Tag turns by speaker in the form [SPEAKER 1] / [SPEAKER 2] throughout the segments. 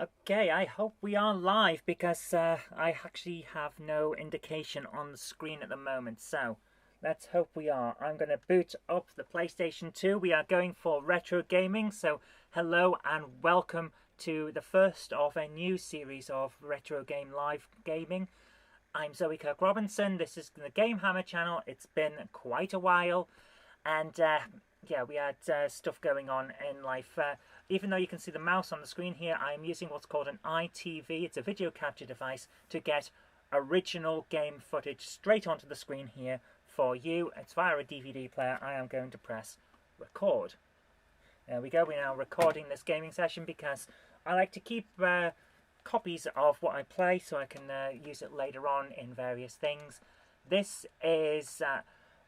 [SPEAKER 1] Okay, I hope we are live because I actually have no indication on the screen at the moment. So let's hope we are. I'm going to boot up the PlayStation 2. We are going for retro gaming. So hello and welcome to the first of a new series of retro game live gaming. I'm Zoe Kirk-Robinson. This is the GameHammer channel. It's been quite a while. And yeah, we had stuff going on in life. Even though you can see the mouse on the screen here, I'm using what's called an ITV. It's a video capture device to get original game footage straight onto the screen here for you. It's via a DVD player. I am going to press record. There we go. We're now recording this gaming session because I like to keep copies of what I play so I can use it later on in various things. This is...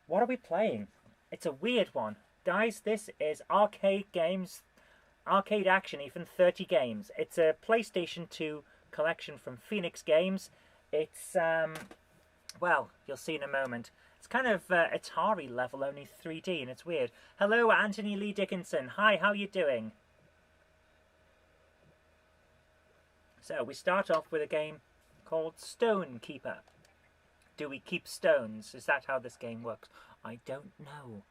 [SPEAKER 1] what are we playing? It's a weird one. Guys, this is arcade games, arcade action, even 30 games. It's a PlayStation 2 collection from Phoenix Games. It's, well, you'll see in a moment. It's kind of Atari level, only 3D, and it's weird. Hello, Anthony Lee Dickinson. Hi, how you doing? So, we start off with a game called Stone Keeper. Do we keep stones? Is that how this game works? I don't know.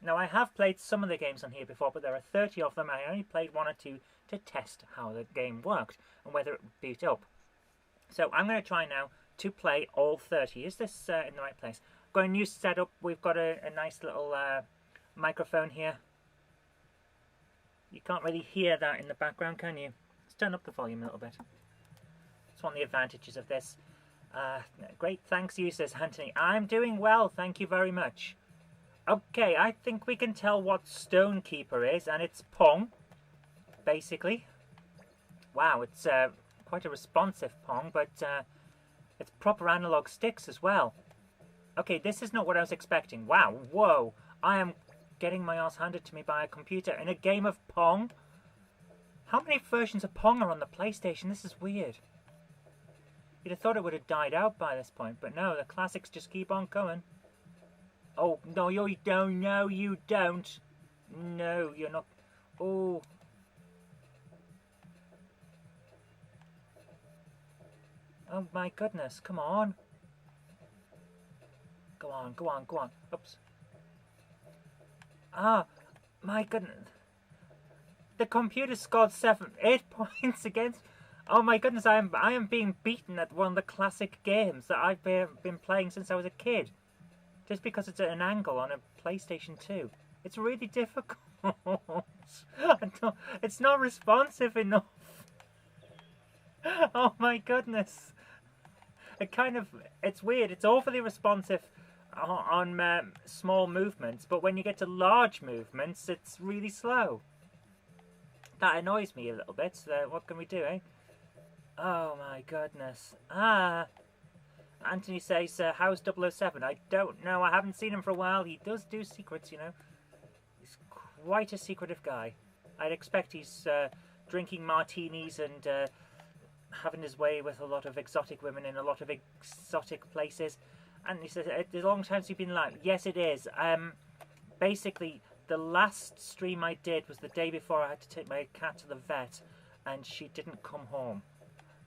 [SPEAKER 1] Now, I have played some of the games on here before, but there are 30 of them. I only played one or two to test how the game worked and whether it would boot up. So I'm going to try now to play all 30. Is this in the right place? Got a new setup. We've got a nice little microphone here. You can't really hear that in the background, can you? Let's turn up the volume a little bit. It's one of the advantages of this. Great, thanks you, says Anthony. I'm doing well, thank you very much. Okay, I think we can tell what Stone Keeper is, and it's Pong, basically. Wow, it's quite a responsive Pong, but it's proper analog sticks as well. Okay, this is not what I was expecting. Wow, whoa, I am getting my ass handed to me by a computer in a game of Pong. How many versions of Pong are on the PlayStation? This is weird. You'd have thought it would have died out by this point, but no, the classics just keep on coming. Oh, no, you don't. No, you don't. No, you're not. Oh. Oh, my goodness. Come on. Go on, go on, go on. Oops. Ah, my goodness. The computer scored 8 points against... Oh my goodness, I am being beaten at one of the classic games that I've been playing since I was a kid. Just because it's at an angle on a PlayStation 2. It's really difficult. It's not responsive enough. Oh my goodness. It's weird. It's overly responsive on small movements, but when you get to large movements, it's really slow. That annoys me a little bit. So what can we do, eh? Oh my goodness. Anthony says, how's 007? I don't know. I haven't seen him for a while. He does do secrets, you know. He's quite a secretive guy. I'd expect he's drinking martinis and having his way with a lot of exotic women in a lot of exotic places. And he says, a long time since you've been live. Yes, it is. Basically, the last stream I did was the day before I had to take my cat to the vet, and she didn't come home.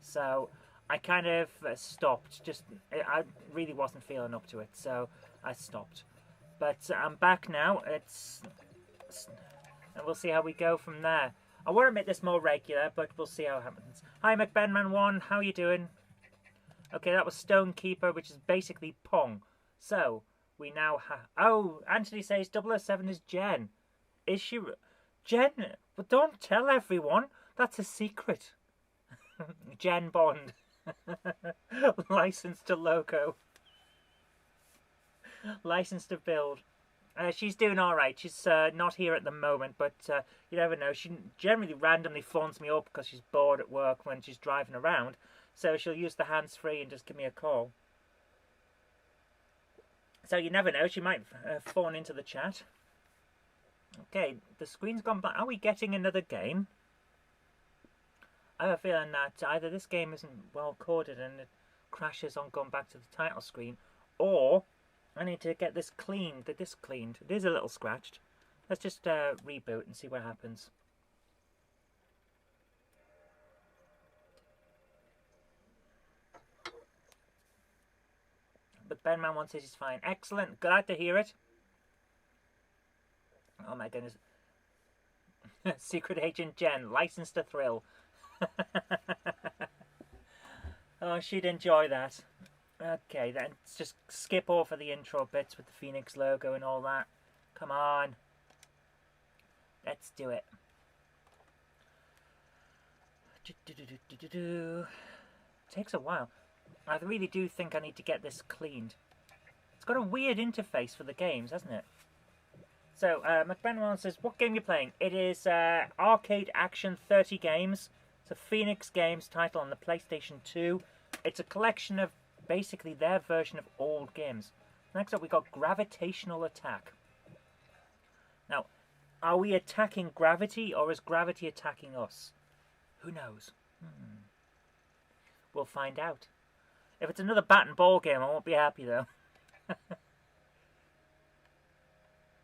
[SPEAKER 1] So I kind of stopped. I really wasn't feeling up to it, so I stopped. But I'm back now. And we'll see how we go from there. I want to make this more regular, but we'll see how it happens. Hi, McBenman1. How you doing? Okay, that was Stone Keeper, which is basically Pong. So we now have... Oh, Anthony says 007 is Jen. Is she... Jen? But don't tell everyone. That's a secret. Jen Bond. License to loco. License to build. She's doing alright. She's not here at the moment, but you never know. She generally randomly phones me up because she's bored at work when she's driving around. So she'll use the hands-free and just give me a call. So you never know. She might phone into the chat. Okay, the screen's gone back. Are we getting another game? I have a feeling that either this game isn't well coded and it crashes on going back to the title screen, or I need to get this cleaned, the disc cleaned. It is a little scratched. Let's just reboot and see what happens. But Ben Man 1 says he's fine. Excellent. Glad to hear it. Oh my goodness. Secret Agent Jen, licensed to thrill. Oh, she'd enjoy that. Okay, then let's just skip over the intro bits with the Phoenix logo and all that. Come on. Let's do it. Takes a while. I really do think I need to get this cleaned. It's got a weird interface for the games, hasn't it? So, McBenwell says, what game are you playing? It is Arcade Action 30 Games. It's a Phoenix Games title on the PlayStation 2. It's a collection of basically their version of old games. Next up, we got Gravitational Attack. Now, are we attacking gravity, or is gravity attacking us? Who knows? We'll find out. If it's another bat and ball game, I won't be happy, though.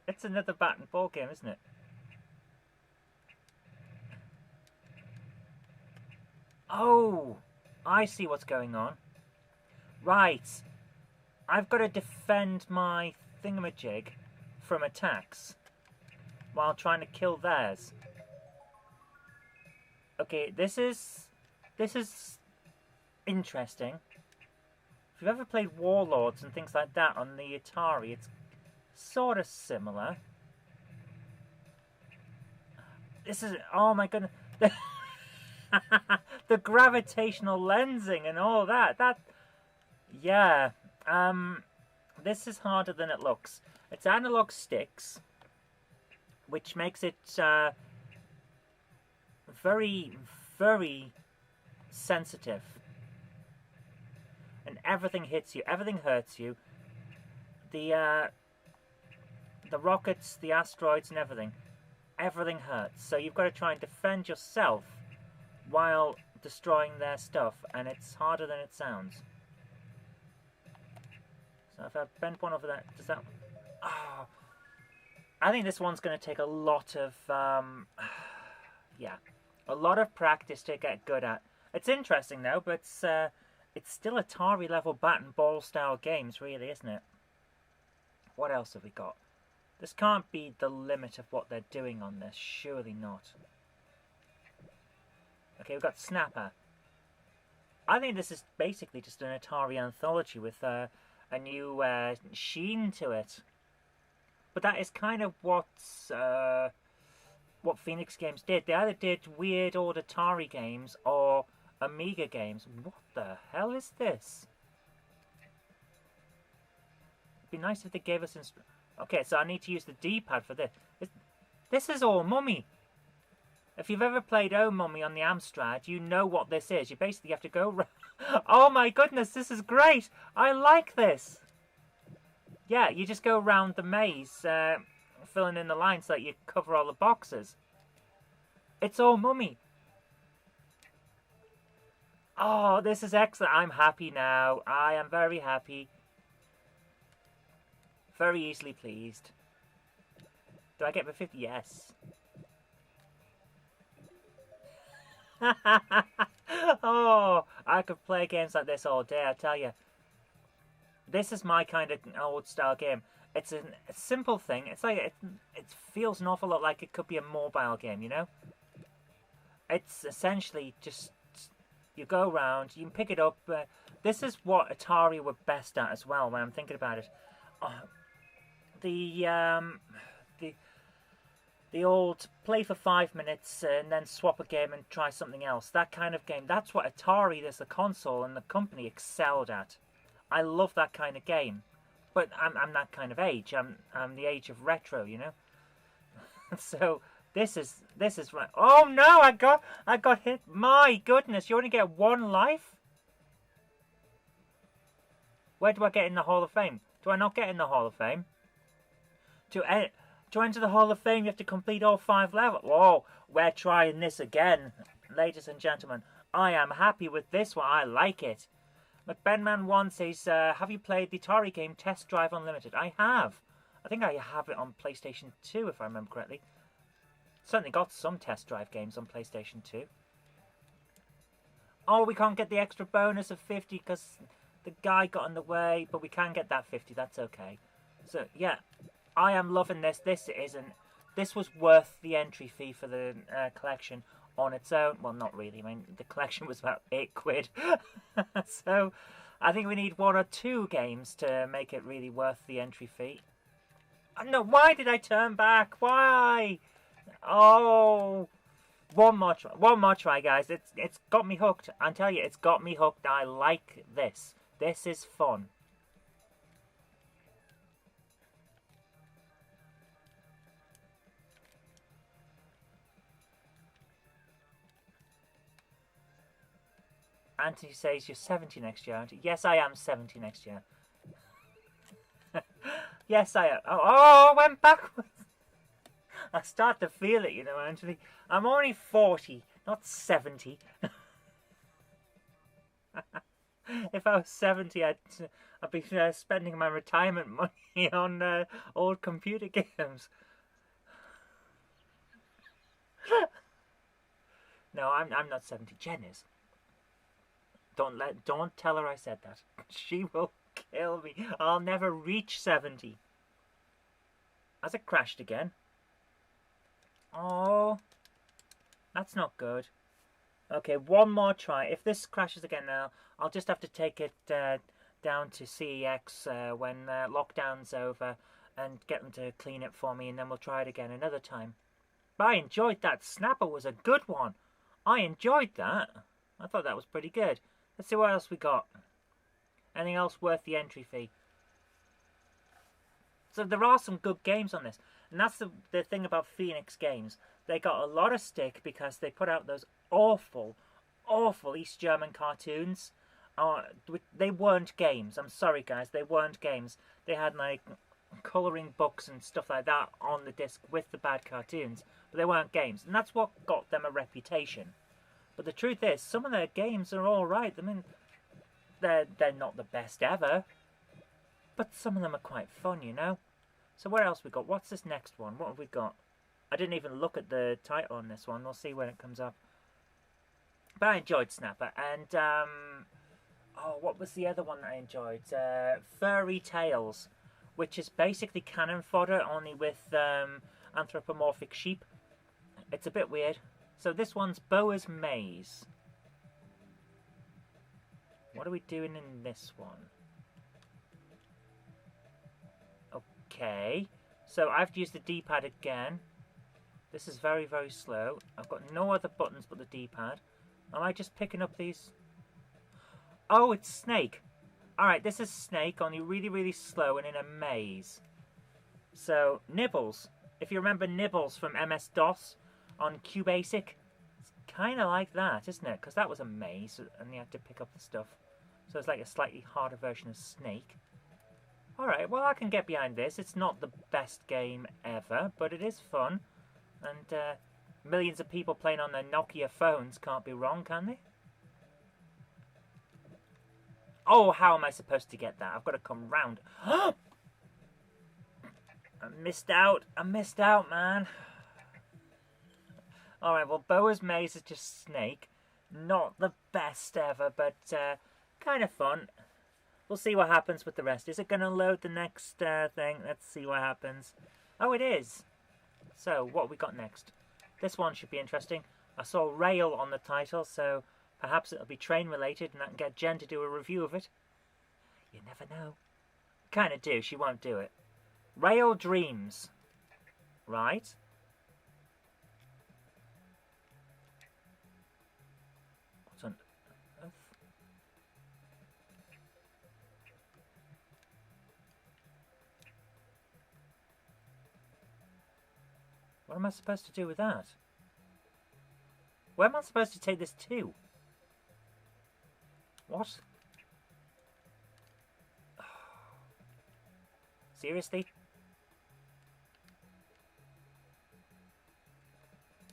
[SPEAKER 1] It's another bat and ball game, isn't it? Oh, I see what's going on. Right. I've got to defend my thingamajig from attacks while trying to kill theirs. Okay, this is interesting. If you've ever played Warlords and things like that on the Atari, it's sort of similar. This is, oh my goodness, the gravitational lensing and all that. Yeah. This is harder than it looks. It's analog sticks, which makes it very, very sensitive. And everything hits you. Everything hurts you. The rockets, the asteroids, and everything hurts. So you've got to try and defend yourself while destroying their stuff, and it's harder than it sounds. So if I bend one over that, does that? Oh, I think this one's going to take a lot of, yeah, a lot of practice to get good at. It's interesting though, but it's still Atari level bat and ball style games, really, isn't it? What else have we got? This can't be the limit of what they're doing on this. Surely not. Okay, we've got Snapper. I think this is basically just an Atari anthology with a new sheen to it. But that is kind of what Phoenix Games did. They either did weird old Atari games or Amiga games. What the hell is this? It'd be nice if they gave us okay, so I need to use the D-pad for this. This is all Mummy. If you've ever played Oh Mummy on the Amstrad, you know what this is. You basically have to go... Oh my goodness, this is great! I like this! Yeah, you just go around the maze, filling in the lines so that you cover all the boxes. It's all Mummy. Oh, this is excellent. I'm happy now. I am very happy. Very easily pleased. Do I get my 50? Yes. Oh, I could play games like this all day, I tell you. This is my kind of old style game. It's a simple thing. It's like it feels an awful lot like it could be a mobile game, you know? It's essentially just you go around, you can pick it up. This is what Atari were best at as well when I'm thinking about it. The old play for 5 minutes and then swap a game and try something else. That kind of game. That's what Atari, as the console and the company, excelled at. I love that kind of game. But I'm that kind of age. I'm the age of retro, you know. So this is right. Oh no! I got hit. My goodness! You only get one life. Where do I get in the Hall of Fame? Do I not get in the Hall of Fame? To enter the Hall of Fame, you have to complete all 5 levels. Whoa! We're trying this again, ladies and gentlemen. I am happy with this one. I like it. McBenman1 says, have you played the Atari game Test Drive Unlimited? I have. I think I have it on PlayStation 2, if I remember correctly. Certainly got some Test Drive games on PlayStation 2. Oh, we can't get the extra bonus of 50 because The guy got in the way, but we can get that 50. That's okay. So, yeah. I am loving this. This was worth the entry fee for the collection on its own. Well, not really. I mean, the collection was about £8. So, I think we need 1 or 2 games to make it really worth the entry fee. No, why did I turn back? Why? Oh, one more try, guys. It's got me hooked. I tell you, it's got me hooked. I like this. This is fun. Anthony says you're 70 next year, aren't you? Yes, I am 70 next year. Yes, I am. Oh, I went backwards. I start to feel it, you know, Anthony. I'm only 40, not 70. If I was 70, I'd be spending my retirement money on old computer games. No, I'm not 70. Jen is. Don't tell her I said that. She will kill me. I'll never reach 70. Has it crashed again? Oh, that's not good. Okay, one more try. If this crashes again now, I'll just have to take it down to CEX when lockdown's over and get them to clean it for me, and then we'll try it again another time. But I enjoyed that. Snapper was a good one. I enjoyed that. I thought that was pretty good. Let's see what else we got. Anything else worth the entry fee? So there are some good games on this. And that's the thing about Phoenix Games. They got a lot of stick because they put out those awful, awful East German cartoons. They weren't games. I'm sorry, guys. They weren't games. They had, like, colouring books and stuff like that on the disc with the bad cartoons. But they weren't games. And that's what got them a reputation. But the truth is, some of their games are alright. I mean, they're not the best ever. But some of them are quite fun, you know? So what else we got? What's this next one? What have we got? I didn't even look at the title on this one. We'll see when it comes up. But I enjoyed Snapper. And, oh, what was the other one that I enjoyed? Furry Tales, which is basically cannon fodder, only with anthropomorphic sheep. It's a bit weird. So this one's Boa's Maze. What are we doing in this one? Okay. So I have to use the D-pad again. This is very, very slow. I've got no other buttons but the D-pad. Am I just picking up these? Oh, it's Snake. Alright, this is Snake, only really, really slow and in a maze. So, Nibbles. If you remember Nibbles from MS-DOS on QBasic, it's kind of like that, isn't it? Because that was a maze, and you had to pick up the stuff. So it's like a slightly harder version of Snake. Alright, well, I can get behind this. It's not the best game ever, but it is fun. And millions of people playing on their Nokia phones can't be wrong, can they? Oh, how am I supposed to get that? I've got to come round. I missed out. I missed out, man. Alright, well, Boa's Maze is just Snake. Not the best ever, but kind of fun. We'll see what happens with the rest. Is it going to load the next thing? Let's see what happens. Oh, it is. So, what we got next? This one should be interesting. I saw Rail on the title, so perhaps it'll be train related and I can get Jen to do a review of it. You never know. Kind of do. She won't do it. Rail Dreams. Right. What on earth? What am I supposed to do with that? Where am I supposed to take this to? What? Seriously?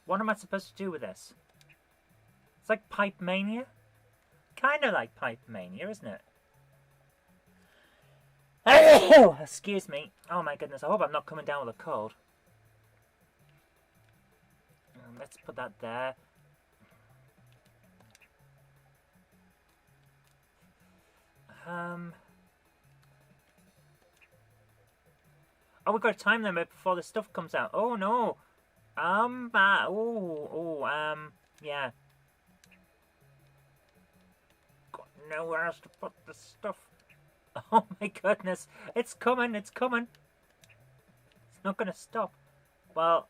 [SPEAKER 1] What am I supposed to do with this? It's like Pipe Mania? Kind of like Pipe Mania, isn't it? Excuse me. Oh my goodness, I hope I'm not coming down with a cold. Let's put that there. Oh, we've got a time limit before the stuff comes out. Oh no. Yeah. Got nowhere else to put the stuff. Oh my goodness. It's coming, it's coming. It's not gonna stop. Well,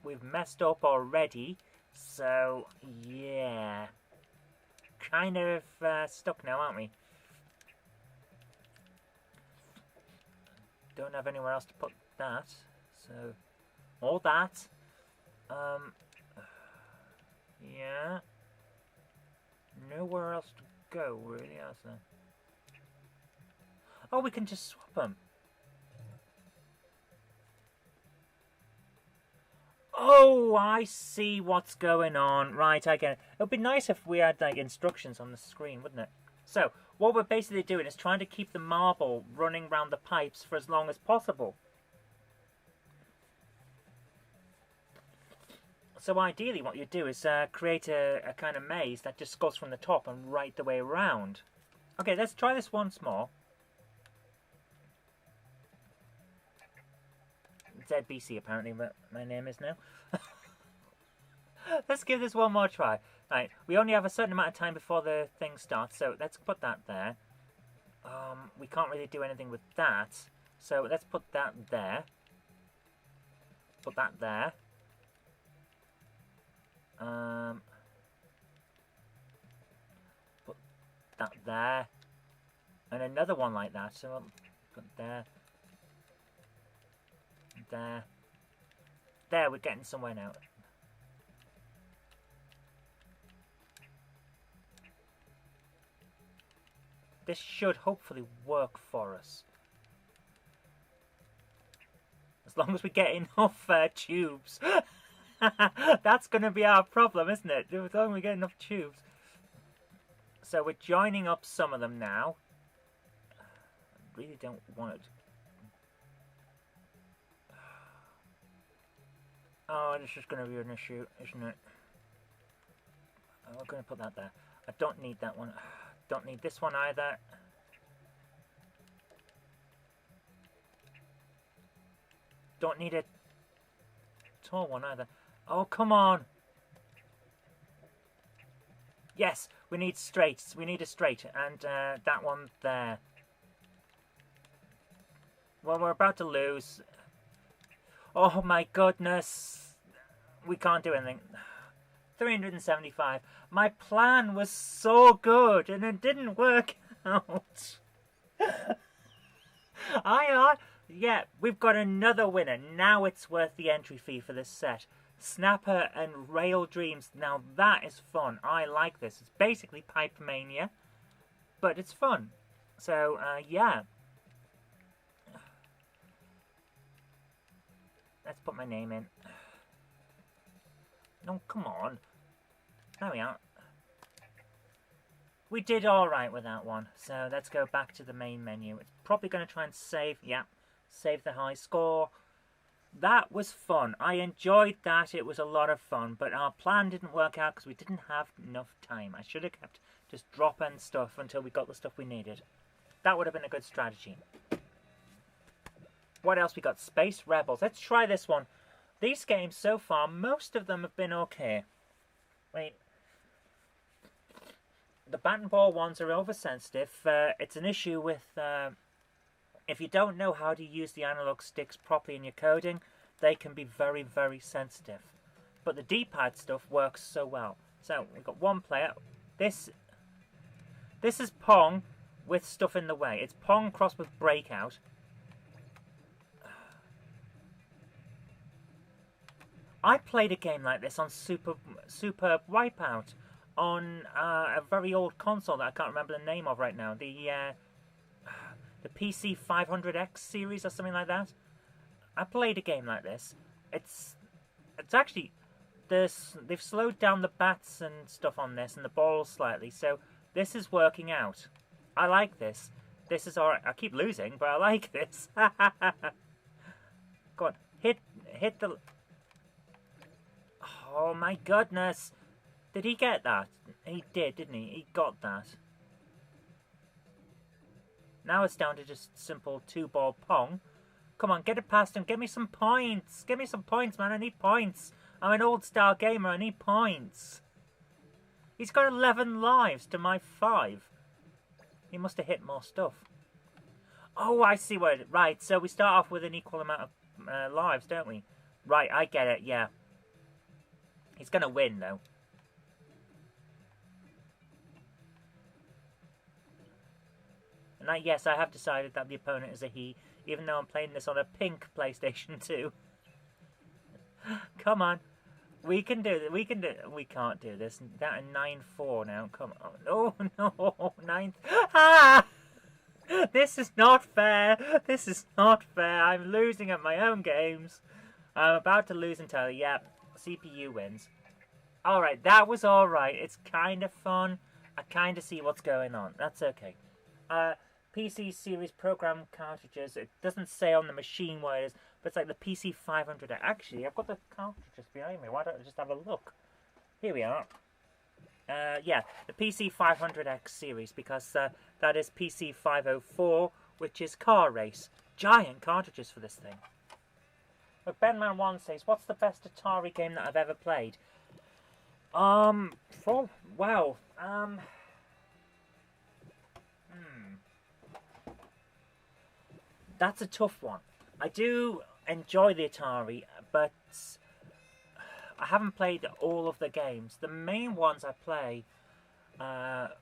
[SPEAKER 1] we've messed up already. So, yeah. Kind of stuck now, aren't we? Don't have anywhere else to put that. So, all that. Yeah. Nowhere else to go, really, is there? Oh, we can just swap them. Oh, I see what's going on. Right, I get it. It would be nice if we had like instructions on the screen, wouldn't it? So, what we're basically doing is trying to keep the marble running around the pipes for as long as possible. So ideally what you do is create a kind of maze that just goes from the top and right the way around. Okay, let's try this once more. ZBC apparently my name is now. Let's give this one more try. Right, we only have a certain amount of time before the thing starts, so let's put that there. We can't really do anything with that, so let's put that there. Put that there. Put that there. And another one like that, so I'll put there. There. There, we're getting somewhere now. This should hopefully work for us. As long as we get enough tubes. That's going to be our problem, isn't it? As long as we get enough tubes. So we're joining up some of them now. I really don't want it. Oh, this is going to be an issue, isn't it? Oh, we're going to put that there. I don't need that one. Don't need this one either. Don't need a tall one either. Oh, come on. Yes, we need straights. We need a straight. And that one there. Well, we're about to lose. Oh my goodness. We can't do anything. 375. My plan was so good and it didn't work out. Yeah, we've got another winner. Now it's worth the entry fee for this set. Snapper and Rail Dreams. Now that is fun. I like this. It's basically Pipe Mania, but it's fun. So, yeah. Let's put my name in. No, come on. There we are. We did alright with that one. So let's go back to the main menu. It's probably going to try and save. Yeah, save the high score. That was fun. I enjoyed that. It was a lot of fun. But our plan didn't work out because we didn't have enough time. I should have kept just dropping stuff until we got the stuff we needed. That would have been a good strategy. What else we got? Space Rebels. Let's try this one. These games so far, most of them have been okay. Wait. The bat and ball ones are oversensitive. It's an issue with if you don't know how to use the analog sticks properly in your coding, they can be very, very sensitive. But the D-pad stuff works so well. So we've got one player. This is Pong with stuff in the way. It's Pong crossed with Breakout. I played a game like this on Superb Wipeout on a very old console that I can't remember the name of right now. The PC 500X series or something like that. I played a game like this. It's actually they've slowed down the bats and stuff on this and the balls slightly, so this is working out. I like this. This is alright. I keep losing, but I like this. Go on, hit the. Oh my goodness! Did he get that? He did, didn't he? He got that. Now it's down to just simple 2-ball pong. Come on, get it past him. Give me some points. Give me some points, man. I need points. I'm an old-style gamer. I need points. He's got 11 lives to my 5. He must have hit more stuff. Oh, I see what it... Right, so we start off with an equal amount of lives, don't we? Right, I get it, yeah. He's going to win, though. And yes, I have decided that the opponent is a he, even though I'm playing this on a pink PlayStation 2. Come on. We can do it. We can do it. We can't do this. That in 9-4 now. Come on. Oh, no. 9th. Ah! This is not fair. This is not fair. I'm losing at my own games. I'm about to lose entirely. Yeah, CPU wins. Alright, that was alright. It's kind of fun. I kind of see what's going on. That's okay. PC series program cartridges. It doesn't say on the machine what it is, but it's like the PC 500. Actually, I've got the cartridges behind me. Why don't I just have a look? Here we are. Yeah, the PC 500X series, because that is PC 504, which is car race. Giant cartridges for this thing. But BenMan1 says, what's the best Atari game that I've ever played? Wow. That's a tough one. I do enjoy the Atari, but I haven't played all of the games. The main ones I play,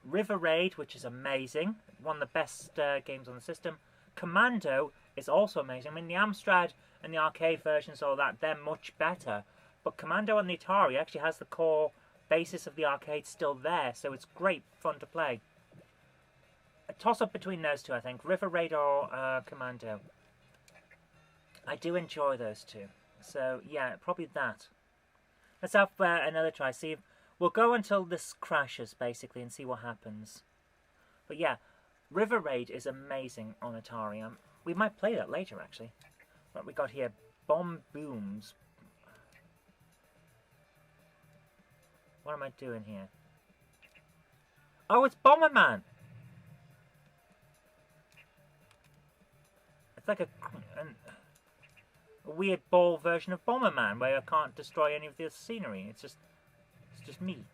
[SPEAKER 1] River Raid, which is amazing, one of the best games on the system. Commando is also amazing. I mean, the Amstrad and the arcade versions, all that, they're much better. But Commando on the Atari actually has the core basis of the arcade still there, so it's great fun to play. A toss-up between those two, I think. River Raid or Commando. I do enjoy those two. So, yeah, probably that. Let's have another try. See if we'll go until this crashes, basically, and see what happens. But yeah, River Raid is amazing on Atari. We might play that later, actually. What we got here? Bomb Booms. What am I doing here? Oh, it's Bomberman! It's like a weird ball version of Bomberman, where I can't destroy any of the scenery. It's just me.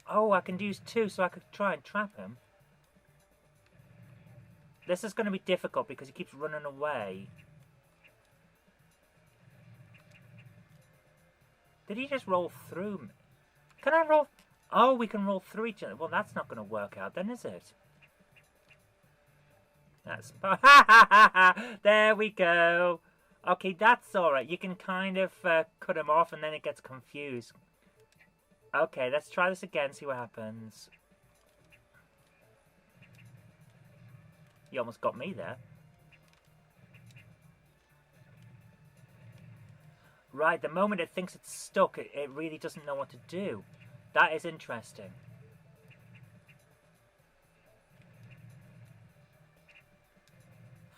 [SPEAKER 1] Oh, I can use 2, so I could try and trap him. This is going to be difficult because he keeps running away. Did he just roll through me? Can I roll? Oh, we can roll through each other. Well, that's not going to work out then, is it? That's... There we go. Okay, that's alright. You can kind of cut him off and then it gets confused. Okay, let's try this again, see what happens. You almost got me there. Right, the moment it thinks it's stuck, it really doesn't know what to do. That is interesting.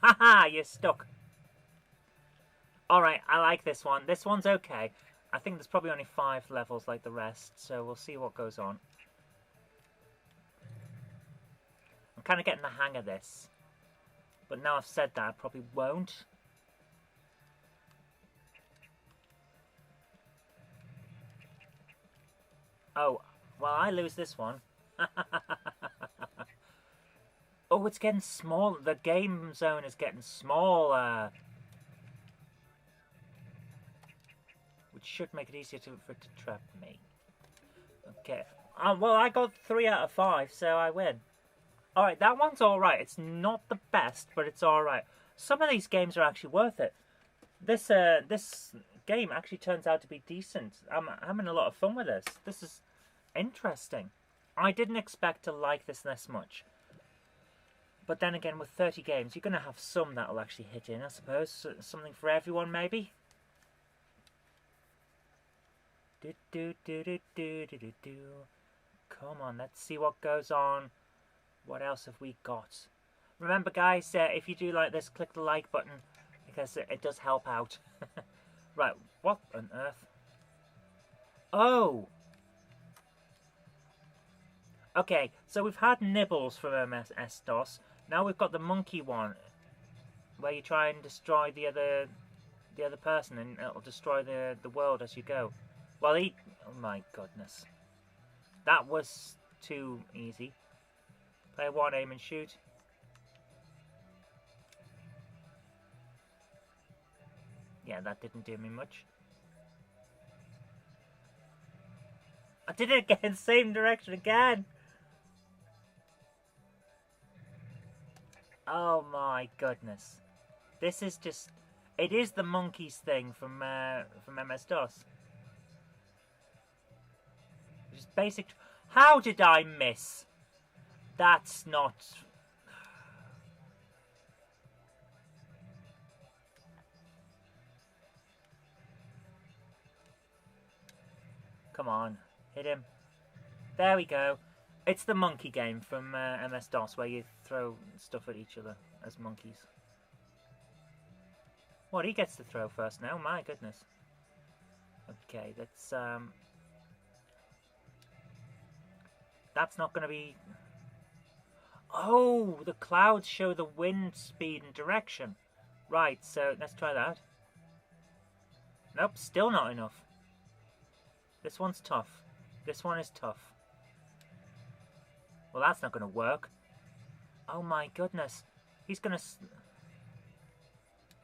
[SPEAKER 1] Haha, you're stuck. Alright, I like this one. This one's okay. I think there's probably only 5 levels like the rest, so we'll see what goes on. I'm kind of getting the hang of this. But now I've said that, I probably won't. Oh, well, I lose this one. Oh, it's getting small. The game zone is getting smaller. Which should make it easier for it to trap me. Okay. Well, I got 3 out of 5, so I win. Alright, that one's alright. It's not the best, but it's alright. Some of these games are actually worth it. This game actually turns out to be decent. I'm having a lot of fun with this. This is interesting. I didn't expect to like this much. But then again, with 30 games, you're going to have some that will actually hit in, I suppose. Something for everyone, maybe? Come on, let's see what goes on. What else have we got? Remember, guys, if you do like this, click the like button, because it does help out. Right, what on earth? Oh! Okay, so we've had Nibbles from MS-DOS. Now we've got the monkey one, where you try and destroy the other person, and it'll destroy the world as you go. Well, oh my goodness, that was too easy. Player 1, aim and shoot. Yeah, that didn't do me much. I did it again, same direction again. Oh my goodness. This is just... It is the monkeys thing from MS-DOS. Just basic... How did I miss? That's not... Come on, hit him. There we go. It's the monkey game from MS-DOS where you throw stuff at each other as monkeys. What, he gets to throw first now? My goodness. Okay, that's not going to be... Oh, the clouds show the wind speed and direction. Right, so let's try that. Nope, still not enough. This one's tough. This one is tough. Well, that's not going to work. Oh my goodness. He's going to...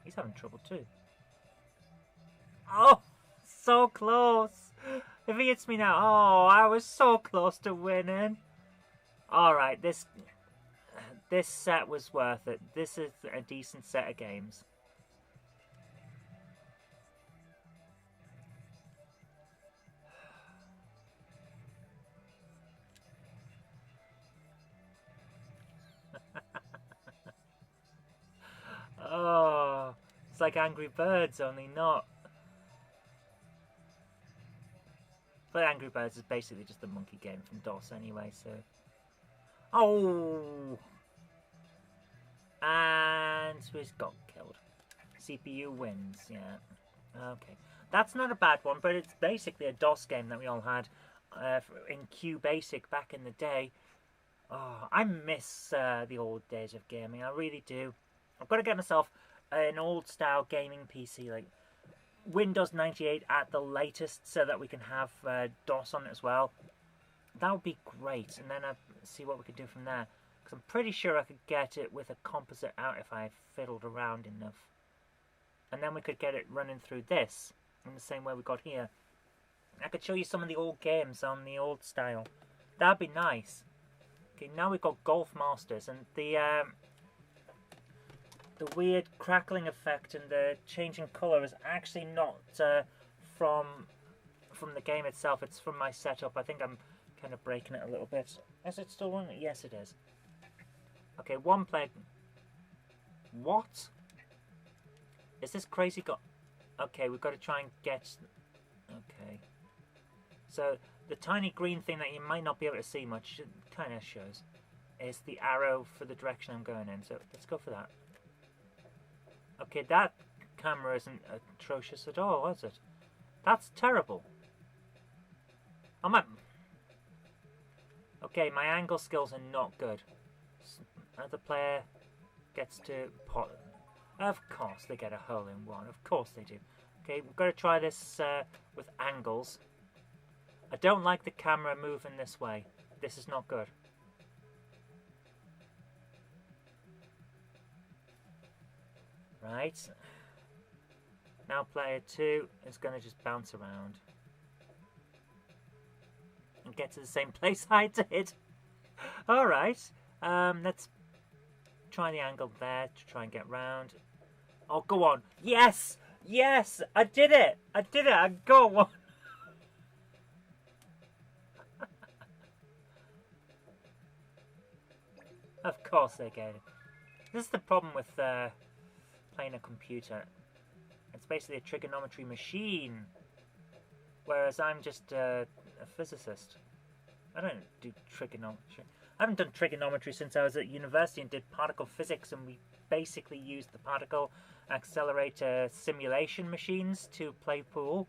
[SPEAKER 1] He's having trouble too. Oh, so close. If he hits me now... Oh, I was so close to winning. Alright, this set was worth it. This is a decent set of games. Oh, it's like Angry Birds, only not. But Angry Birds is basically just a monkey game from DOS anyway, so... Oh! And Swiss got killed. CPU wins, yeah. Okay. That's not a bad one, but it's basically a DOS game that we all had in Q Basic back in the day. Oh, I miss the old days of gaming, I really do. I've got to get myself an old-style gaming PC, like Windows 98 at the latest, so that we can have DOS on it as well. That would be great, and then I'd see what we could do from there. Because I'm pretty sure I could get it with a composite out if I fiddled around enough. And then we could get it running through this, in the same way we got here. I could show you some of the old games on the old style. That'd be nice. Okay, now we've got Golf Masters, and the weird crackling effect and the changing colour is actually not from the game itself. It's from my setup. I think I'm kind of breaking it a little bit. Is it still running? Yes, it is. Okay, one player. What? Is this crazy? Okay, we've got to try and get... Okay. So, the tiny green thing that you might not be able to see much, it kind of shows, is the arrow for the direction I'm going in. So, let's go for that. Okay, that camera isn't atrocious at all, is it? That's terrible. Okay, my angle skills are not good. Another player gets to pot. Of course they get a hole in one. Of course they do. Okay, we've got to try this with angles. I don't like the camera moving this way. This is not good. Right. Now player 2 is going to just bounce around. And get to the same place I did. Alright. Let's try the angle there to try and get round. Oh, go on. Yes! Yes! I did it! I did it! I go on! Of course they get it. This is the problem with playing a computer. It's basically a trigonometry machine. Whereas I'm just a physicist. I don't do trigonometry. I haven't done trigonometry since I was at university and did particle physics, and we basically used the particle accelerator simulation machines to play pool.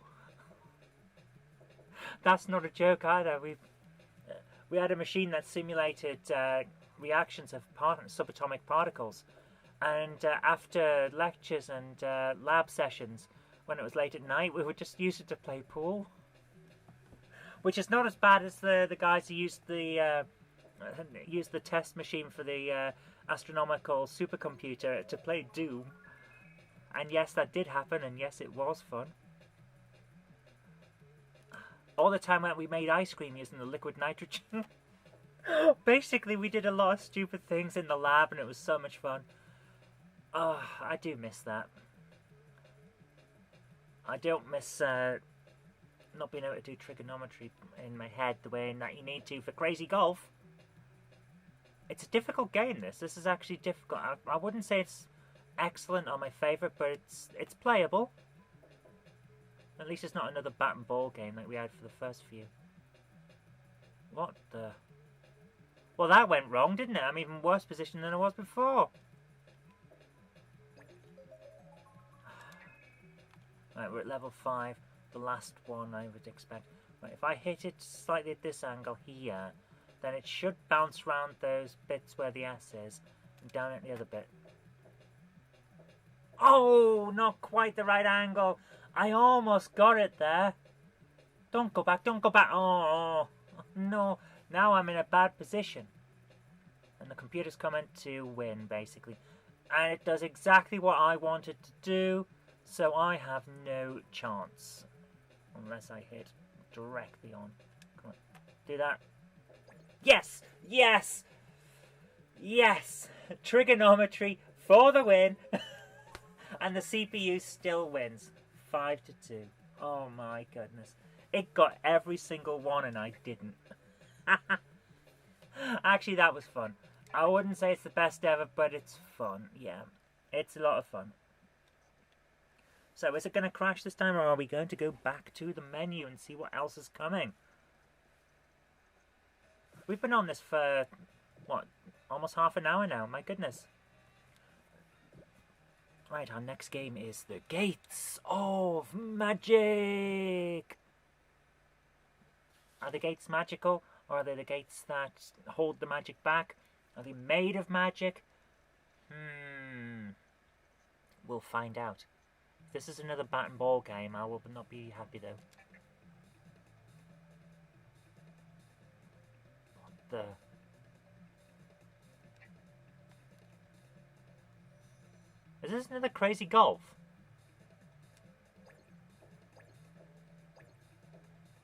[SPEAKER 1] That's not a joke either. we had a machine that simulated reactions of subatomic particles. And after lectures and lab sessions, when it was late at night, we would just use it to play pool. Which is not as bad as the guys who used the test machine for the astronomical supercomputer to play Doom. And yes, that did happen, and yes, it was fun. All the time that we made ice cream using the liquid nitrogen. Basically, we did a lot of stupid things in the lab, and it was so much fun. Oh, I do miss that. I don't miss not being able to do trigonometry in my head the way that you need to for Crazy Golf. It's a difficult game, this. This is actually difficult. I wouldn't say it's excellent or my favourite, but it's playable. At least it's not another bat and ball game like we had for the first few. What the... Well, that went wrong, didn't it? I'm even worse position than I was before. Right, we're at level 5. The last one I would expect. Right, if I hit it slightly at this angle here, then it should bounce round those bits where the S is, and down at the other bit. Oh, not quite the right angle. I almost got it there. Don't go back, don't go back. Oh, no. Now I'm in a bad position. And the computer's coming to win, basically. And it does exactly what I wanted to do, so I have no chance. Unless I hit directly on. Come on, do that. Yes! Yes! Yes! Trigonometry for the win! And the CPU still wins. 5-2. Oh my goodness. It got every single one and I didn't. Actually, that was fun. I wouldn't say it's the best ever, but it's fun. Yeah, it's a lot of fun. So, is it going to crash this time, or are we going to go back to the menu and see what else is coming? We've been on this for, what, almost half an hour now. My goodness. Right, our next game is the Gates of Magic. Are the gates magical, or are they the gates that hold the magic back? Are they made of magic? We'll find out. If this is another bat and ball game, I will not be happy though. What the... Is this another Crazy Golf?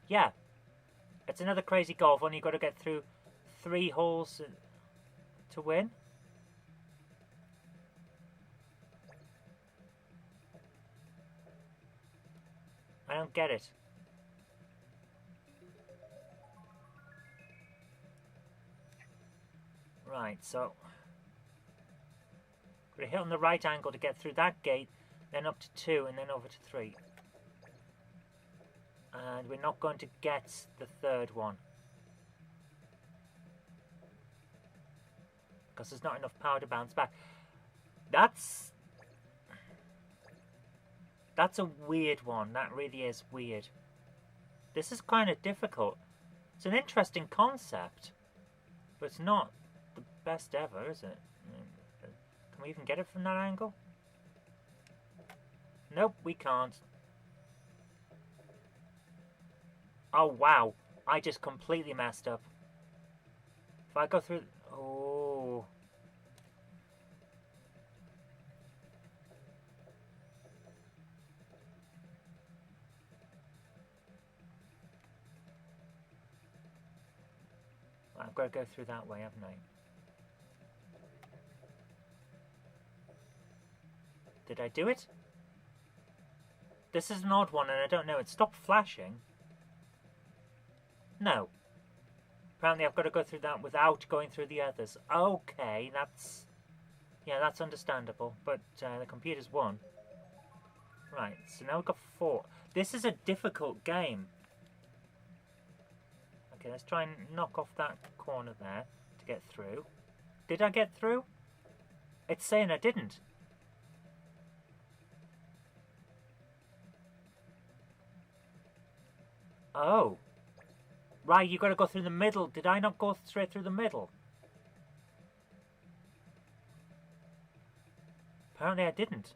[SPEAKER 1] Yeah. It's another Crazy Golf, only you've got to get through 3 holes to win. I don't get it. Right, so... We're hit on the right angle to get through that gate, then up to 2, and then over to 3. And we're not going to get the 3rd one. Because there's not enough power to bounce back. That's a weird one. That really is weird. This is kind of difficult. It's an interesting concept. But it's not the best ever, is it? Can we even get it from that angle? Nope, we can't. Oh, wow. I just completely messed up. If I go through... Oh... I've got to go through that way, haven't I? Did I do it? This is an odd one and I don't know. It stopped flashing. No. Apparently I've got to go through that without going through the others. Okay, that's... Yeah, that's understandable. But the computer's won. Right, so now we've got 4. This is a difficult game. Okay, let's try and knock off that corner there to get through. Did I get through? It's saying I didn't. Oh. Right, you got to go through the middle. Did I not go straight through the middle? Apparently I didn't.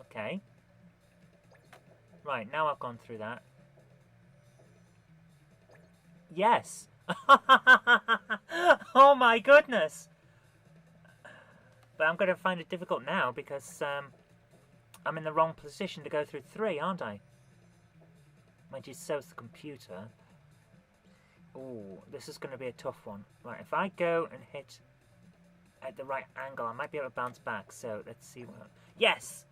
[SPEAKER 1] Okay. Right, now I've gone through that. Yes! Oh my goodness! But I'm going to find it difficult now because I'm in the wrong position to go through 3, aren't I? Mind you, so's the computer. Ooh, this is going to be a tough one. Right, if I go and hit at the right angle, I might be able to bounce back. So let's see what... Yes!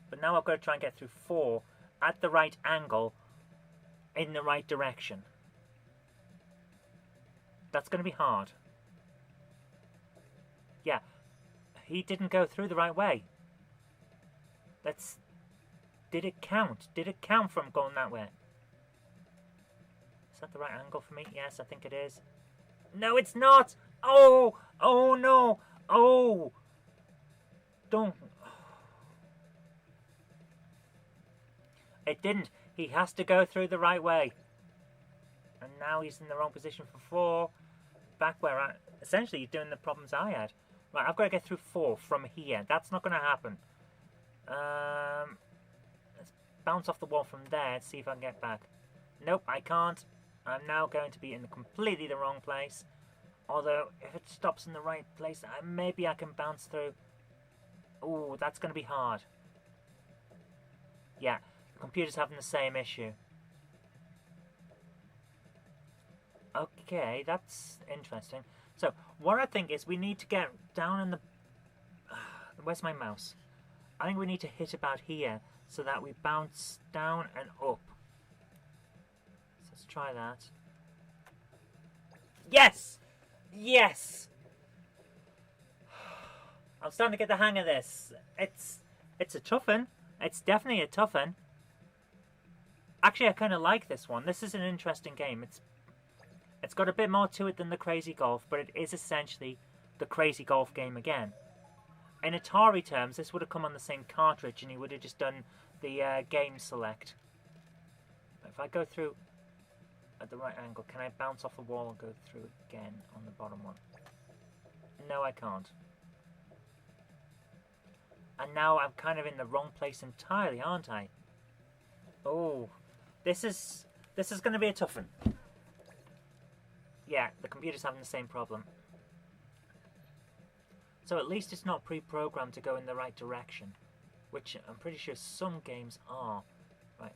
[SPEAKER 1] But now I've got to try and get through 4 at the right angle in the right direction. That's going to be hard. Yeah, he didn't go through the right way. Let's... Did it count? Did it count from going that way? Is that the right angle for me? Yes, I think it is. No, it's not! Oh! Oh, no! Oh! Don't... It didn't. He has to go through the right way. And now he's in the wrong position for 4. Back where I... Essentially, you're doing the problems I had. Right, I've got to get through 4 from here. That's not going to happen. Let's bounce off the wall from there and see if I can get back. Nope, I can't. I'm now going to be in completely the wrong place. Although, if it stops in the right place, maybe I can bounce through. Ooh, that's going to be hard. Yeah, the computer's having the same issue. Okay, that's interesting. So, what I think is we need to get down in the... Where's my mouse? I think we need to hit about here so that we bounce down and up. So let's try that. Yes! Yes! I'm starting to get the hang of this. It's a tough one. It's definitely a tough one. Actually, I kind of like this one. This is an interesting game. It's got a bit more to it than the Crazy Golf, but it is essentially the Crazy Golf game again. In Atari terms, this would have come on the same cartridge and you would have just done the game select. If I go through at the right angle, can I bounce off the wall and go through again on the bottom one? No, I can't. And now I'm kind of in the wrong place entirely, aren't I? Oh, this is going to be a tough one. Yeah, the computer's having the same problem. So at least it's not pre-programmed to go in the right direction, which I'm pretty sure some games are. Right,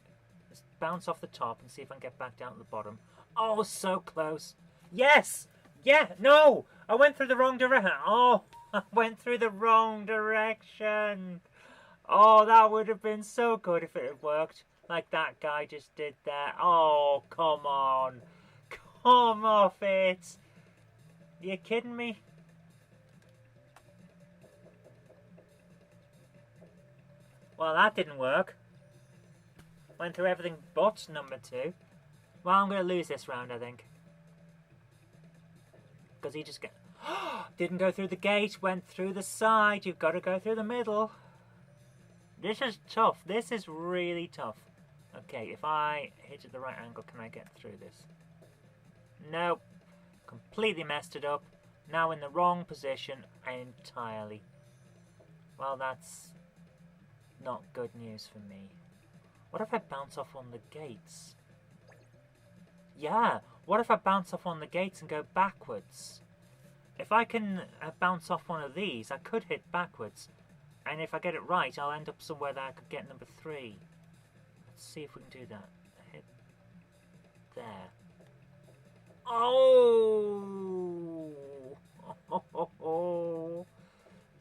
[SPEAKER 1] let's bounce off the top and see if I can get back down to the bottom. Oh, so close. Yes! Yeah, no! I went through the wrong direction. Oh, I went through the wrong direction. Oh, that would have been so good if it had worked like that guy just did there. Oh, come on. Come off it. You kidding me? Well, that didn't work. Went through everything but number 2. Well, I'm going to lose this round, I think. Because he just didn't go through the gate, went through the side. You've got to go through the middle. This is tough. This is really tough. Okay, if I hit at the right angle, can I get through this? Nope. Completely messed it up. Now in the wrong position entirely. Well, that's not good news for me. What if I bounce off on the gates? Yeah, what if I bounce off on the gates and go backwards? If I can bounce off one of these, I could hit backwards. And if I get it right, I'll end up somewhere that I could get number 3. Let's see if we can do that. Hit there. Oh! Oh,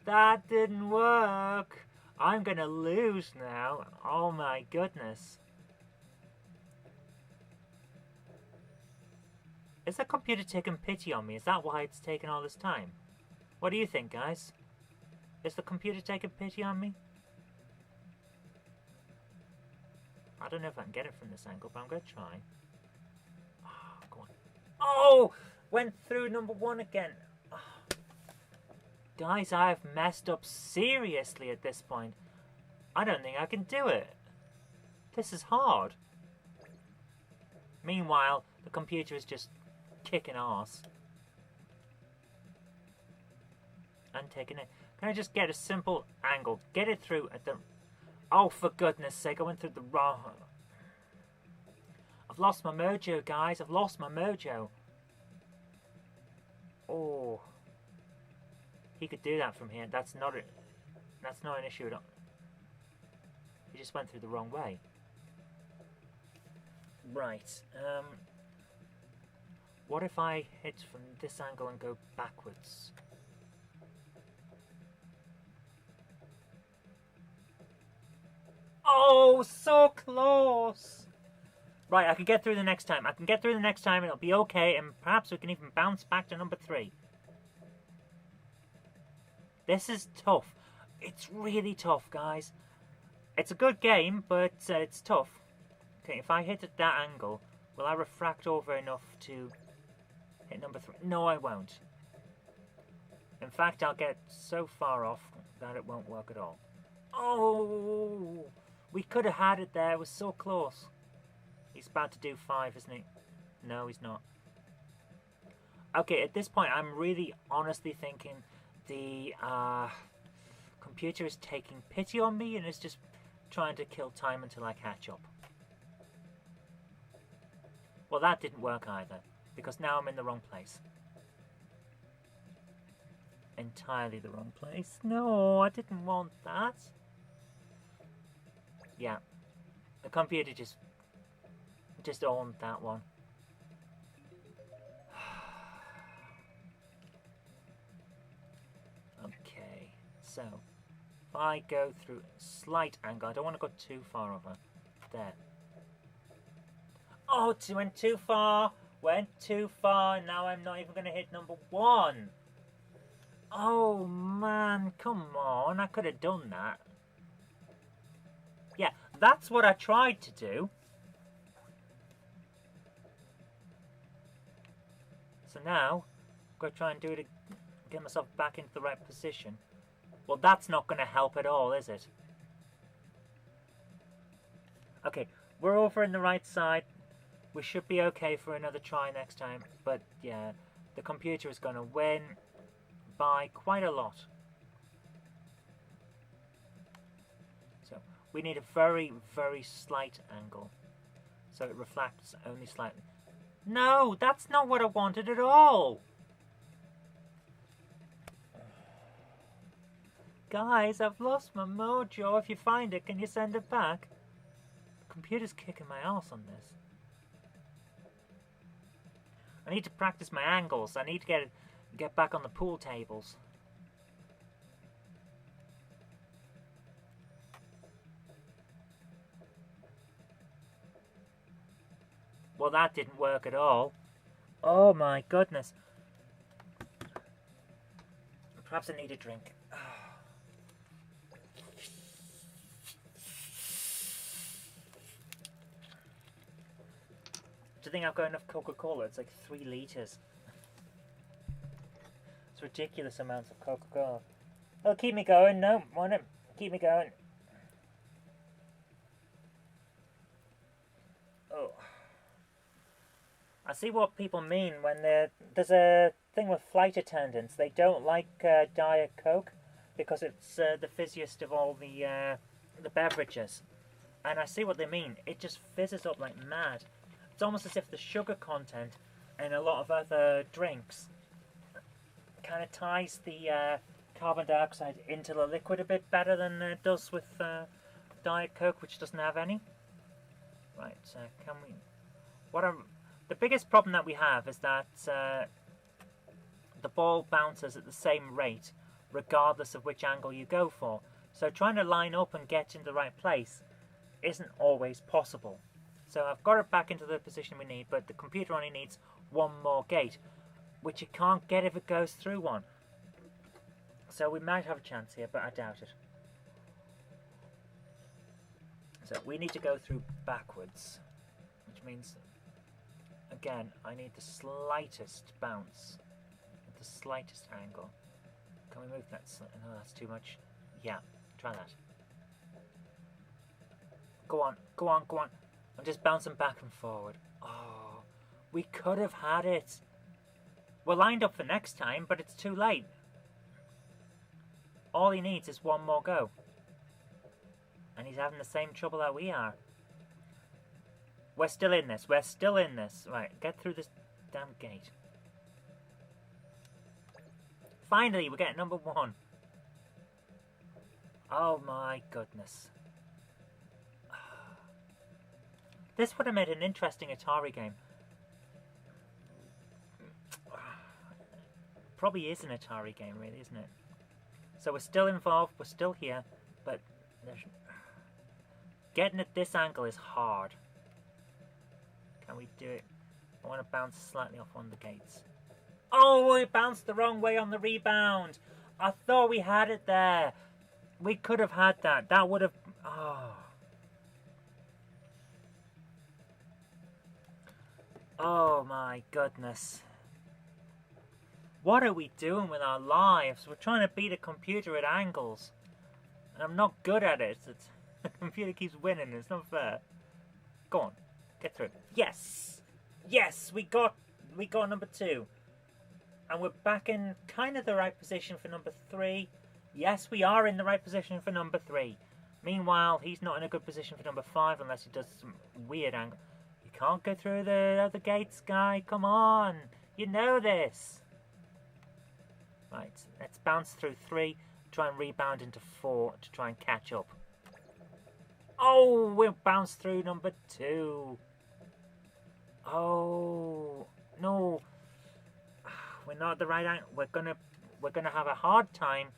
[SPEAKER 1] that didn't work. I'm gonna lose now. Oh my goodness. Is the computer taking pity on me? Is that why it's taken all this time? What do you think, guys? Is the computer taking pity on me? I don't know if I can get it from this angle, but I'm going to try. Oh, go on. Oh! Went through number 1 again. Oh. Guys, I have messed up seriously at this point. I don't think I can do it. This is hard. Meanwhile, the computer is just kicking arse. And taking it. Can I just get a simple angle? Get it through at the... Oh, for goodness sake, I went through the wrong... I've lost my mojo, guys. I've lost my mojo. Oh. He could do that from here. That's not an issue at all. He just went through the wrong way. Right. What if I hit from this angle and go backwards? Oh, so close! Right, I can get through the next time. I can get through the next time and it'll be okay, and perhaps we can even bounce back to number 3. This is tough. It's really tough, guys. It's a good game, but it's tough. Okay, if I hit at that angle, will I refract over enough to hit number 3? No, I won't. In fact, I'll get so far off that it won't work at all. Oh! We could have had it there. It was so close. He's about to do 5, isn't he? No, he's not. Okay, at this point, I'm really honestly thinking the computer is taking pity on me and is just trying to kill time until I catch up. Well, that didn't work either, because now I'm in the wrong place. Entirely the wrong place. No, I didn't want that. Yeah, the computer just owned that one. Okay, so if I go through slight angle, I don't want to go too far over. There. Oh, it went too far. Went too far. Now I'm not even going to hit number 1. Oh man, come on. I could have done that. Yeah, that's what I tried to do. So now, I'm going to try and do it, get myself back into the right position. Well, that's not going to help at all, is it? Okay, we're over in the right side. We should be okay for another try next time. But yeah, the computer is going to win by quite a lot. So we need a very, very slight angle. So it reflects only slightly. No, that's not what I wanted at all. Guys, I've lost my mojo. If you find it, can you send it back? The computer's kicking my ass on this. I need to practice my angles. I need to get back on the pool tables. Well, that didn't work at all. Oh my goodness. Perhaps I need a drink. Do you think I've got enough Coca-Cola? It's like 3 litres. It's ridiculous amounts of Coca-Cola. Oh, keep me going. No, want it. Keep me going. Oh. I see what people mean when there's a thing with flight attendants. They don't like Diet Coke because it's the fizziest of all the beverages. And I see what they mean. It just fizzes up like mad. It's almost as if the sugar content in a lot of other drinks kind of ties the carbon dioxide into the liquid a bit better than it does with Diet Coke, which doesn't have any. Right, can we... The biggest problem that we have is that the ball bounces at the same rate regardless of which angle you go for. So trying to line up and get in the right place isn't always possible. So I've got it back into the position we need, but the computer only needs 1 more gate, which it can't get if it goes through one. So we might have a chance here, but I doubt it. So we need to go through backwards, which means, again, I need the slightest bounce, the slightest angle. Can we move that? No, that's too much. Yeah, try that. Go on, go on, go on. I'm just bouncing back and forward. Oh. We could have had it. We're lined up for next time, but it's too late. All he needs is one more go. And he's having the same trouble that we are. We're still in this. We're still in this. Right, get through this damn gate. Finally, we're getting number 1. Oh my goodness. This would have made an interesting Atari game. Probably is an Atari game, really, isn't it? So we're still involved, we're still here, but getting at this angle is hard. Can we do it? I want to bounce slightly off one of the gates. Oh, it bounced the wrong way on the rebound. I thought we had it there. We could have had that. That would have... Oh. Oh my goodness. What are we doing with our lives? We're trying to beat a computer at angles. And I'm not good at it. The computer keeps winning. It's not fair. Go on. Get through. Yes! Yes! We got number 2. And we're back in kind of the right position for number 3. Yes, we are in the right position for number 3. Meanwhile, he's not in a good position for number 5 unless he does some weird angle. You can't go through the other gates, guy. Come on. You know this. Right, let's bounce through 3, try and rebound into 4 to try and catch up. Oh, we'll bounce through number 2. Oh, no. We're not at the right angle. We're gonna have a hard time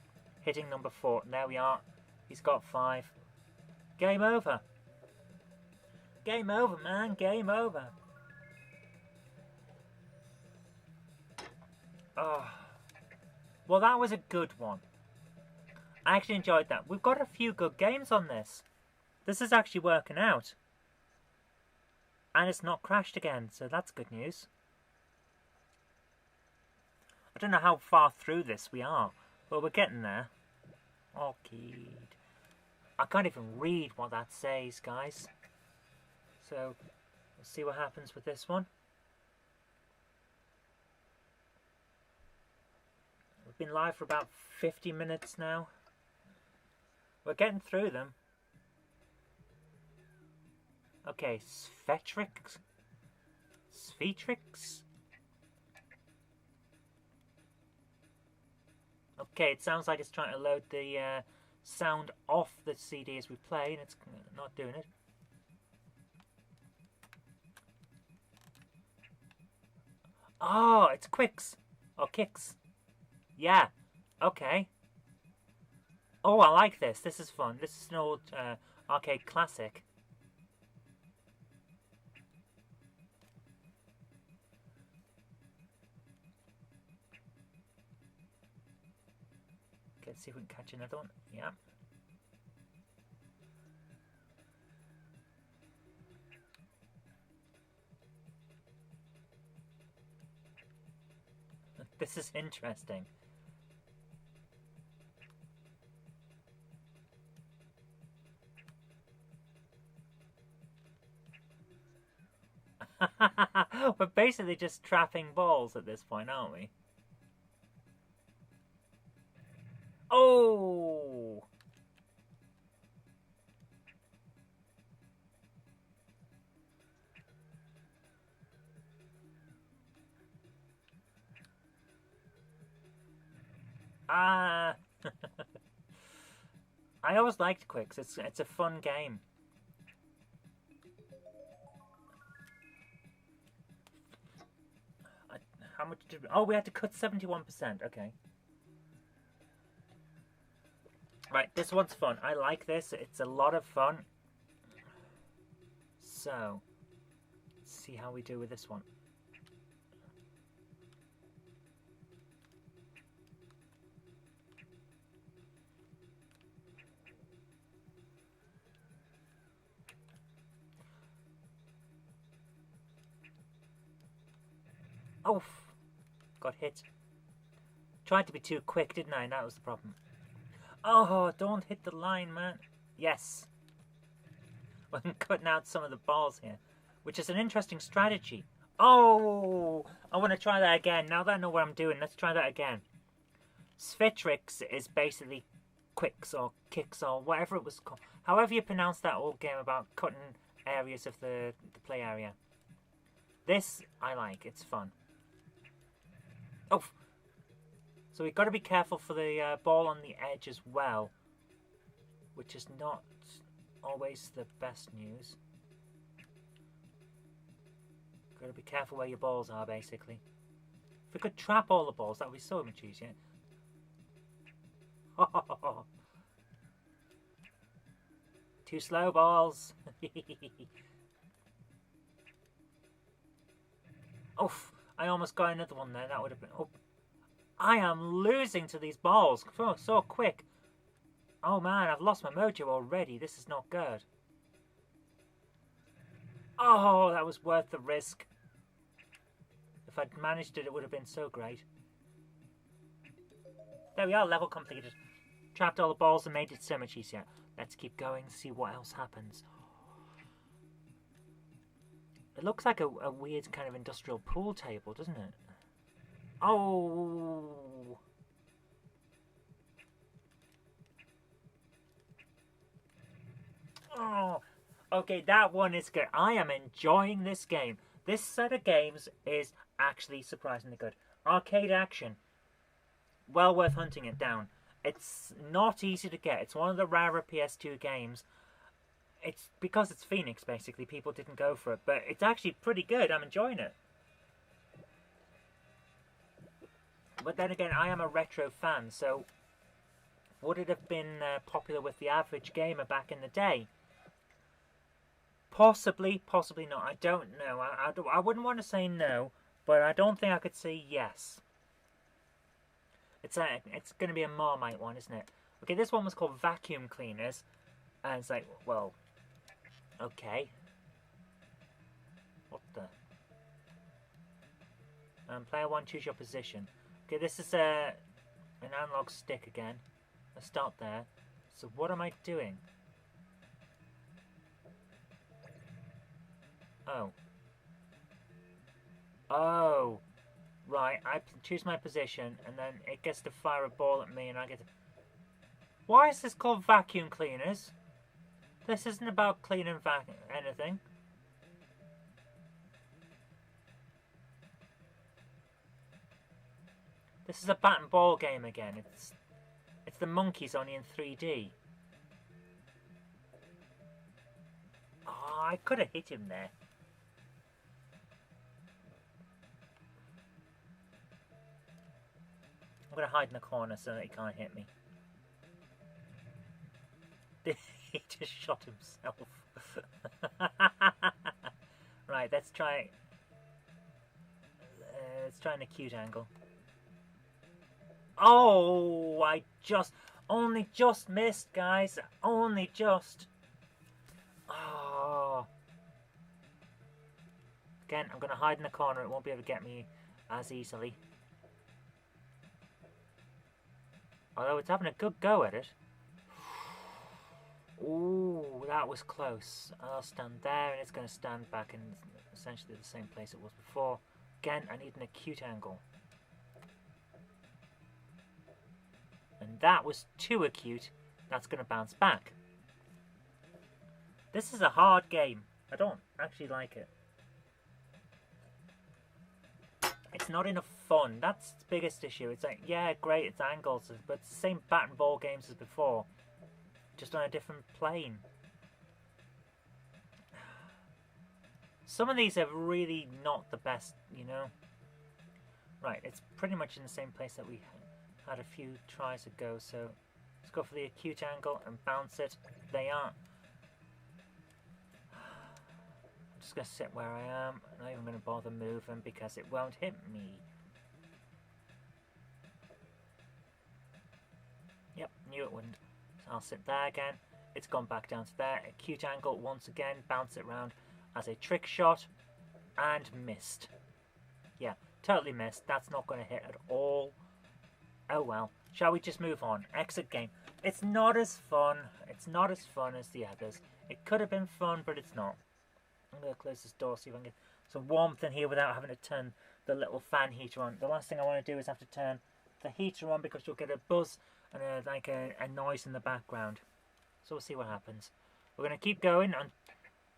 [SPEAKER 1] hitting number 4. There we are. He's got 5. Game over. Game over, man. Game over. Oh. Well, that was a good one. I actually enjoyed that. We've got a few good games on this. This is actually working out. And it's not crashed again, so that's good news. I don't know how far through this we are, but we're getting there. Okay. I can't even read what that says, guys. So, let's see what happens with this one. We've been live for about 50 minutes now. We're getting through them. Okay, Sphetrix. Okay, it sounds like it's trying to load the sound off the CD as we play, and it's not doing it. Oh, it's Quicks. Or Kicks. Yeah, okay. Oh, I like this. This is fun. This is an old arcade classic. Okay, let's see if we can catch another one. Yeah. This is interesting. We're basically just trapping balls at this point, aren't we? Oh! Ah! I always liked Quicks. It's a fun game. How much did we... Oh, we had to cut 71%. Okay. Right, this one's fun. I like this. It's a lot of fun. So, let's see how we do with this one. Oh, got hit. Tried to be too quick, didn't I? That was the problem. Oh, don't hit the line, man. Yes. I'm cutting out some of the balls here, which is an interesting strategy. Oh! I want to try that again. Now that I know what I'm doing, let's try that again. Svitrix is basically quicks or kicks or whatever it was called. However you pronounce that old game about cutting areas of the play area. This, I like. It's fun. Oh! So we've got to be careful for the ball on the edge as well. Which is not always the best news. Got to be careful where your balls are, basically. If we could trap all the balls, that would be so much easier. Too slow, balls. Oof, I almost got another one there. That would have been... Oh, I am losing to these balls so quick. Oh man, I've lost my mojo already. This is not good. Oh, that was worth the risk. If I'd managed it, it would have been so great. There we are, level completed. Trapped all the balls and made it so much easier. Let's keep going, see what else happens. It looks like a weird kind of industrial pool table, doesn't it? Oh! Oh! Okay, that one is good. I am enjoying this game. This set of games is actually surprisingly good. Arcade action. Well worth hunting it down. It's not easy to get. It's one of the rarer PS2 games. It's because it's Phoenix, basically. People didn't go for it. But it's actually pretty good. I'm enjoying it. But then again, I am a retro fan, so would it have been popular with the average gamer back in the day? Possibly, possibly not. I don't know. I wouldn't want to say no, but I don't think I could say yes. It's going to be a Marmite one, isn't it? Okay, this one was called Vacuum Cleaners. And it's like, well, okay. What the? Player 1, choose your position. Okay, this is an analog stick again. Let's start there. So what am I doing? Oh. Oh. Right, I choose my position, and then it gets to fire a ball at me, and I get to... Why is this called Vacuum Cleaners? This isn't about cleaning anything. This is a bat and ball game again. It's the monkeys only in 3D. Oh, I could have hit him there. I'm going to hide in the corner so that he can't hit me. He just shot himself. Right, let's try an acute angle. Oh, I only just missed, guys. Only just. Oh. Again, I'm going to hide in the corner. It won't be able to get me as easily. Although it's having a good go at it. Ooh, that was close. I'll stand there and it's going to stand back in essentially the same place it was before. Again, I need an acute angle. And that was too acute. That's going to bounce back. This is a hard game. I don't actually like it. It's not enough fun. That's the biggest issue. It's like, yeah, great, it's angles, but it's the same bat and ball games as before. Just on a different plane. Some of these are really not the best, you know. Right, it's pretty much in the same place that we had a few tries ago, so let's go for the acute angle and bounce it. They are. I'm just going to sit where I am. I'm not even going to bother moving because it won't hit me. Yep, knew it wouldn't. So I'll sit there again. It's gone back down to there. Acute angle once again. Bounce it round as a trick shot. And missed. Yeah, totally missed. That's not going to hit at all. Oh well. Shall we just move on? Exit game. It's not as fun. It's not as fun as the others. It could have been fun, but it's not. I'm going to close this door, see if I can get some warmth in here without having to turn the little fan heater on. The last thing I want to do is have to turn the heater on because you'll get a buzz and a noise in the background. So we'll see what happens. We're going to keep going on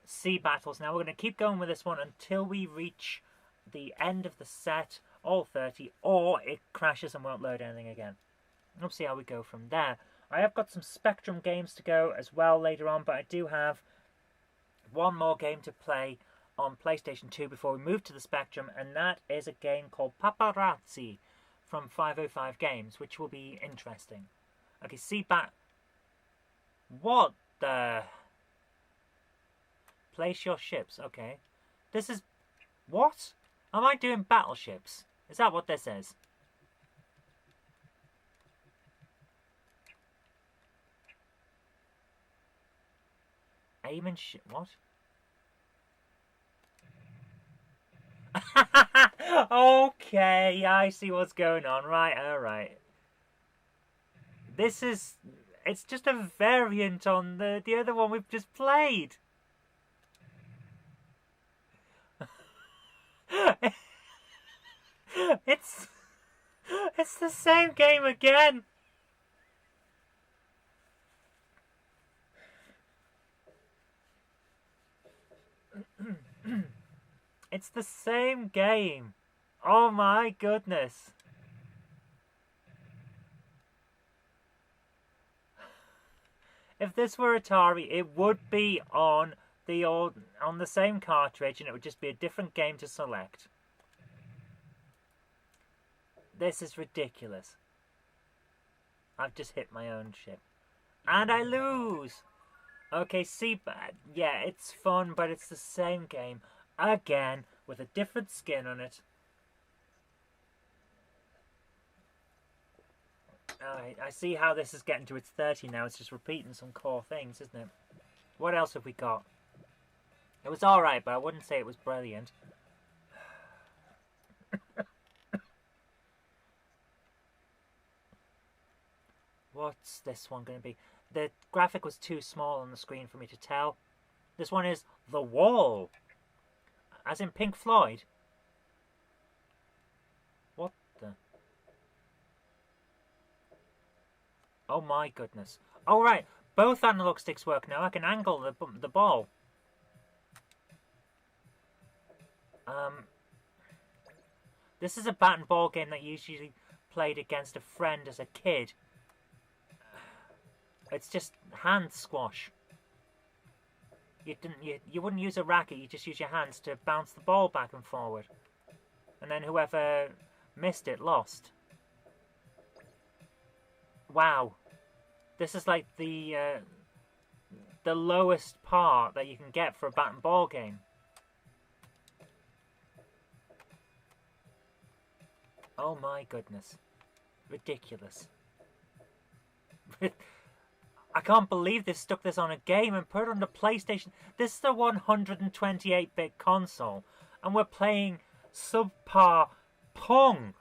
[SPEAKER 1] sea battles now. We're going to keep going with this one until we reach the end of the set, all 30, or it crashes and won't load anything again. We'll see how we go from there. I have got some Spectrum games to go as well later on, but I do have one more game to play on PlayStation 2 before we move to the Spectrum, and that is a game called Paparazzi from 505 Games, which will be interesting. Okay, what the... Place your ships, okay. This is... What? Am I doing battleships? Is that what this is? Aim and ship... What? Okay, I see what's going on. Right, alright. This is... It's just a variant on the other one we've just played. It's the same game again. It's the same game. Oh my goodness. If this were Atari, it would be on the same cartridge, and it would just be a different game to select. This is ridiculous. I've just hit my own ship. And I lose! Okay, yeah, it's fun, but it's the same game. Again, with a different skin on it. Alright, I see how this is getting to its 30 now. It's just repeating some core things, isn't it? What else have we got? It was alright, but I wouldn't say it was brilliant. What's this one going to be? The graphic was too small on the screen for me to tell. This one is The Wall. As in Pink Floyd. What the... Oh my goodness. Oh right, both analog sticks work now. I can angle the ball. This is a bat and ball game that you usually played against a friend as a kid. It's just hand squash. You wouldn't use a racket, you just use your hands to bounce the ball back and forward. And then whoever missed it lost. Wow. This is like the lowest part that you can get for a bat and ball game. Oh my goodness. Ridiculous. I can't believe they've stuck this on a game and put it on the PlayStation. This is the 128-bit console, and we're playing subpar Pong.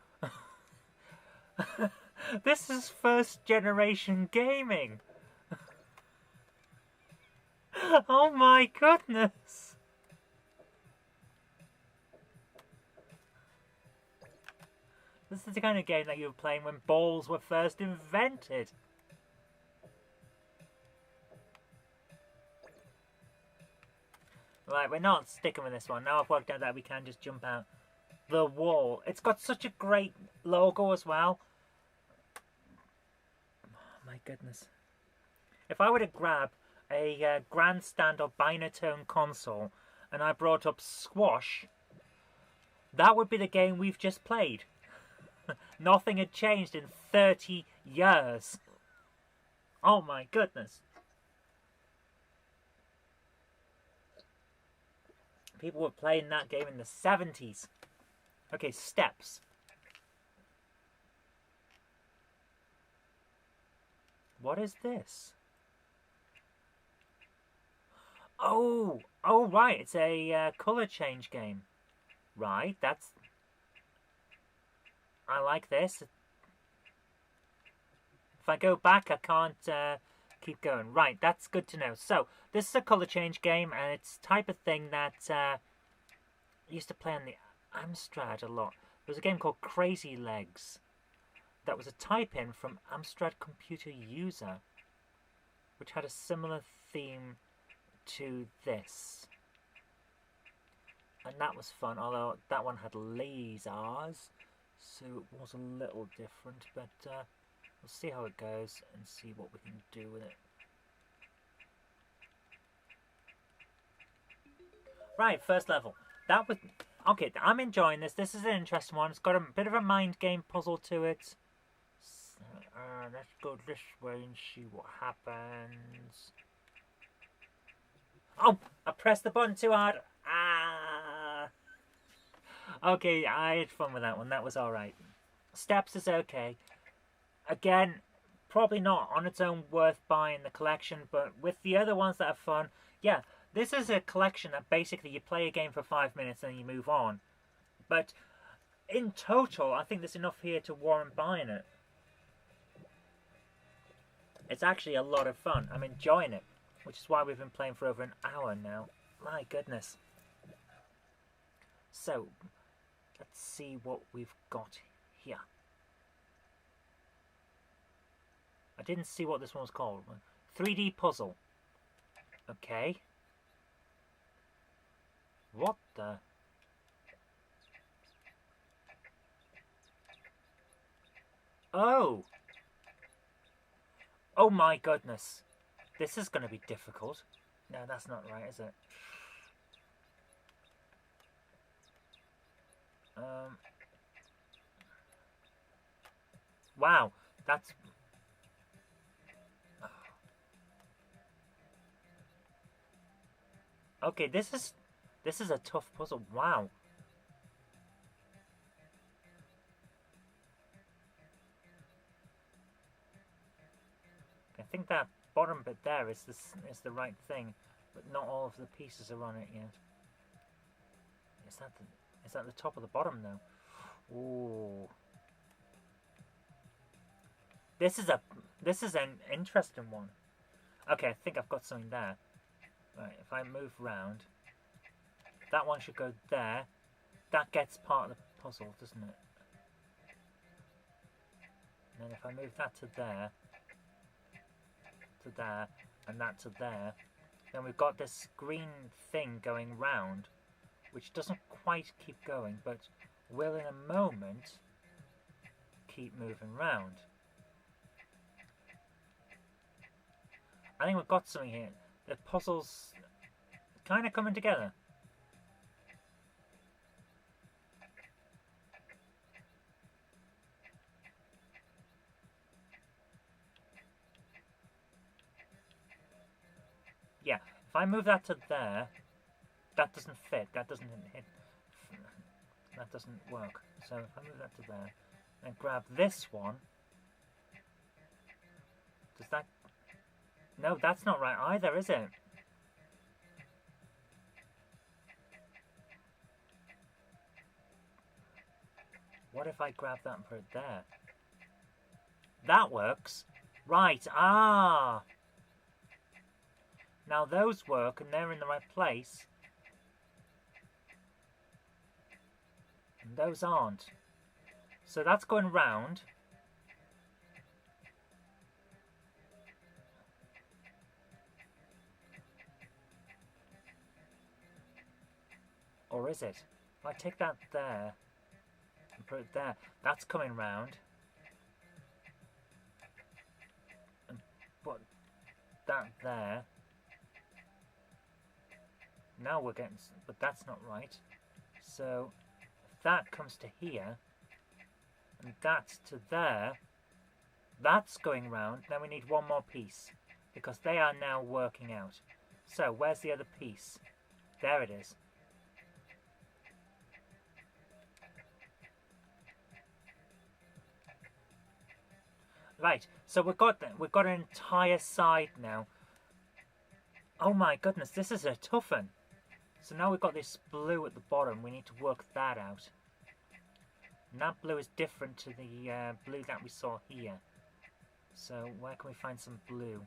[SPEAKER 1] This is first-generation gaming. Oh my goodness. This is the kind of game that you were playing when balls were first invented. Right, we're not sticking with this one. Now I've worked out that we can just jump out the wall. It's got such a great logo as well. Oh my goodness. If I were to grab a grandstand or binatone console and I brought up squash, that would be the game we've just played. Nothing had changed in 30 years. Oh my goodness. People were playing that game in the 70s. Okay, steps. What is this? Oh, right, it's a colour change game. Right, that's... I like this. If I go back, I can't keep going. Right, that's good to know. So, this is a colour change game, and it's the type of thing that I used to play on the Amstrad a lot. There was a game called Crazy Legs. That was a type-in from Amstrad Computer User, which had a similar theme to this. And that was fun, although that one had lasers, so it was a little different, but we'll see how it goes and see what we can do with it. Right, first level. That was... Okay, I'm enjoying this. This is an interesting one. It's got a bit of a mind game puzzle to it. So, let's go this way and see what happens. Oh! I pressed the button too hard. Ah! Okay, I had fun with that one. That was alright. Steps is okay. Again, probably not on its own worth buying the collection, but with the other ones that are fun, yeah, this is a collection that basically you play a game for 5 minutes and you move on. But in total, I think there's enough here to warrant buying it. It's actually a lot of fun. I'm enjoying it, which is why we've been playing for over an hour now. My goodness. So, let's see what we've got here. I didn't see what this one was called. 3D puzzle. Okay. What the... Oh! Oh my goodness. This is going to be difficult. No, that's not right, is it? Wow, that's... Okay, this is a tough puzzle. Wow. I think that bottom bit there is the right thing, but not all of the pieces are on it yet. Is that the top of the bottom though? Ooh. This is an interesting one. Okay, I think I've got something there. Right, if I move round, that one should go there. That gets part of the puzzle, doesn't it? And then if I move that to there, and that to there, then we've got this green thing going round, which doesn't quite keep going, but will in a moment keep moving round. I think we've got something here. The puzzle's kind of coming together. Yeah, if I move that to there, that doesn't fit. That doesn't hit. That doesn't work. So if I move that to there and grab this one, does that... No, that's not right either, is it? What if I grab that and put it there? That works. Right, ah! Now those work and they're in the right place. And those aren't. So that's going round. Or is it? If I take that there and put it there, that's coming round. And put that there. Now we're getting... But that's not right. So, if that comes to here, and that's to there, that's going round. Then we need one more piece, because they are now working out. So, where's the other piece? There it is. Right, so we've got an entire side now. Oh my goodness, this is a tough one. So now we've got this blue at the bottom. We need to work that out. And that blue is different to the blue that we saw here. So where can we find some blue?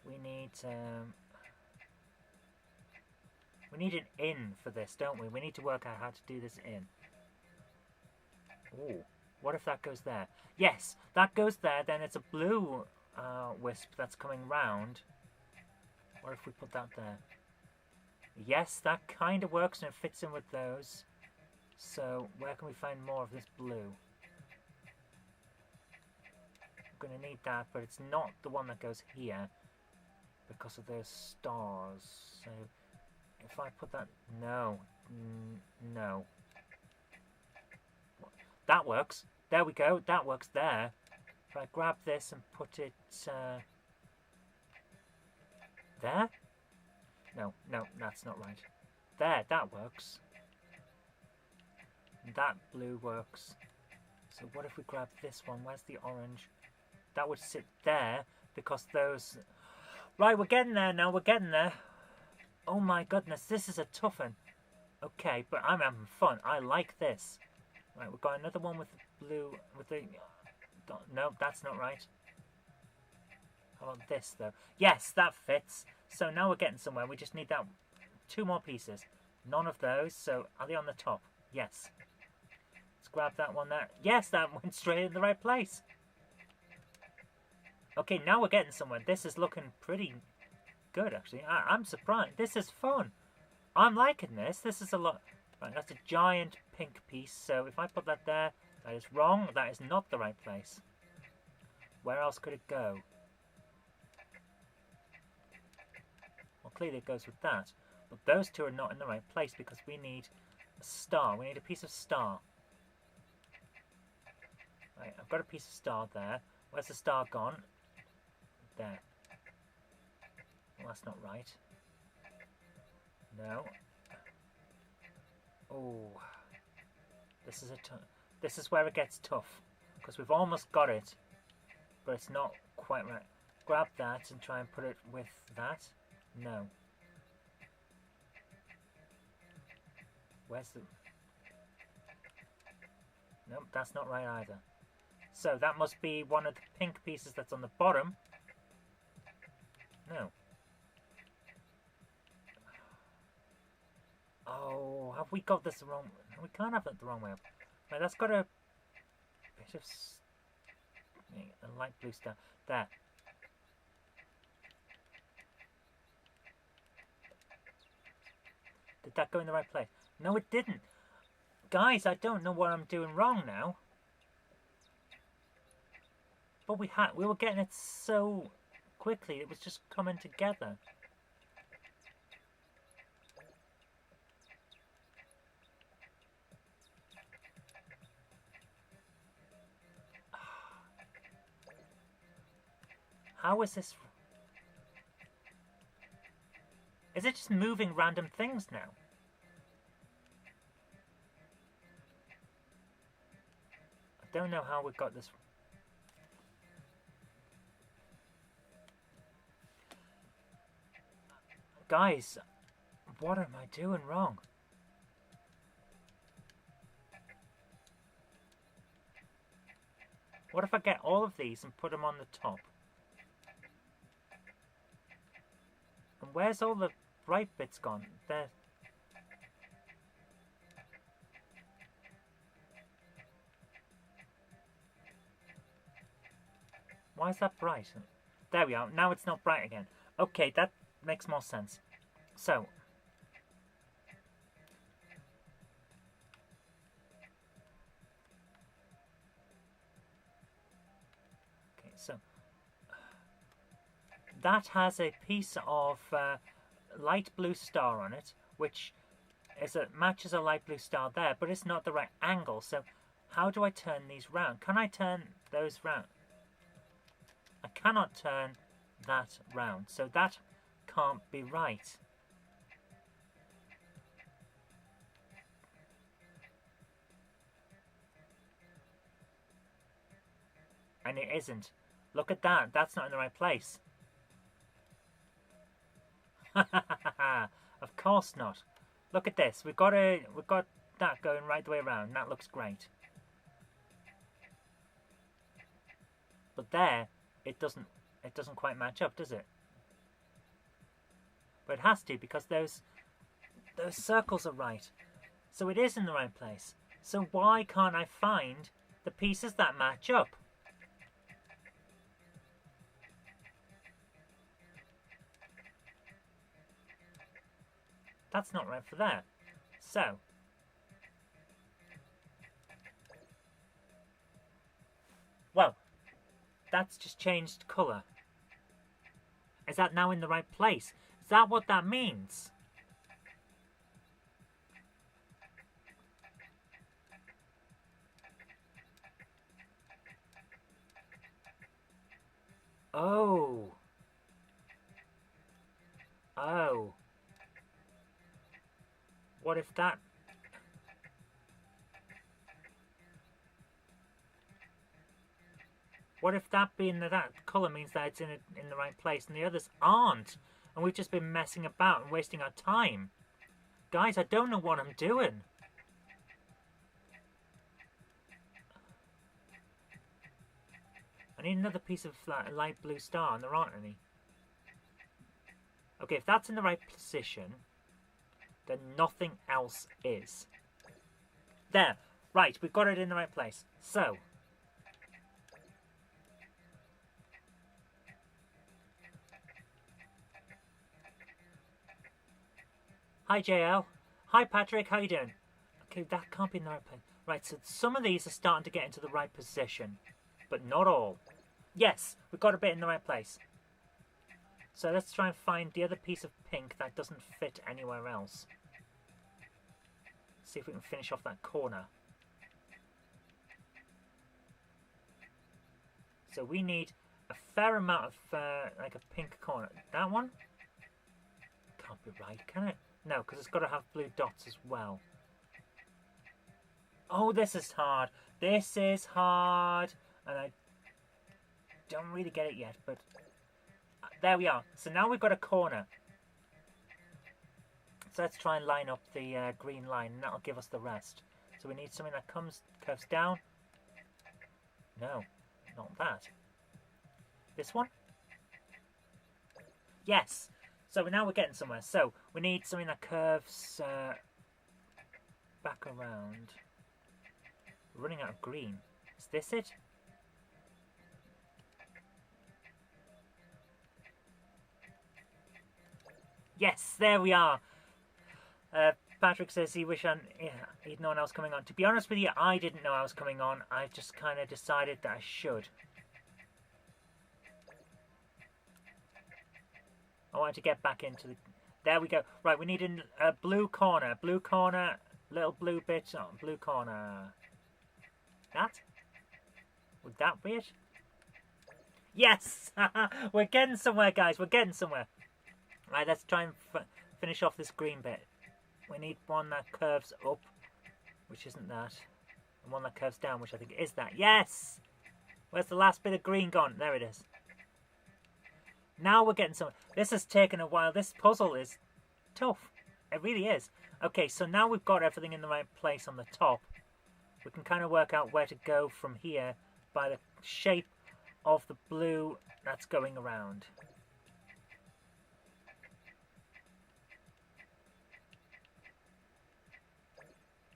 [SPEAKER 1] We need We need an in for this, don't we? We need to work out how to do this in. Ooh, what if that goes there? Yes, that goes there, then it's a blue wisp that's coming round. What if we put that there? Yes, that kind of works and it fits in with those. So, where can we find more of this blue? We're going to need that, but it's not the one that goes here because of those stars. So, if I put that... No. No. That works. There we go. That works there. If I grab this and put it... there? No, that's not right. There, that works. That blue works. So what if we grab this one? Where's the orange? That would sit there because those... Right, we're getting there now. We're getting there. Oh my goodness, this is a tough one. Okay, but I'm having fun. I like this. Right, we've got another one with blue... with the... No, that's not right. How about this, though? Yes, that fits. So now we're getting somewhere. We just need that 2 more pieces. None of those, so are they on the top? Yes. Let's grab that one there. Yes, that went straight in the right place. Okay, now we're getting somewhere. This is looking pretty good, actually. I'm surprised. This is fun. I'm liking this. This is a lot. Right, that's a giant pink piece. So if I put that there, that is wrong. That is not the right place. Where else could it go? Well, clearly it goes with that. But those two are not in the right place because we need a star. We need a piece of star. Right, I've got a piece of star there. Where's the star gone? There. Well, that's not right. No. Oh. This is where it gets tough. Because we've almost got it. But it's not quite right. Grab that and try and put it with that. No. Where's the... Nope, that's not right either. So that must be one of the pink pieces that's on the bottom. No. Oh, have we got this wrong? We can't have it the wrong way up. Right, that's got a bit of a light blue star. There. Did that go in the right place? No, it didn't. Guys, I don't know what I'm doing wrong now. But we were getting it so quickly. It was just coming together. How is this? Is it just moving random things now? I don't know how we got this. Guys, what am I doing wrong? What if I get all of these and put them on the top? And where's all the bright bits gone? There. Why is that bright? There we are. Now it's not bright again. Okay, that makes more sense. So. Okay, so. That has a piece of light blue star on it, which matches a light blue star there, but it's not the right angle. So how do I turn these round? Can I turn those round? I cannot turn that round, so that can't be right. And it isn't. Look at that. That's not in the right place. Of course not. Look at this. We've got that going right the way around. And that looks great. But there, it doesn't quite match up, does it? But it has to, because those those circles are right. So it is in the right place. So why can't I find the pieces that match up? That's not right for there. So, well, that's just changed colour. Is that now in the right place? Is that what that means? Oh. Oh. What if that... What if that being that colour means that it's in the right place and the others aren't? And we've just been messing about and wasting our time. Guys, I don't know what I'm doing. I need another piece of light blue star, and there aren't any. Okay, if that's in the right position, then nothing else is. There. Right, we've got it in the right place. So. Hi, JL. Hi, Patrick. How you doing? Okay, that can't be in the right place. Right, so some of these are starting to get into the right position, but not all. Yes, we've got a bit in the right place. So let's try and find the other piece of pink that doesn't fit anywhere else. See if we can finish off that corner. So we need a fair amount of, like a pink corner. That one? Can't be right, can it? No, because it's got to have blue dots as well. Oh, this is hard. This is hard. And I don't really get it yet, but there we are. So now we've got a corner. So let's try and line up the green line, and that'll give us the rest. So we need something that curves down. No, not that. This one? Yes. So now we're getting somewhere. So we need something that curves back around. We're running out of green. Is this it? Yes, there we are. Patrick says he wish he'd known I was coming on. To be honest with you, I didn't know I was coming on. I just kind of decided that I should. I wanted to get back into the... There we go. Right, we need a blue corner. Blue corner, little blue bit. Oh, blue corner. That? Would that be it? Yes! We're getting somewhere, guys. We're getting somewhere. Right, let's try and finish off this green bit. We need one that curves up, which isn't that. And one that curves down, which I think is that. Yes! Where's the last bit of green gone? There it is. Now we're getting somewhere. This has taken a while. This puzzle is tough. It really is. Okay, so now we've got everything in the right place on the top. We can kind of work out where to go from here by the shape of the blue that's going around.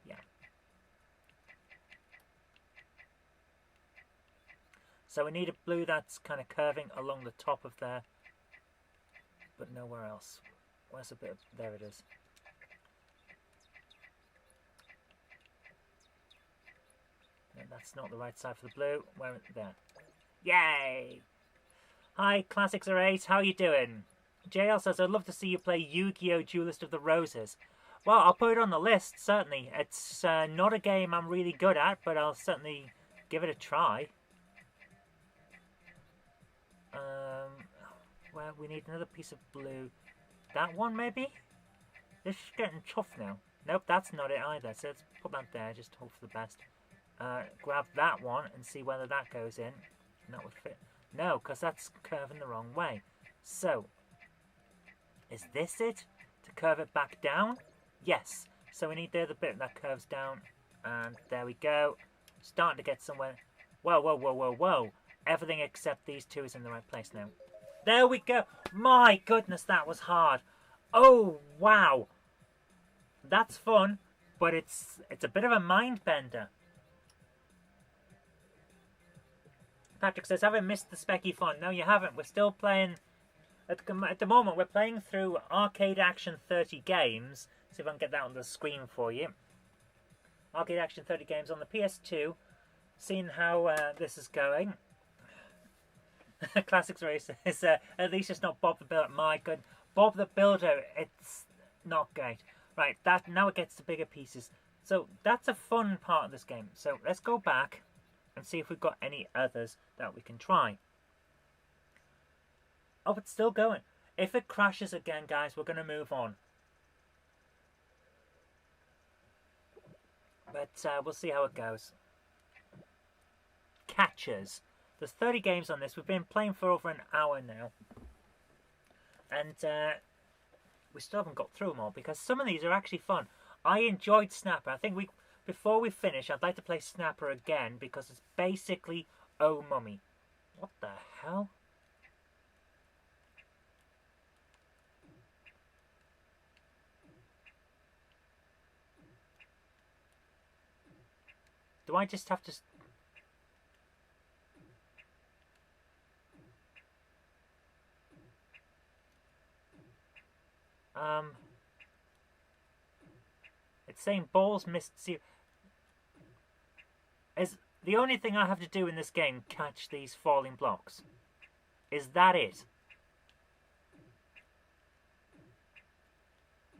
[SPEAKER 1] Yeah. So we need a blue that's kind of curving along the top of there, but nowhere else. Where's a bit of... There it is. That's not the right side for the blue. Where? There. Yay! Hi, Classics are Ace. How are you doing? JL says, I'd love to see you play Yu-Gi-Oh! Duelist of the Roses. Well, I'll put it on the list, certainly. It's not a game I'm really good at, but I'll certainly give it a try. Well, we need another piece of blue. That one, maybe? This is getting tough now. Nope, that's not it either. So let's put that there, just hope for the best. Grab that one and see whether that goes in. And that would fit. No, because that's curving the wrong way. So, is this it? To curve it back down? Yes. So we need the other bit that curves down. And there we go. Starting to get somewhere. Whoa, whoa, whoa, whoa, whoa. Everything except these two is in the right place now. There we go. My goodness, that was hard. Oh, wow. That's fun, but it's a bit of a mind bender. Patrick says, have I missed the specky fun? No, you haven't. We're still playing... At the moment, we're playing through Arcade Action 30 games. See if I can get that on the screen for you. Arcade Action 30 games on the PS2. Seeing how this is going. Classics Race is at least it's not Bob the Builder. My good, Bob the Builder, it's not great. Right, that now it gets to bigger pieces. So that's a fun part of this game. So let's go back and see if we've got any others that we can try. Oh, it's still going. If it crashes again, guys, we're going to move on. But we'll see how it goes. Catchers. There's 30 games on this. We've been playing for over an hour now. And we still haven't got through them all because some of these are actually fun. I enjoyed Snapper. I think before we finish, I'd like to play Snapper again because it's basically Oh Mummy. What the hell? Do I just have to... It's saying balls missed... Is the only thing I have to do in this game catch these falling blocks? Is that it?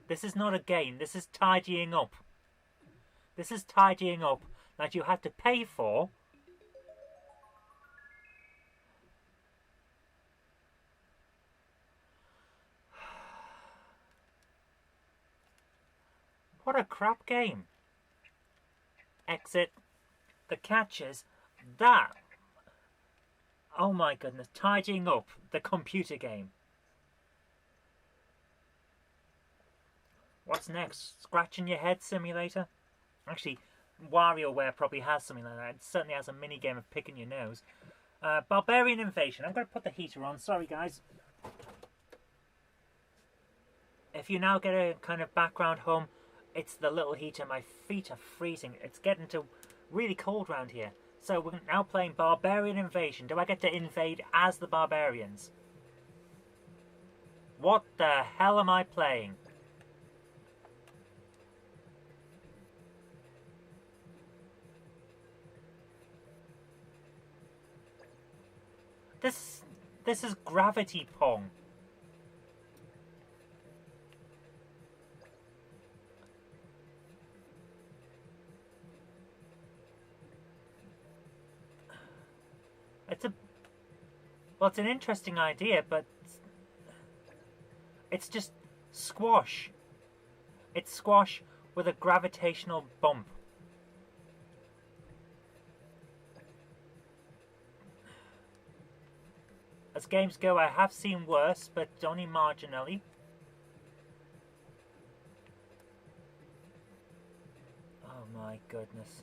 [SPEAKER 1] This is not a game. This is tidying up. This is tidying up that you have to pay for. What a crap game. Exit. The catches. That. Oh my goodness. Tidying up the computer game. What's next? Scratching your head simulator? Actually, WarioWare probably has something like that. It certainly has a mini game of picking your nose. Barbarian Invasion. I'm going to put the heater on. Sorry, guys. If you now get a kind of background hum, it's the little heater. My feet are freezing. It's getting to really cold around here. So we're now playing Barbarian Invasion. Do I get to invade as the barbarians? What the hell am I playing? This is Gravity Pong. Well, it's an interesting idea, but it's just squash. It's squash with a gravitational bump. As games go, I have seen worse, but only marginally. Oh my goodness.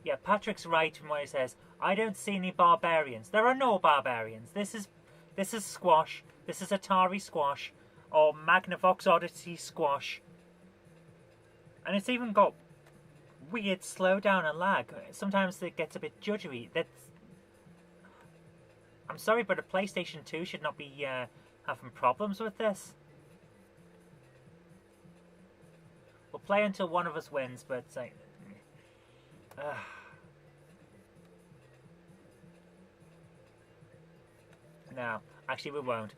[SPEAKER 1] Yeah, Patrick's right in what he says. I don't see any barbarians. There are no barbarians. This is squash. This is Atari squash. Or Magnavox Odyssey squash. And it's even got weird slowdown and lag. Sometimes it gets a bit judgery. I'm sorry, but a PlayStation 2 should not be having problems with this. We'll play until one of us wins, but... no, actually we won't.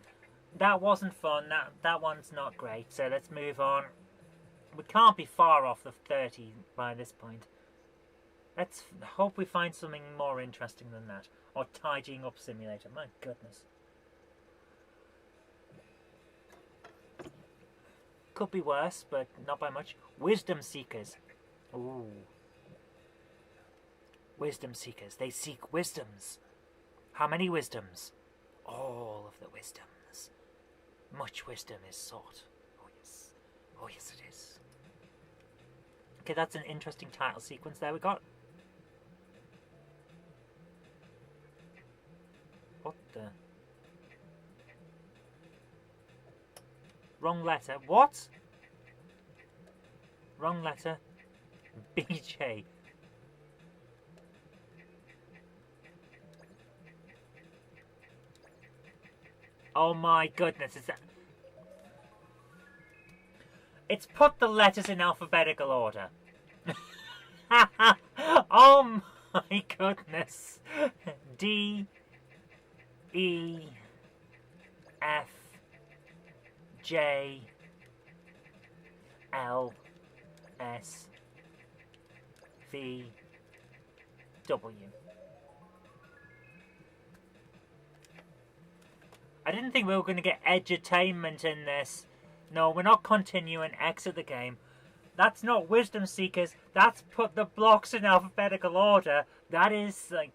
[SPEAKER 1] That wasn't fun. That one's not great. So let's move on. We can't be far off the 30 by this point. Let's hope we find something more interesting than that. Or tidying up simulator. My goodness. Could be worse, but not by much. Wisdom Seekers. Ooh. Wisdom Seekers. They seek wisdoms. How many wisdoms? All of the wisdoms. Much wisdom is sought. Oh yes. Oh yes it is. Okay, that's an interesting title sequence there we got. What the... Wrong letter. What? Wrong letter. BJ. Oh my goodness, is that... It's put the letters in alphabetical order. Oh my goodness. D, E, F, J, L, S, V, W. I didn't think we were going to get edutainment in this. No, we're not continuing. Exit the game. That's not Wisdom Seekers. That's put the blocks in alphabetical order. That is like...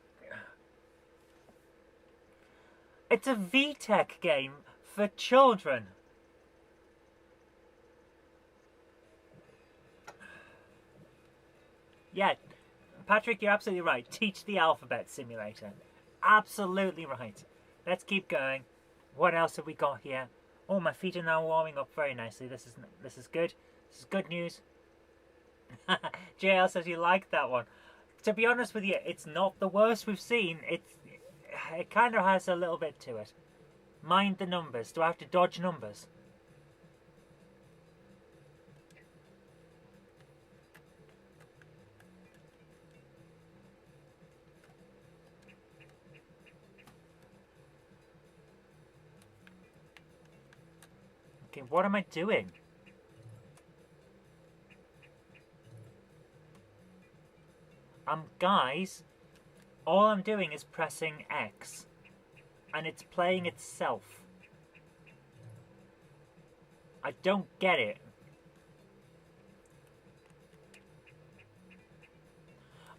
[SPEAKER 1] It's a VTech game for children. Yeah, Patrick, you're absolutely right. Teach the alphabet simulator. Absolutely right. Let's keep going. What else have we got here? Oh, my feet are now warming up very nicely. This is good. This is good news. JL says you like that one. To be honest with you, it's not the worst we've seen. It kind of has a little bit to it. Mind the numbers. Do I have to dodge numbers? Okay, what am I doing? Guys, all I'm doing is pressing X, and it's playing itself. I don't get it.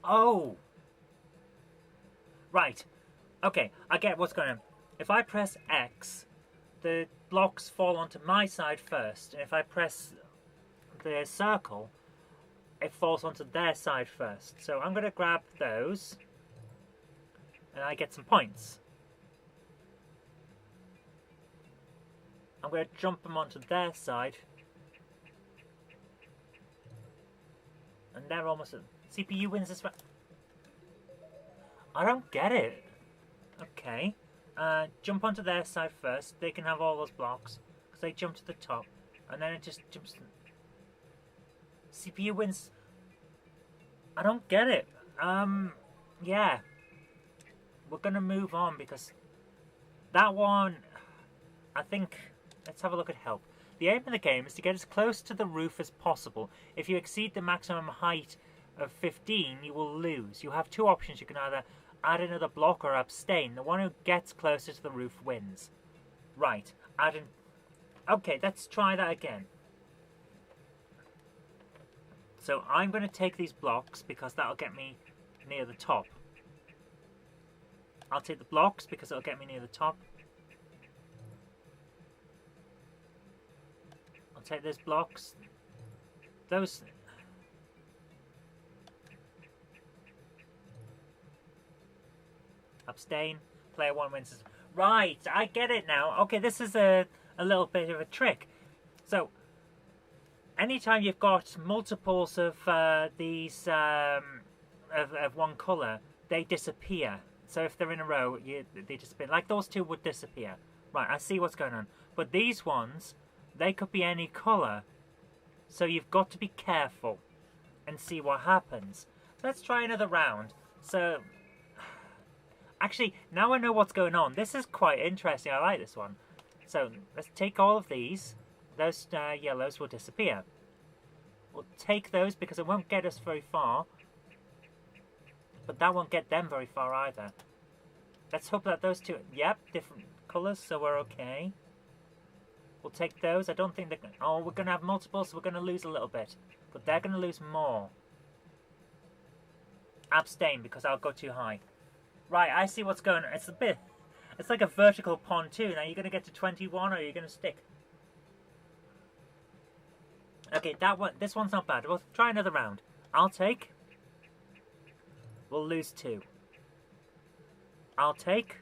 [SPEAKER 1] Oh! Right. Okay, I get what's going on. If I press X, the blocks fall onto my side first, and if I press the circle, it falls onto their side first. So I'm going to grab those, and I get some points. I'm going to jump them onto their side, and they're almost... CPU wins this round. I don't get it. Okay. Jump onto their side first. They can have all those blocks, because they jump to the top, and then it just jumps... CPU wins. I don't get it. Yeah. We're gonna move on because that one, I think, let's have a look at help. The aim of the game is to get as close to the roof as possible. If you exceed the maximum height of 15, you will lose. You have two options. You can either add another block or abstain. The one who gets closer to the roof wins. Right. Add an... Okay, let's try that again. So I'm going to take these blocks because that'll get me near the top. I'll take the blocks because it'll get me near the top. I'll take those blocks. Those... Abstain. Player one wins. Right, I get it now. Okay, this is a little bit of a trick. So... anytime you've got multiples of these of one colour, they disappear. So if they're in a row, they disappear. Like those two would disappear. Right, I see what's going on. But these ones, they could be any colour. So you've got to be careful and see what happens. So let's try another round. So, actually, now I know what's going on. This is quite interesting. I like this one. So let's take all of these. Those yellows will disappear. We'll take those because it won't get us very far. But that won't get them very far either. Let's hope that those two... Yep, different colours, so we're okay. We'll take those. I don't think they're... Oh, we're going to have multiples, so we're going to lose a little bit. But they're going to lose more. Abstain, because I'll go too high. Right, I see what's going on. It's a bit... It's like a vertical pontoon. Are you going to get to 21 or are you going to stick? Okay, that one, this one's not bad. We'll try another round. I'll take. We'll lose 2. I'll take.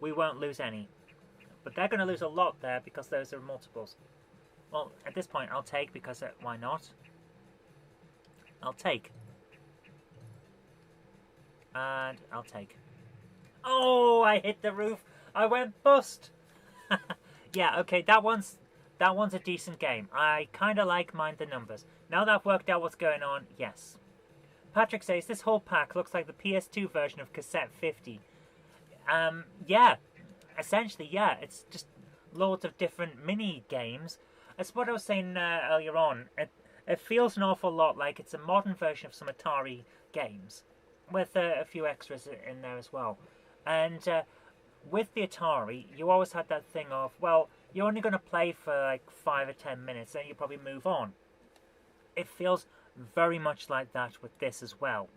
[SPEAKER 1] We won't lose any. But they're going to lose a lot there because those are multiples. Well, at this point, I'll take because why not? I'll take. And I'll take. Oh, I hit the roof. I went bust. Yeah, okay, that one's a decent game. I kind of like Mind the Numbers. Now that I've worked out what's going on, yes. Patrick says, this whole pack looks like the PS2 version of Cassette 50. Yeah. Essentially, yeah. It's just loads of different mini games. That's what I was saying earlier on. It feels an awful lot like it's a modern version of some Atari games. With a few extras in there as well. And with the Atari, you always had that thing of, well, you're only going to play for like 5 or 10 minutes, then you probably move on. It feels very much like that with this as well.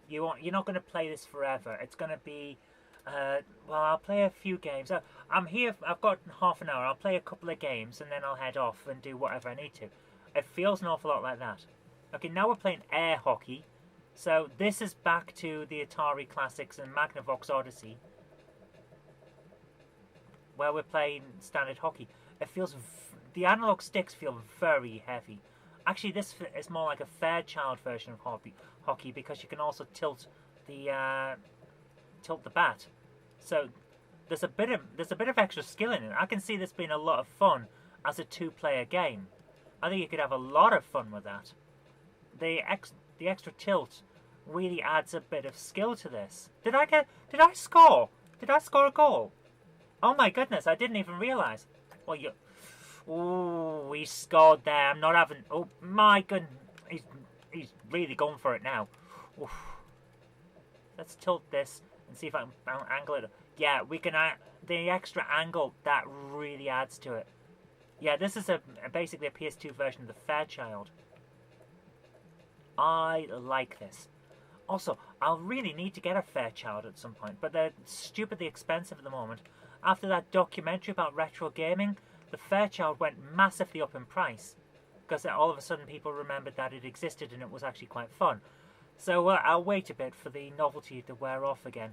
[SPEAKER 1] You're not going to play this forever. It's going to be, well, I'll play a few games. I'm here, I've got half an hour. I'll play a couple of games and then I'll head off and do whatever I need to. It feels an awful lot like that. Okay, now we're playing air hockey. So this is back to the Atari Classics and Magnavox Odyssey, where we're playing standard hockey. It feels, the analog sticks feel very heavy. Actually, this is more like a Fairchild version of hockey because you can also tilt the bat. So there's a bit of extra skill in it. I can see this being a lot of fun as a 2-player game. I think you could have a lot of fun with that. The extra tilt really adds a bit of skill to this. Did I score? Did I score a goal? Oh my goodness, I didn't even realise. Well, ooh, he scored there. I'm not having... Oh my goodness. He's really going for it now. Oof. Let's tilt this and see if I can angle it. Yeah, we can... the extra angle, that really adds to it. Yeah, this is basically a PS2 version of the Fairchild. I like this. Also, I'll really need to get a Fairchild at some point, but they're stupidly expensive at the moment. After that documentary about retro gaming, the Fairchild went massively up in price because all of a sudden people remembered that it existed and it was actually quite fun. So I'll wait a bit for the novelty to wear off again.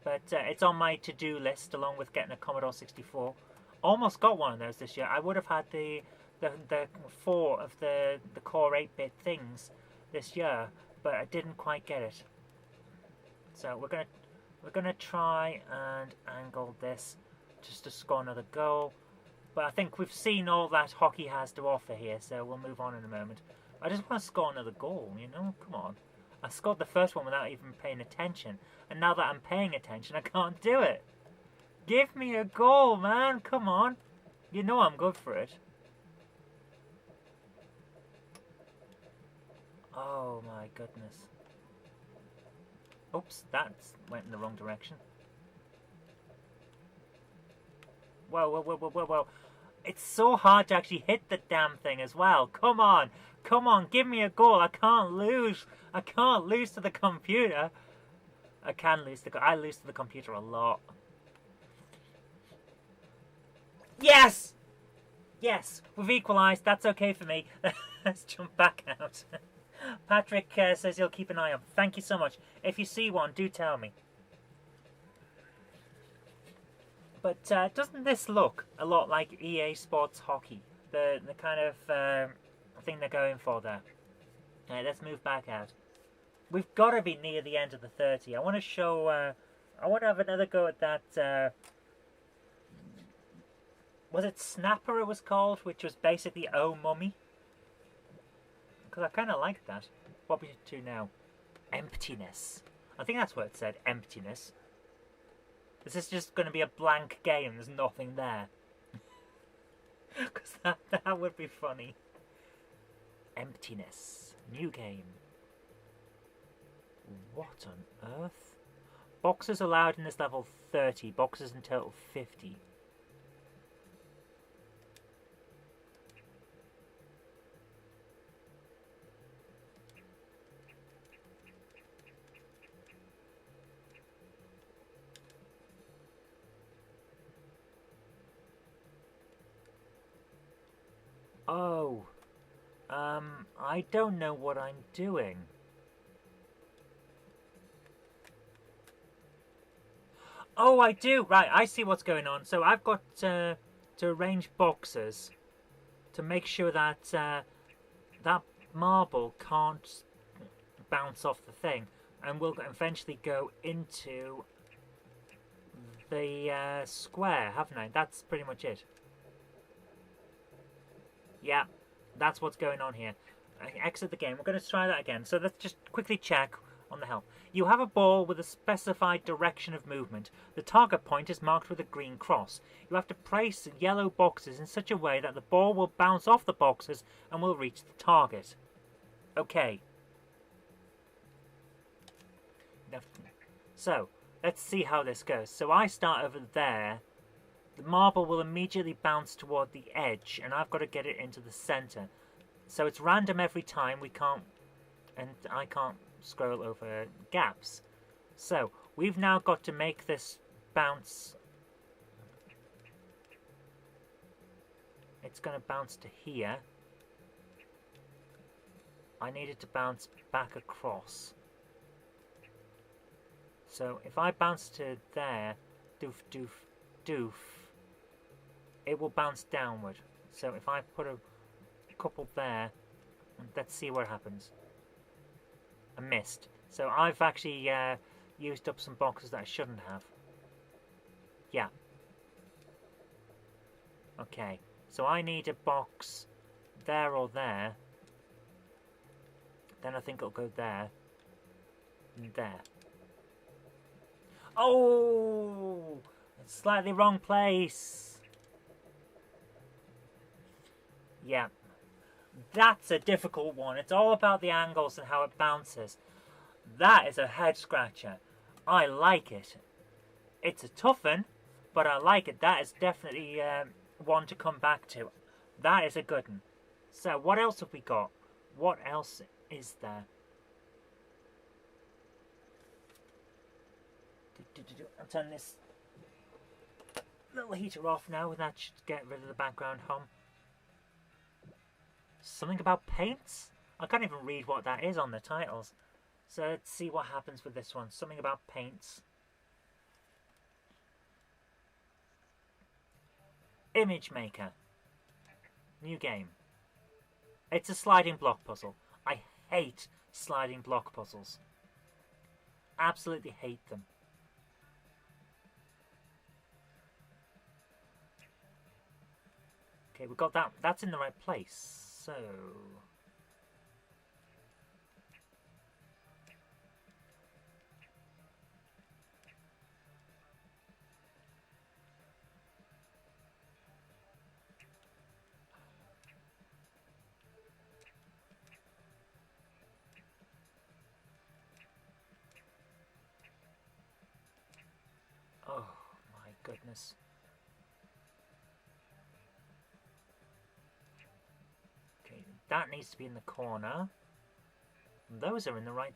[SPEAKER 1] But it's on my to-do list along with getting a Commodore 64. Almost got one of those this year. I would have had the 4 of the Core 8-bit things this year, but I didn't quite get it. So we're gonna try and angle this just to score another goal. But I think we've seen all that hockey has to offer here, so we'll move on in a moment. I just want to score another goal, you know? Come on. I scored the first one without even paying attention, and now that I'm paying attention, I can't do it. Give me a goal, man. Come on. You know I'm good for it. Oh my goodness. Oops, that went in the wrong direction. Whoa. It's so hard to actually hit the damn thing as well. Come on, give me a goal. I can't lose. I can't lose to the computer. I lose to the computer a lot. Yes! Yes, we've equalised. That's okay for me. Let's jump back out. Patrick says he'll keep an eye on. Thank you so much. If you see one, do tell me. But doesn't this look a lot like EA Sports Hockey? The kind of thing they're going for there. Right, let's move back out. We've got to be near the end of the 30. I want to show... I want to have another go at that... was it Snapper it was called? Which was basically Oh Mummy. Because I kind of like that. What we should do now? Emptiness. I think that's what it said. Emptiness. This is just going to be a blank game. There's nothing there. Because that would be funny. Emptiness. New game. What on earth? Boxes allowed in this level 30. Boxes in total 50. Oh, I don't know what I'm doing. Oh, I do. Right, I see what's going on. So I've got to arrange boxes to make sure that that marble can't bounce off the thing, and will eventually go into the square, haven't I? That's pretty much it. Yeah, that's what's going on here. Exit the game. We're going to try that again. So let's just quickly check on the help. You have a ball with a specified direction of movement. The target point is marked with a green cross. You have to place yellow boxes in such a way that the ball will bounce off the boxes and will reach the target. Okay. So, let's see how this goes. So I start over there. The marble will immediately bounce toward the edge, and I've got to get it into the center. So it's random every time. We can't, and I can't scroll over gaps. So we've now got to make this bounce. It's going to bounce to here. I need it to bounce back across. So if I bounce to there, doof, doof, doof, it will bounce downward. So if I put a couple there, let's see what happens. I missed. So I've actually used up some boxes that I shouldn't have. Yeah. Okay. So I need a box there or there. Then I think it'll go there. And there. Oh! Slightly wrong place. Yeah. That's a difficult one. It's all about the angles and how it bounces. That is a head scratcher. I like it. It's a tough one, but I like it. That is definitely one to come back to. That is a good one. So what else have we got? What else is there? I'll turn this little heater off now, and that should get rid of the background hum. Something about paints? I can't even read what that is on the titles. So let's see what happens with this one. Something about paints. Image Maker. New game. It's a sliding block puzzle. I hate sliding block puzzles. Absolutely hate them. Okay, we've got that. That's in the right place. So... oh my goodness. Okay, that needs to be in the corner. And those are in the right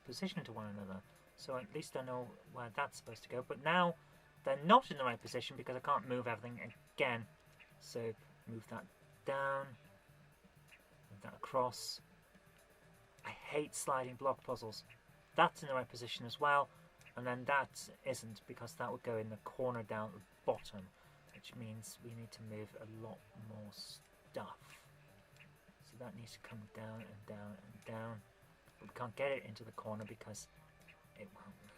[SPEAKER 1] position to one another. So at least I know where that's supposed to go. But now they're not in the right position because I can't move everything again. So move that down. Move that across. I hate sliding block puzzles. That's in the right position as well. And then that isn't, because that would go in the corner down at the bottom, which means we need to move a lot more stuff. So that needs to come down and down and down. But we can't get it into the corner because it won't move.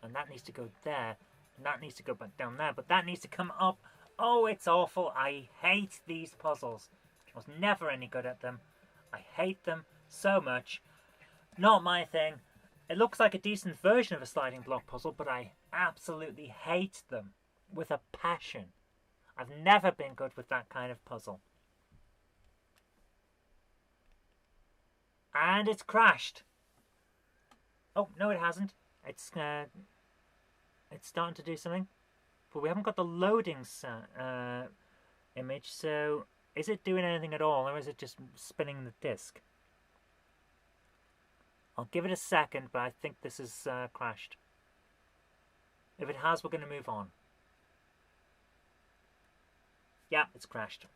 [SPEAKER 1] And that needs to go there, and that needs to go back down there, but that needs to come up. Oh, it's awful. I hate these puzzles. I was never any good at them. I hate them so much. Not my thing. It looks like a decent version of a sliding block puzzle, but I absolutely hate them with a passion. I've never been good with that kind of puzzle. And it's crashed. Oh, no it hasn't. It's starting to do something. But we haven't got the loading image, so... is it doing anything at all, or is it just spinning the disc? I'll give it a second, but I think this is crashed. If it has, we're going to move on. Yeah, it's crashed.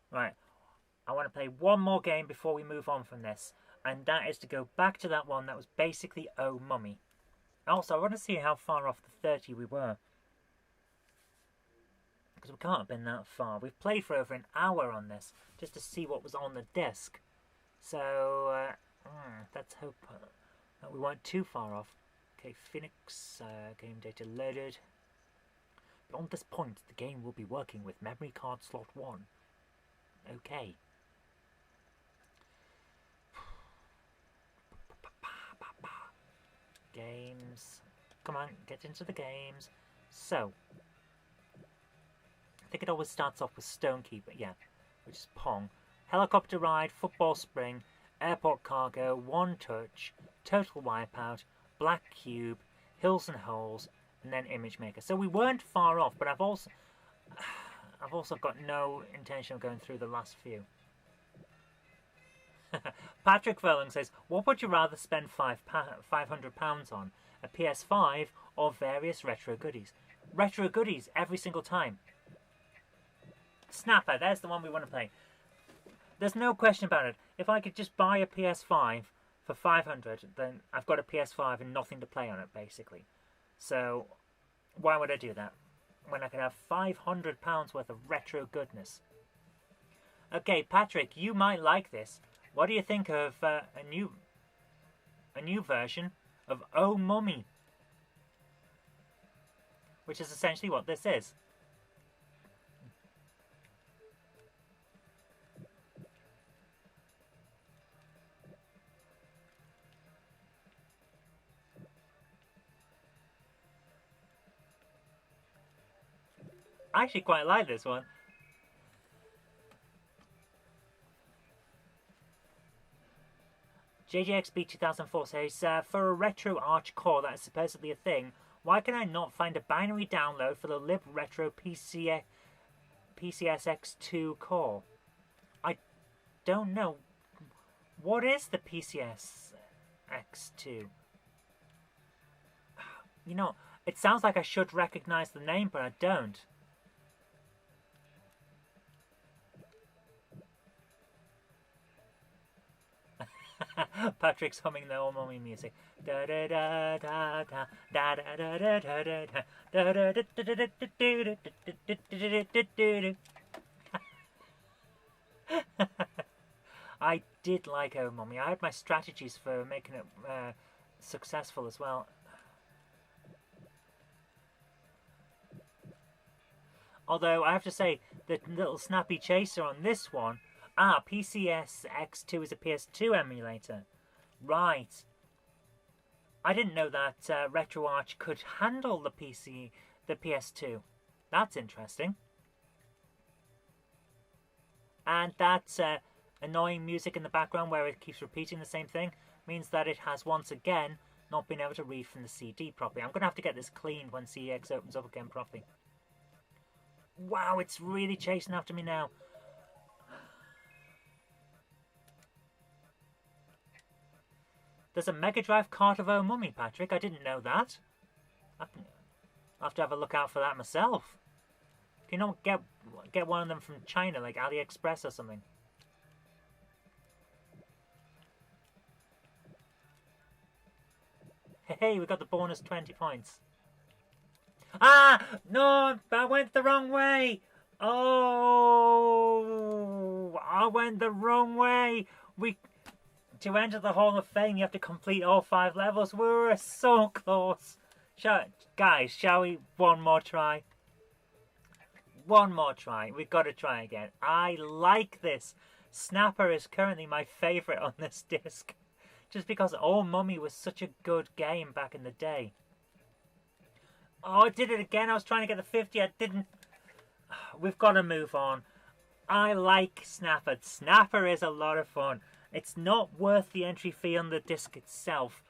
[SPEAKER 1] Right. I want to play one more game before we move on from this. And that is to go back to that one that was basically Oh Mummy. Also, I want to see how far off the 30 we were. Because we can't have been that far. We've played for over an hour on this, just to see what was on the disc. So, let's hope that we weren't too far off. Okay, Phoenix, game data loaded. Beyond this point, the game will be working with memory card slot 1. Okay. Games. Come on, get into the games. So, I think it always starts off with Stonekeeper, yeah, which is Pong. Helicopter Ride, Football Spring, Airport Cargo, One Touch, Total Wipeout, Black Cube, Hills and Holes, and then Image Maker. So we weren't far off, but I've also got no intention of going through the last few. Patrick Furlong says, what would you rather spend £500 on? A PS5 or various retro goodies? Retro goodies every single time. Snapper, there's the one we want to play. There's no question about it. If I could just buy a PS5 for 500, then I've got a PS5 and nothing to play on it, basically. So, why would I do that? When I could have £500 worth of retro goodness. Okay, Patrick, you might like this. What do you think of a new version of Oh Mummy? Which is essentially what this is. I actually quite like this one. JJXB 2004 says, for a retro arch core that is supposedly a thing, why can I not find a binary download for the Lib Retro PCSX2 core? I don't know. What is the PCSX2? You know, it sounds like I should recognize the name, but I don't. Patrick's humming the old Mummy music. Da da da da da da da da da da da da. I did like Oh Mummy. I had my strategies for making it successful as well. Although I have to say, the little snappy chaser on this one. Ah, PCSX2 is a PS2 emulator. Right. I didn't know that RetroArch could handle the PS2. That's interesting. And that annoying music in the background where it keeps repeating the same thing means that it has once again not been able to read from the CD properly. I'm going to have to get this cleaned when CEX opens up again properly. Wow, it's really chasing after me now. There's a Mega Drive cart of Oh Mummy, Patrick. I didn't know that. I'll have to have a look out for that myself. Can you not get one of them from China, like AliExpress or something? Hey, we got the bonus 20 points. Ah! No! I went the wrong way! Oh! I went the wrong way! To enter the Hall of Fame, you have to complete all 5 levels. We were so close. Guys, shall we? One more try. One more try. We've got to try again. I like this. Snapper is currently my favourite on this disc. Just because Oh Mummy was such a good game back in the day. Oh, I did it again. I was trying to get the 50. I didn't. We've got to move on. I like Snapper. Snapper is a lot of fun. It's not worth the entry fee on the disc itself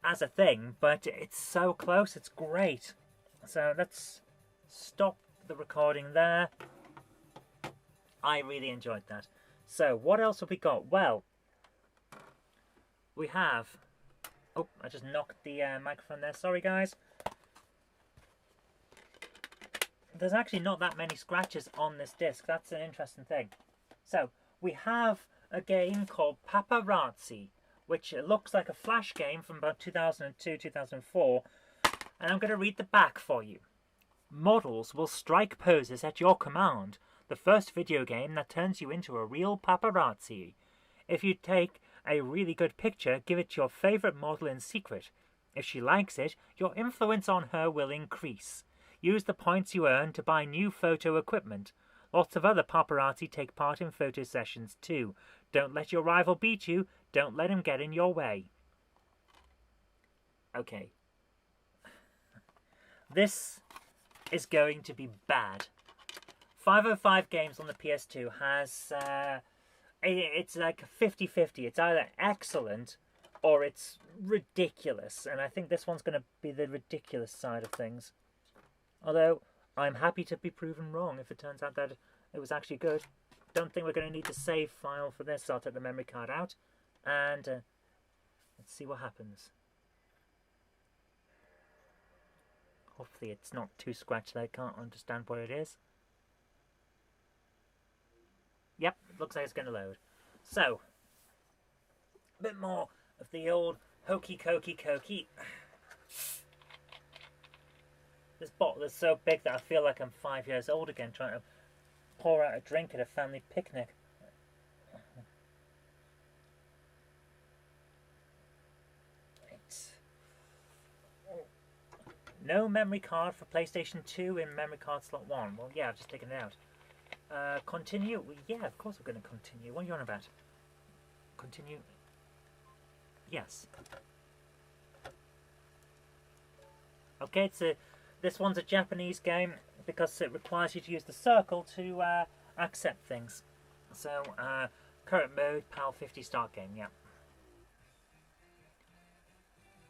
[SPEAKER 1] as a thing, but it's so close. It's great. So let's stop the recording there. I really enjoyed that. So what else have we got? Well, we have... Oh, I just knocked the microphone there. Sorry, guys. There's actually not that many scratches on this disc. That's an interesting thing. So, we have a game called Paparazzi, which looks like a Flash game from about 2002, 2004, and I'm going to read the back for you. Models will strike poses at your command. The first video game that turns you into a real paparazzi. If you take a really good picture, give it to your favorite model in secret. If she likes it, your influence on her will increase. Use the points you earn to buy new photo equipment. Lots of other paparazzi take part in photo sessions too. Don't let your rival beat you. Don't let him get in your way. Okay. This is going to be bad. 505 Games on the PS2 has... it's like 50-50. It's either excellent or it's ridiculous. And I think this one's going to be the ridiculous side of things. Although, I'm happy to be proven wrong if it turns out that it was actually good. Don't think we're going to need the save file for this. So I'll take the memory card out. And let's see what happens. Hopefully it's not too scratched that I can't understand what it is. Yep, it looks like it's going to load. So, a bit more of the old hokey cokey. This bottle is so big that I feel like I'm 5 years old again trying to pour out a drink at a family picnic. No memory card for PlayStation 2 in memory card slot 1. Well, yeah, I've just taken it out. Continue? Yeah, of course we're going to continue. What are you on about? Continue? Yes. Okay, this one's a Japanese game because it requires you to use the circle to accept things. So, current mode, PAL 50 start game, yeah.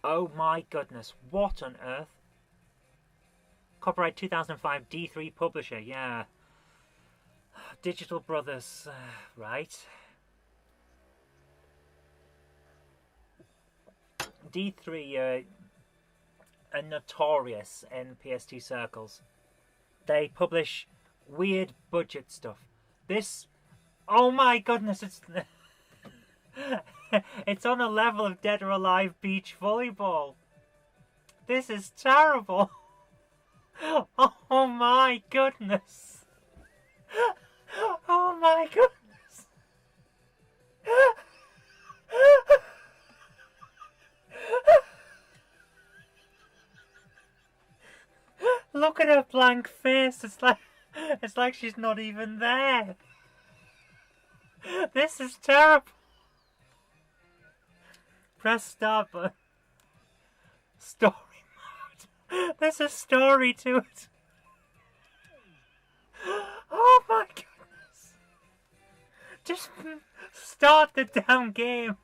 [SPEAKER 1] Oh my goodness, what on earth? Copyright 2005, D3 publisher, yeah. Digital Brothers, right. D3 are notorious in PS2 circles. They publish weird budget stuff. This, oh my goodness, it's it's on a level of Dead or Alive beach volleyball. This is terrible. Oh my goodness. Oh my goodness. Look at her blank face. It's like she's not even there. This is terrible. Press start button. Story mode. There's a story to it. Oh my goodness. Just start the damn game.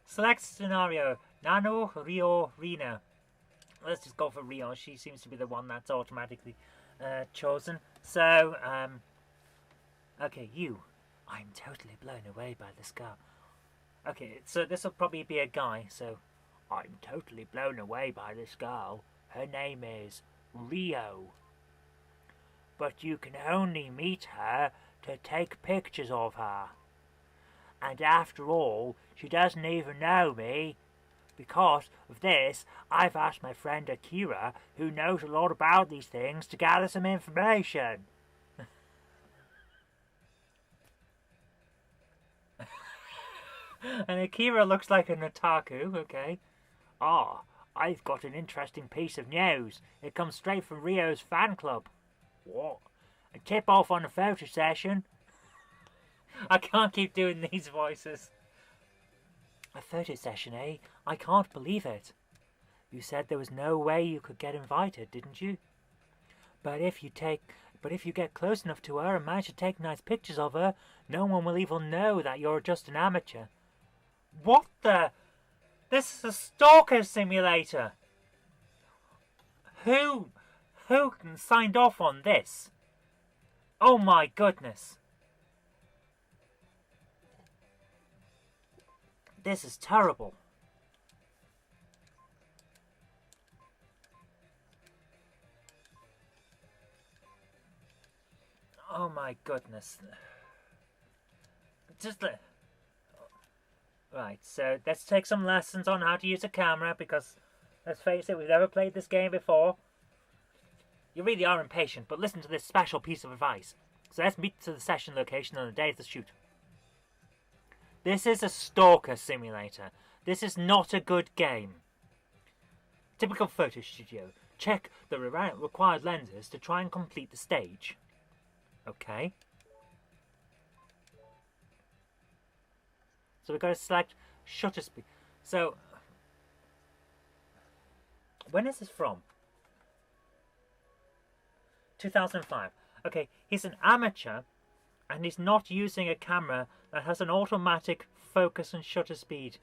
[SPEAKER 1] Select scenario. Nano, Rio, Rena. Let's just go for Rio. She seems to be the one that's automatically chosen. So, okay, you. I'm totally blown away by this girl. Okay, so this will probably be a guy, so I'm totally blown away by this girl. Her name is Rio. But you can only meet her to take pictures of her. And after all, she doesn't even know me. Because of this, I've asked my friend Akira, who knows a lot about these things, to gather some information. And Akira looks like an otaku, okay. Ah, I've got an interesting piece of news. It comes straight from Rio's fan club. What? A tip-off on a photo session? I can't keep doing these voices. A photo session, eh? I can't believe it. You said there was no way you could get invited, didn't you? But if you get close enough to her and manage to take nice pictures of her, no one will even know that you're just an amateur. What the? This is a stalker simulator. Who signed off on this? Oh my goodness. This is terrible. Oh my goodness. just... Right, so let's take some lessons on how to use a camera, because, let's face it, we've never played this game before. You really are impatient, but listen to this special piece of advice. So let's meet to the session location on the day of the shoot. This is a stalker simulator. This is not a good game. Typical photo studio. Check the required lenses to try and complete the stage. Okay. So we've got to select shutter speed. So, when is this from? 2005. Okay, he's an amateur, and he's not using a camera that has an automatic focus and shutter speed.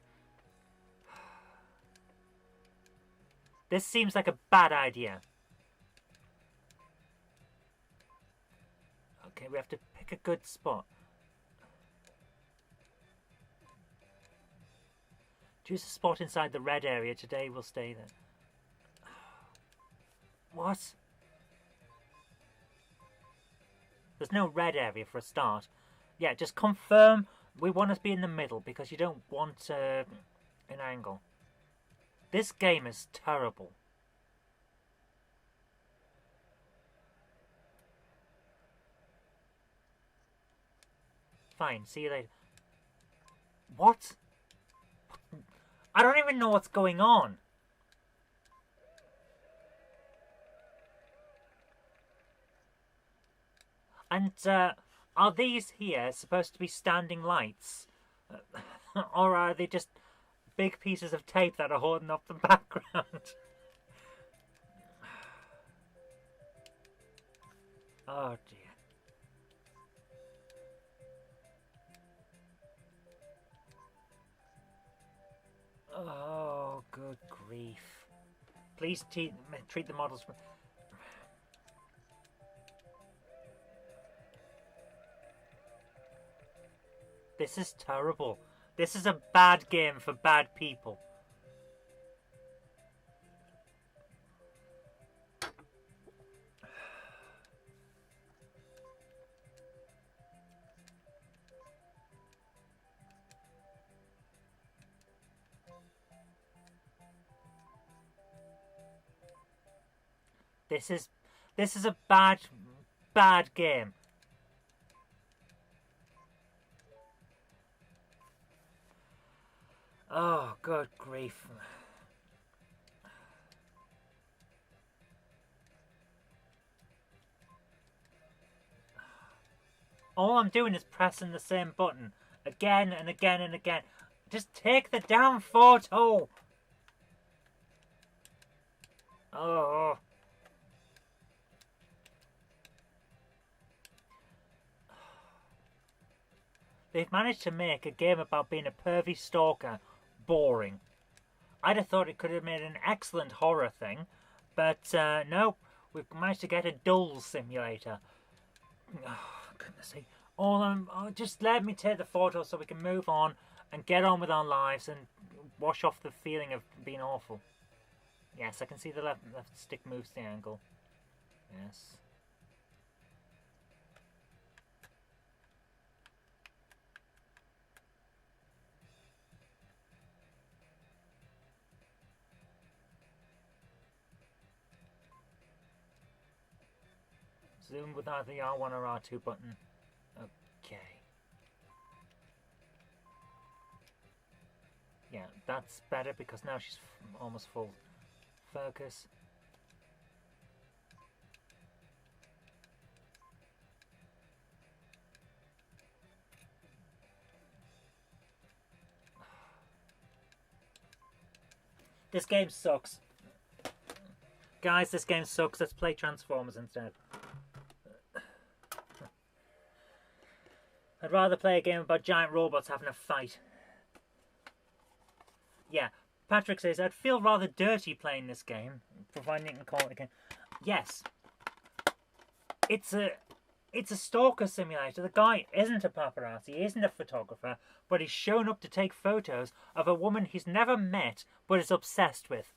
[SPEAKER 1] This seems like a bad idea. Okay, we have to pick a good spot. Choose a spot inside the red area. Today we'll stay there. What? There's no red area for a start. Yeah, just confirm we want to be in the middle, because you don't want an angle. This game is terrible. Fine, see you later. What? I don't even know what's going on. And, are these here supposed to be standing lights? Or are they just big pieces of tape that are holding up the background? Oh dear. Oh, good grief. Please treat the models... This is terrible. This is a bad game for bad people. This is a bad game. Oh, good grief. All I'm doing is pressing the same button again and again and again. Just take the damn photo. Oh. They've managed to make a game about being a pervy stalker boring. I'd have thought it could have made an excellent horror thing, but no, we've managed to get a dull simulator. Oh, goodness sake. Just let me take the photo so we can move on and get on with our lives and wash off the feeling of being awful. Yes, I can see the left stick moves the angle. Yes. Zoom with either the R1 or R2 button. Okay. Yeah, that's better because now she's almost full focus. This game sucks. Guys, this game sucks. Let's play Transformers instead. I'd rather play a game about giant robots having a fight. Yeah, Patrick says, I'd feel rather dirty playing this game, providing you can call it a game. Yes. It's a stalker simulator. The guy isn't a paparazzi, he isn't a photographer, but he's shown up to take photos of a woman he's never met, but is obsessed with.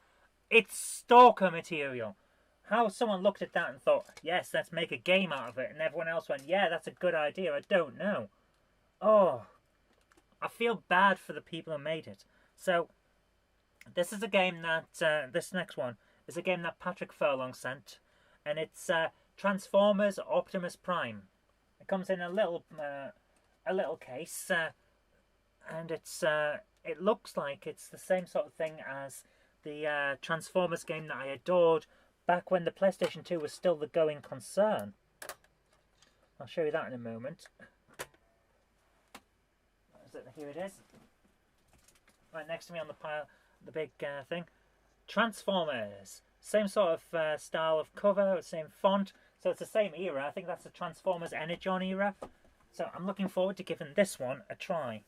[SPEAKER 1] It's stalker material. How someone looked at that and thought, yes, let's make a game out of it, and everyone else went, yeah, that's a good idea, I don't know. Oh, I feel bad for the people who made it. So, this is a game that, this next one, is a game that Patrick Furlong sent. And it's Transformers Optimus Prime. It comes in a little case. And it looks like it's the same sort of thing as the Transformers game that I adored back when the PlayStation 2 was still the going concern. I'll show you that in a moment. Here it is. Right next to me on the pile, the big thing. Transformers. Same sort of style of cover, same font. So it's the same era. I think that's the Transformers Energon era. So I'm looking forward to giving this one a try.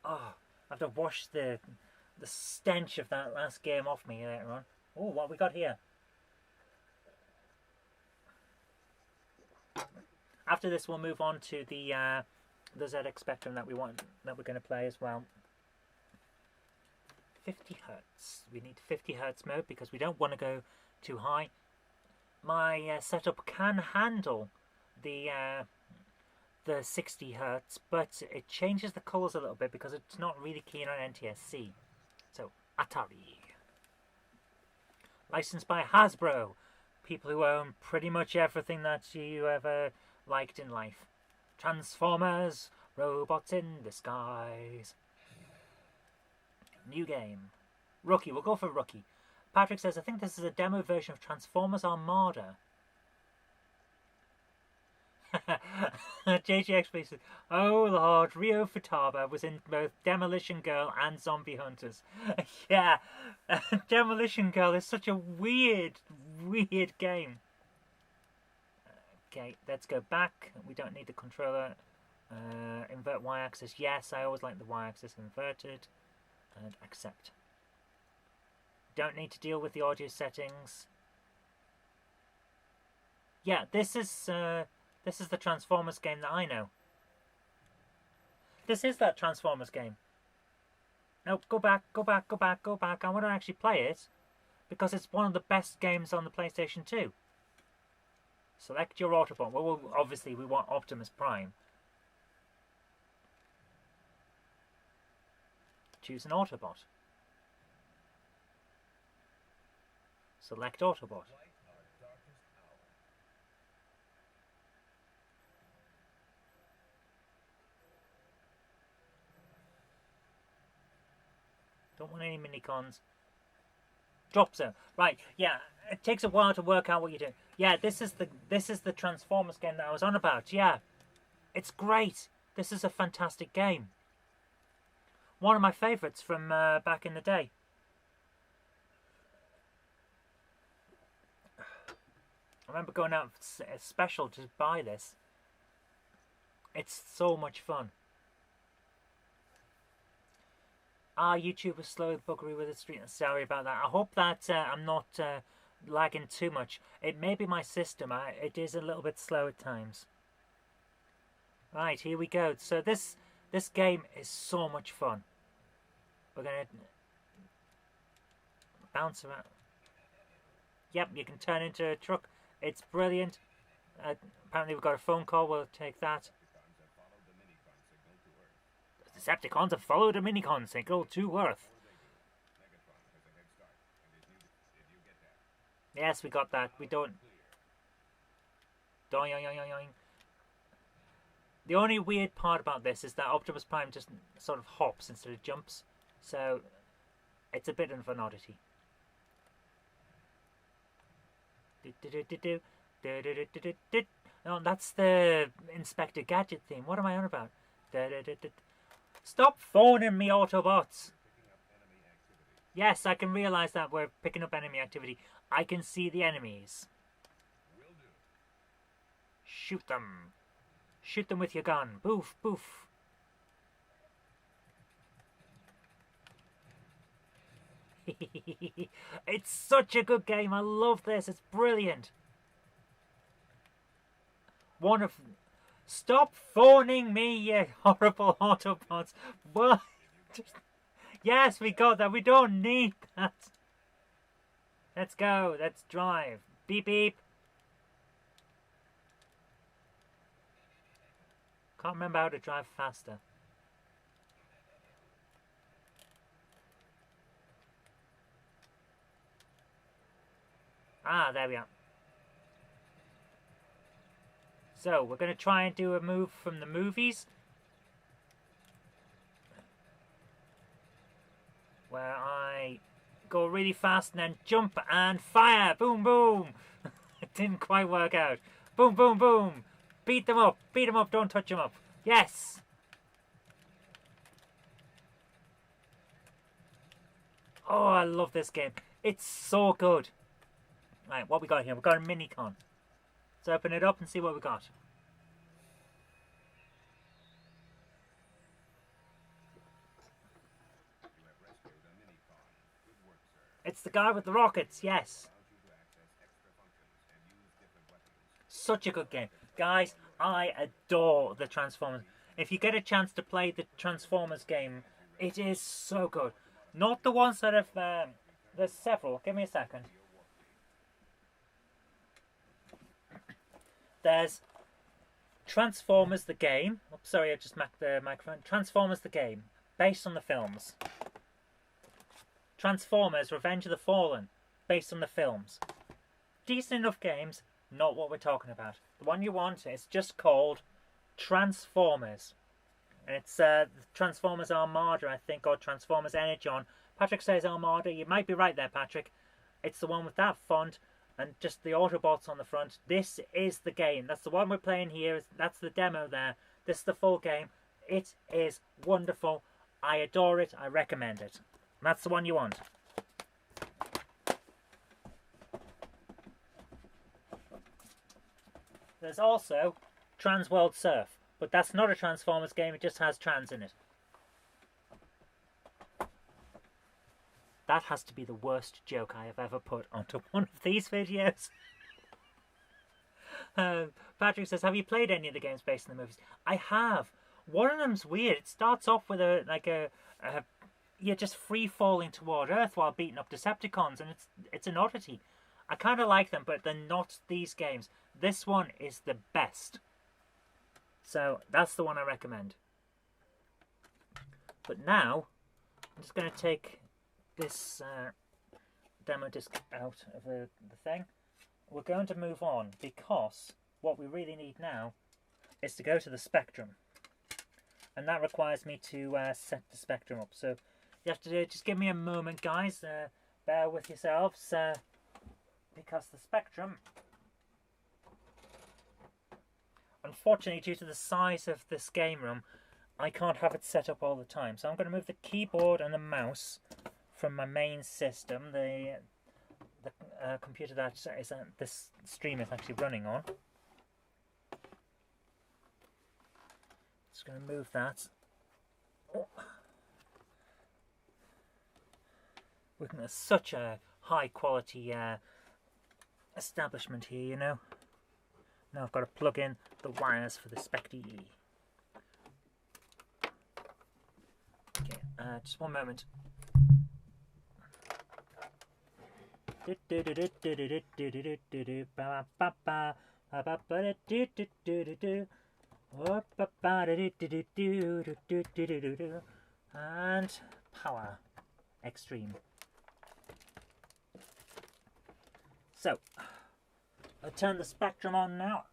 [SPEAKER 1] Oh, I have to wash the stench of that last game off me later on. Oh, what have we got here? After this, we'll move on to the ZX Spectrum that we're going to play as well. 50 Hertz. We need 50 Hertz mode because we don't want to go too high. My setup can handle the 60 Hertz, but it changes the colours a little bit because it's not really keen on NTSC. So, Atari. Licensed by Hasbro. People who own pretty much everything that you ever liked in life. Transformers, robots in disguise. New game. Rookie, we'll go for Rookie. Patrick says, I think this is a demo version of Transformers Armada. JGX says, oh Lord, Rio Futaba was in both Demolition Girl and Zombie Hunters. Yeah, Demolition Girl is such a weird game. Okay, let's go back. We don't need the controller. Invert Y-axis. Yes, I always like the Y-axis inverted. And accept. Don't need to deal with the audio settings. Yeah, this is the Transformers game that I know. This is that Transformers game. No, go back. I want to actually play it because it's one of the best games on the PlayStation 2. Select your Autobot. Well, obviously we want Optimus Prime. Choose an Autobot. Select Autobot. Don't want any minicons. Drop zone. Right, yeah. It takes a while to work out what you're doing. Yeah, this is the Transformers game that I was on about. Yeah. It's great. This is a fantastic game. One of my favourites from back in the day. I remember going out a special to buy this. It's so much fun. YouTube was slow and buggery with the street. Sorry about that. I hope that I'm not lagging too much. It may be my system. It is a little bit slow at times. Right, here we go. So this game is so much fun. We're going to bounce around. Yep, you can turn into a truck. It's brilliant. Apparently we've got a phone call. We'll take that. Decepticons have followed a minicon signal to Earth. Yes, we got that. We don't. Doing. The only weird part about this is that Optimus Prime just sort of hops instead of jumps. So, it's a bit of an oddity. No, that's the Inspector Gadget theme. What am I on about? Stop phoning me, Autobots! Yes, I can realise that we're picking up enemy activity. I can see the enemies. Shoot them. Shoot them with your gun. Boof, boof. It's such a good game. I love this. It's brilliant. One of... Stop phoning me, you horrible Autobots. What? Yes, we got that. We don't need that. Let's go. Let's drive. Beep, beep. Can't remember how to drive faster. Ah, there we are. So, we're going to try and do a move from the movies. Where I go really fast and then jump and fire. Boom, boom. It didn't quite work out. Boom, boom, boom. Beat them up. Beat them up. Don't touch them up. Yes. Oh, I love this game. It's so good. Right, what we got here? We've got a mini-con. Let's open it up and see what we got. It's the guy with the rockets, yes. Such a good game. Guys, I adore the Transformers. If you get a chance to play the Transformers game, it is so good. Not the ones that have... there's several. Give me a second. There's Transformers the game. Oh, sorry, I just smacked the microphone. Transformers the game, based on the films. Transformers Revenge of the Fallen, based on the films. Decent enough games, not what we're talking about. The one you want is just called Transformers. And it's Transformers Armada, I think, or Transformers Energon. Patrick says Armada. You might be right there, Patrick. It's the one with that font and just the Autobots on the front. This is the game. That's the one we're playing here. That's the demo there. This is the full game. It is wonderful. I adore it. I recommend it. And that's the one you want. There's also Trans World Surf. But that's not a Transformers game. It just has trans in it. That has to be the worst joke I have ever put onto one of these videos. Patrick says, have you played any of the games based on the movies? I have. One of them's weird. It starts off with you're just free falling toward Earth while beating up Decepticons, and it's an oddity. I kind of like them, but they're not these games. This one is the best. So that's the one I recommend. But now, I'm just going to take this demo disc out of the thing. We're going to move on because what we really need now is to go to the Spectrum. And that requires me to set the Spectrum up. So you have to just give me a moment, guys. Bear with yourselves because the Spectrum, unfortunately, due to the size of this game room, I can't have it set up all the time. So I'm going to move the keyboard and the mouse from my main system, the computer that is this stream is actually running on. Just going to move that. Oh. Working at such a high quality establishment here, you know. Now I've got to plug in the wires for the Spec-E. Okay, just one moment. And power. Extreme. So, I'll turn the Spectrum on now.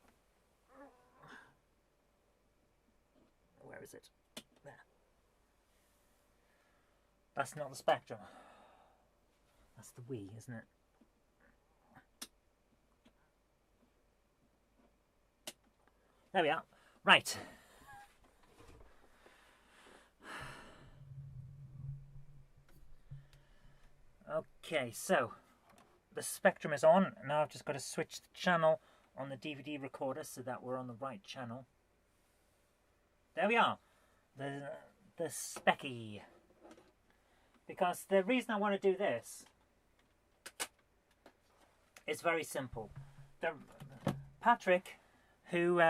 [SPEAKER 1] Where is it? There. That's not the Spectrum. That's the Wii, isn't it? There we are. Right. Okay, so the Spectrum is on. Now I've just got to switch the channel on the DVD recorder so that we're on the right channel. There we are. The Spec-E. Because the reason I want to do this is very simple. Patrick, who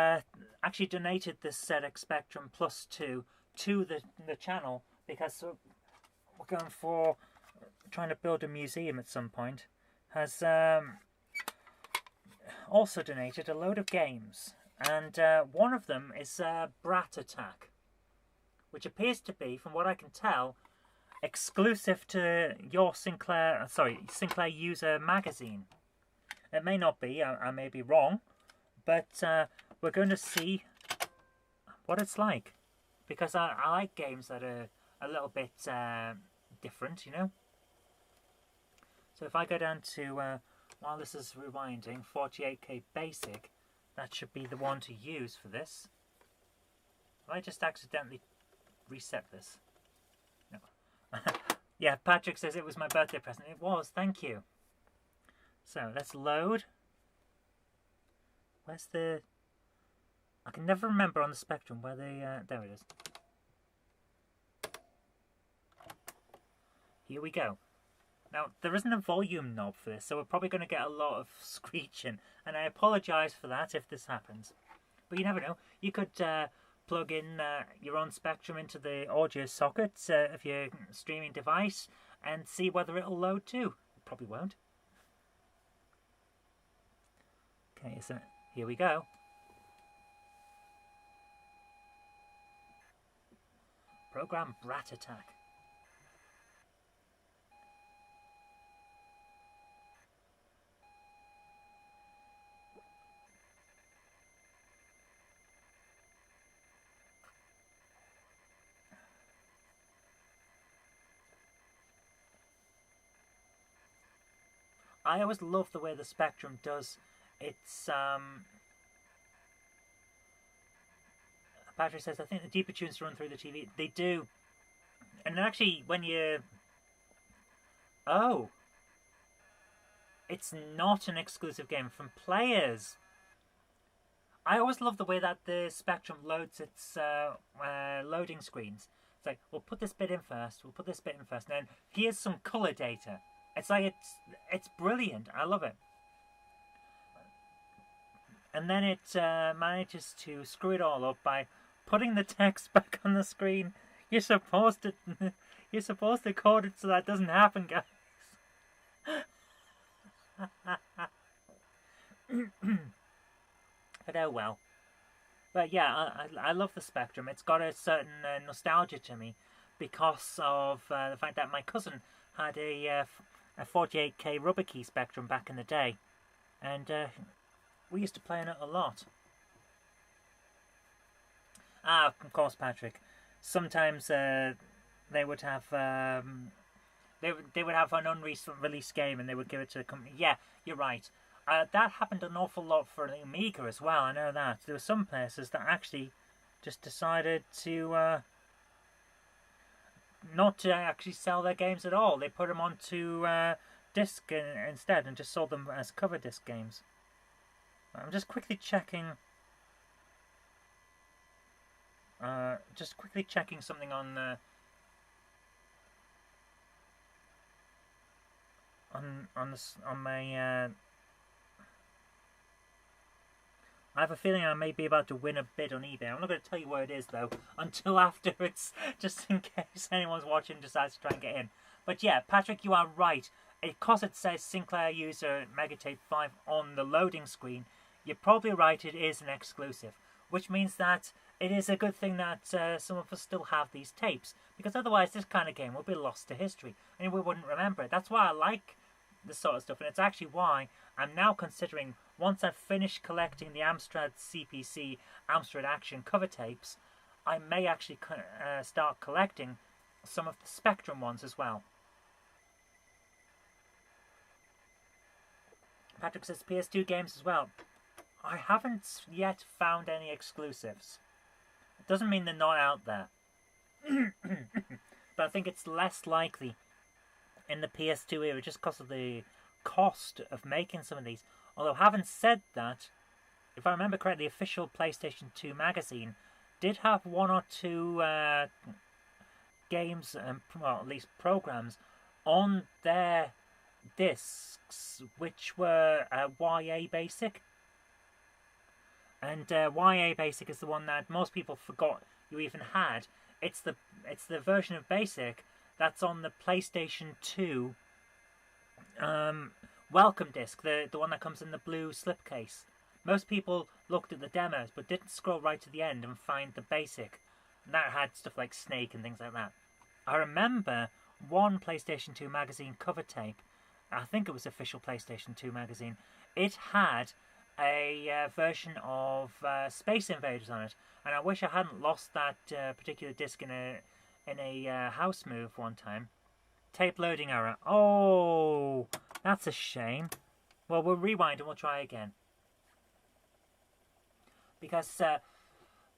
[SPEAKER 1] actually donated this ZX Spectrum Plus 2 to the channel, because we're going for trying to build a museum at some point, has also donated a load of games. And one of them is Brat Attack, which appears to be, from what I can tell, exclusive to your Sinclair User magazine. It may not be, I may be wrong, but we're going to see what it's like. Because I like games that are a little bit different, you know. So if I go down to, while this is rewinding, 48K Basic, that should be the one to use for this. I just accidentally reset this. No. Yeah, Patrick says it was my birthday present. It was, thank you. So let's load. Where's the... I can never remember on the Spectrum where they... there it is. Here we go. Now, there isn't a volume knob for this, so we're probably going to get a lot of screeching. And I apologise for that if this happens. But you never know. You could plug in your own Spectrum into the audio socket of your streaming device and see whether it'll load too. It probably won't. Okay, so here we go. Program Brat Attack. I always love the way the Spectrum does its... Patrick says, I think the deeper tunes run through the TV. They do. And actually, when you... Oh! It's not an exclusive game from players. I always love the way that the Spectrum loads its loading screens. It's like, we'll put this bit in first, we'll put this bit in first, and then here's some colour data. It's like, it's brilliant. I love it. And then it manages to screw it all up by putting the text back on the screen. You're supposed to code it so that doesn't happen, guys. But oh well. But yeah, I love the Spectrum. It's got a certain nostalgia to me because of the fact that my cousin had a 48K rubber key Spectrum back in the day, and we used to play on it a lot. Ah, of course, Patrick. Sometimes they would have they would have an unreleased game and they would give it to the company. Yeah, you're right. That happened an awful lot for the Amiga as well. I know that there were some places that actually just decided to not to actually sell their games at all. They put them onto disc instead and just sold them as cover disc games. I'm just quickly checking. Something on my. I have a feeling I may be about to win a bid on eBay. I'm not going to tell you where it is though until afterwards, just in case anyone's watching and decides to try and get in. But yeah, Patrick, you are right. Because it says Sinclair User Megatape 5 on the loading screen, you're probably right, it is an exclusive. Which means that it is a good thing that some of us still have these tapes. Because otherwise this kind of game will be lost to history. And we wouldn't remember it. That's why I like this sort of stuff. And it's actually why I'm now considering, once I've finished collecting the Amstrad CPC Amstrad Action cover tapes, I may actually start collecting some of the Spectrum ones as well. Patrick says PS2 games as well. I haven't yet found any exclusives. It doesn't mean they're not out there. But I think it's less likely in the PS2 era just because of the cost of making some of these. Although having said that, if I remember correctly, the official PlayStation 2 magazine did have one or two games, and well, at least programs, on their discs, which were YA Basic. And YA Basic is the one that most people forgot you even had. It's the version of Basic that's on the PlayStation 2 welcome disc, the one that comes in the blue slipcase. Most people looked at the demos but didn't scroll right to the end and find the basic. And that had stuff like Snake and things like that. I remember one PlayStation 2 magazine cover tape. I think it was official PlayStation 2 magazine. It had a version of Space Invaders on it, and I wish I hadn't lost that particular disc in a house move one time. Tape loading error. Oh, that's a shame. Well, we'll rewind and we'll try again. Because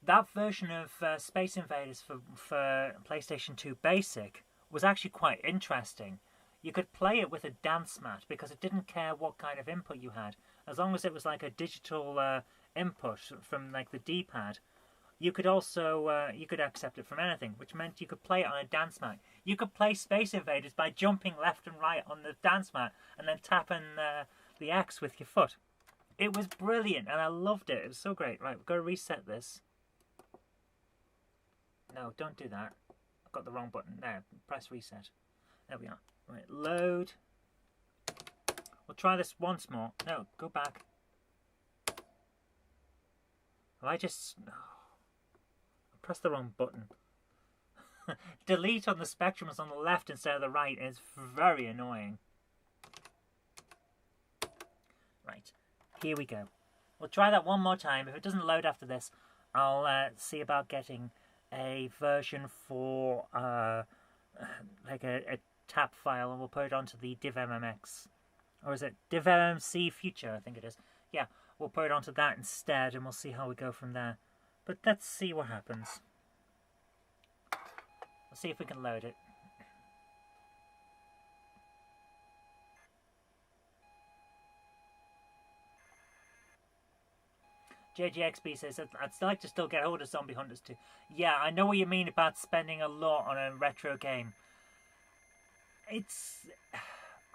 [SPEAKER 1] that version of Space Invaders for PlayStation 2 Basic was actually quite interesting. You could play it with a dance mat because it didn't care what kind of input you had. As long as it was like a digital input from like the D-pad, you could also you could accept it from anything, which meant you could play it on a dance mat. You could play Space Invaders by jumping left and right on the dance mat and then tapping the X with your foot. It was brilliant and I loved it. It was so great. Right, we've got to reset this. No, don't do that. I've got the wrong button. There, press reset. There we are. Right, load. We'll try this once more. No, go back. Well, I pressed the wrong button. Delete on the spectrum is on the left instead of the right, and it's very annoying. Right, here we go. We'll try that one more time. If it doesn't load after this, I'll see about getting a version for like a tap file, and we'll put it onto the DivMMX. Or is it DivMMC Future? I think it is. Yeah, we'll put it onto that instead, and we'll see how we go from there. But let's see what happens. Let's see if we can load it. JGXB says, I'd like to still get hold of Zombie Hunters too. Yeah, I know what you mean about spending a lot on a retro game.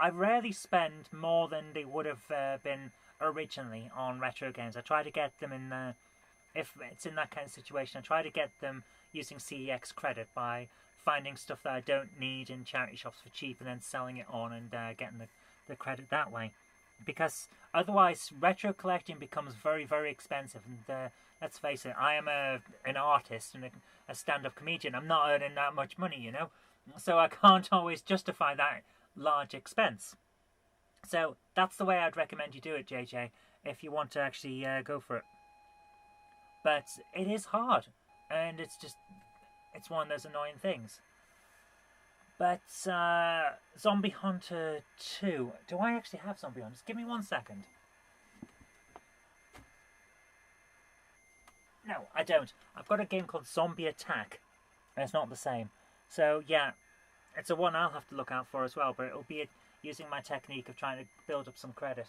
[SPEAKER 1] I rarely spend more than they would have been originally on retro games. I try to get them in if it's in that kind of situation, I try to get them using CEX credit by finding stuff that I don't need in charity shops for cheap and then selling it on and getting the credit that way. Because otherwise retro collecting becomes very, very expensive, and let's face it, I am an artist and a stand-up comedian. I'm not earning that much money, you know, so I can't always justify that large expense. So that's the way I'd recommend you do it, JJ, if you want to actually go for it. But it is hard, and it's one of those annoying things. But Zombie Hunter 2. Do I actually have Zombie Hunters? Give me 1 second. No, I don't. I've got a game called Zombie Attack, and it's not the same. So yeah, it's a one I'll have to look out for as well, but it'll be using my technique of trying to build up some credit.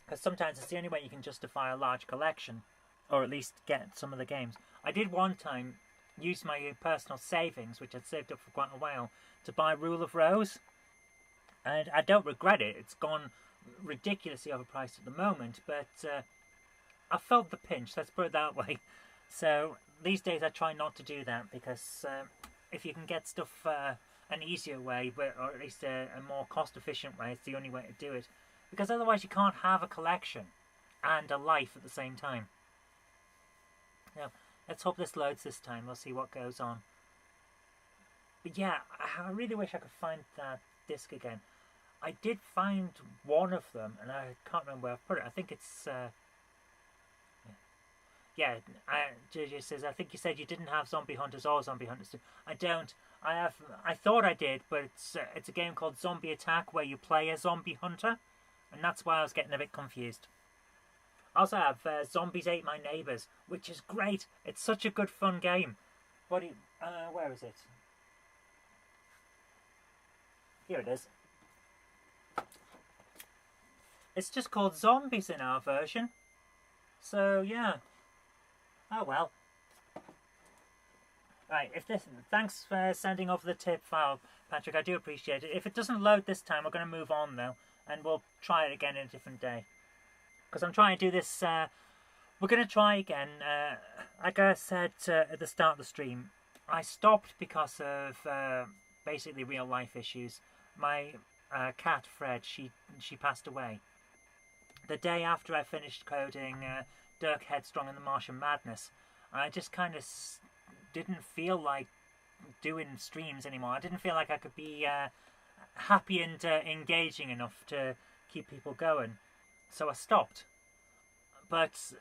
[SPEAKER 1] Because sometimes it's the only way you can justify a large collection, or at least get some of the games. I did one time use my personal savings, which I'd saved up for quite a while, to buy Rule of Rose. And I don't regret it. It's gone ridiculously overpriced at the moment, but I felt the pinch, let's put it that way. So these days I try not to do that, because if you can get stuff an easier way, or at least a more cost-efficient way, it's the only way to do it. Because otherwise you can't have a collection and a life at the same time. Now, let's hope this loads this time. We'll see what goes on. But yeah, I really wish I could find that disc again. I did find one of them, and I can't remember where I've put it. I think it's... JJ says, I think you said you didn't have Zombie Hunters or Zombie Hunters 2. I don't. I thought I did, but it's a game called Zombie Attack where you play a zombie hunter, and that's why I was getting a bit confused. I also have Zombies Ate My Neighbours, which is great. It's such a good, fun game. But where is it? Here it is. It's just called Zombies in our version. So, yeah. Oh, well. Right, thanks for sending over the tip file, Patrick. I do appreciate it. If it doesn't load this time, we're going to move on, though. And we'll try it again in a different day. Because I'm trying to do this... we're going to try again. Like I said at the start of the stream, I stopped because of basically real-life issues. My cat, Fred, she passed away. The day after I finished coding Dirk Headstrong and the Martian Madness, I just kind of didn't feel like doing streams anymore. I didn't feel like I could be happy and engaging enough to keep people going. So I stopped. But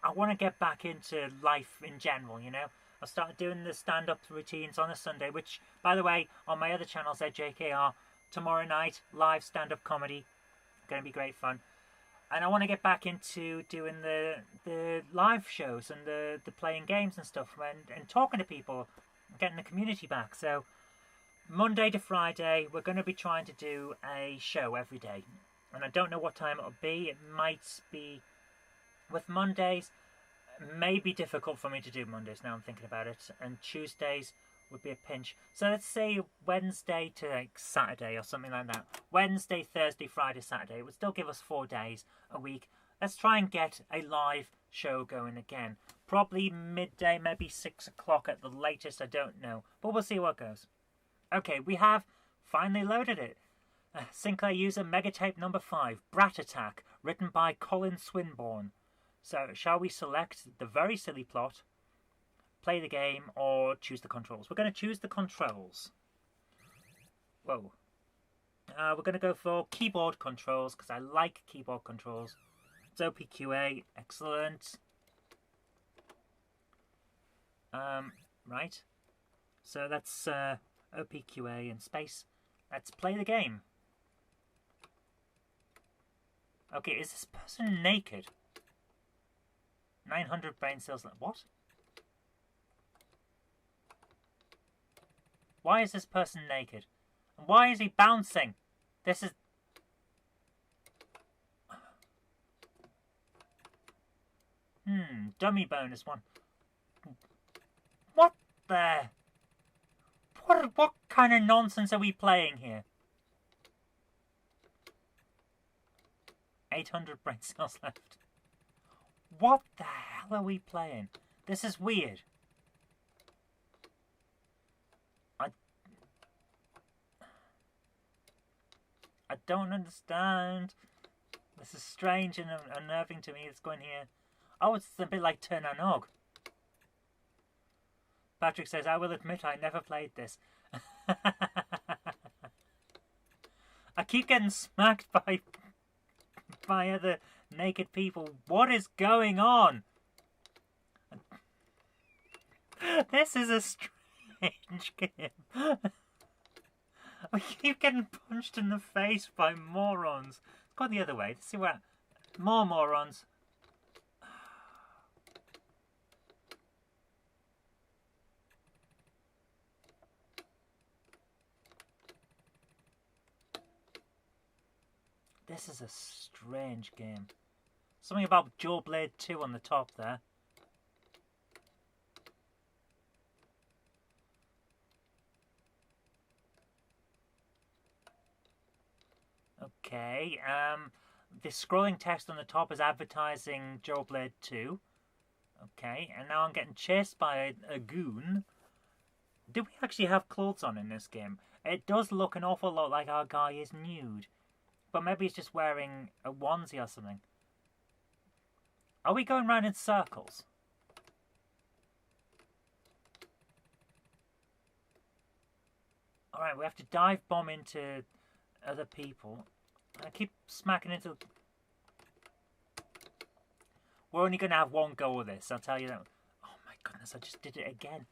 [SPEAKER 1] I want to get back into life in general, you know. I started doing the stand-up routines on a Sunday, which, by the way, on my other channels at JKR, tomorrow night, live stand-up comedy. Going to be great fun. And I want to get back into doing the live shows and the playing games and stuff and talking to people, getting the community back. So Monday to Friday, we're going to be trying to do a show every day. And I don't know what time it'll be. It might be... With Mondays, it may be difficult for me to do Mondays now I'm thinking about it. And Tuesdays would be a pinch. So let's say Wednesday to like Saturday or something like that. Wednesday, Thursday, Friday, Saturday. It would still give us 4 days a week. Let's try and get a live show going again. Probably midday, maybe 6 o'clock at the latest, I don't know. But we'll see what goes. Okay, we have finally loaded it. Sinclair user Megatape number 5, Brat Attack, written by Colin Swinburne. So, shall we select the very silly plot, play the game, or choose the controls? We're going to choose the controls. Whoa. We're going to go for keyboard controls, because I like keyboard controls. It's OPQA. Excellent. Right. So that's OPQA and space. Let's play the game. Okay, is this person naked? 900 brain cells. What? Why is this person naked? And why is he bouncing? This is... dummy bonus one. What the... What kind of nonsense are we playing here? 800 brain cells left. What the hell are we playing? This is weird. I don't understand. This is strange and unnerving to me. It's going here. Oh, it's a bit like Turn on Og. Patrick says, I will admit I never played this. I keep getting smacked by other naked people. What is going on? This is a strange game. We keep getting punched in the face by morons. Let's go the other way. Let's see what... More morons. This is a strange game. Something about Joe Blade 2 on the top there. Okay, the scrolling text on the top is advertising Joe Blade 2. Okay, and now I'm getting chased by a goon. Do we actually have clothes on in this game? It does look an awful lot like our guy is nude. But maybe he's just wearing a onesie or something. Are we going round in circles? Alright, we have to dive bomb into other people. I keep smacking into... We're only going to have one go of this, I'll tell you that. Oh my goodness, I just did it again.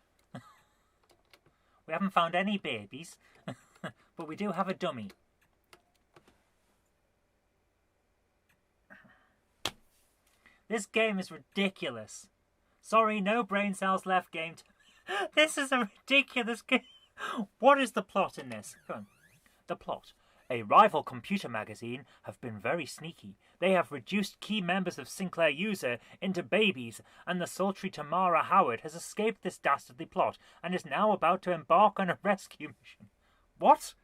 [SPEAKER 1] We haven't found any babies, but we do have a dummy. This game is ridiculous. Sorry, no brain cells left game. This is a ridiculous game. What is the plot in this? Come on. The plot. A rival computer magazine have been very sneaky. They have reduced key members of Sinclair User into babies, and the sultry Tamara Howard has escaped this dastardly plot and is now about to embark on a rescue mission. What?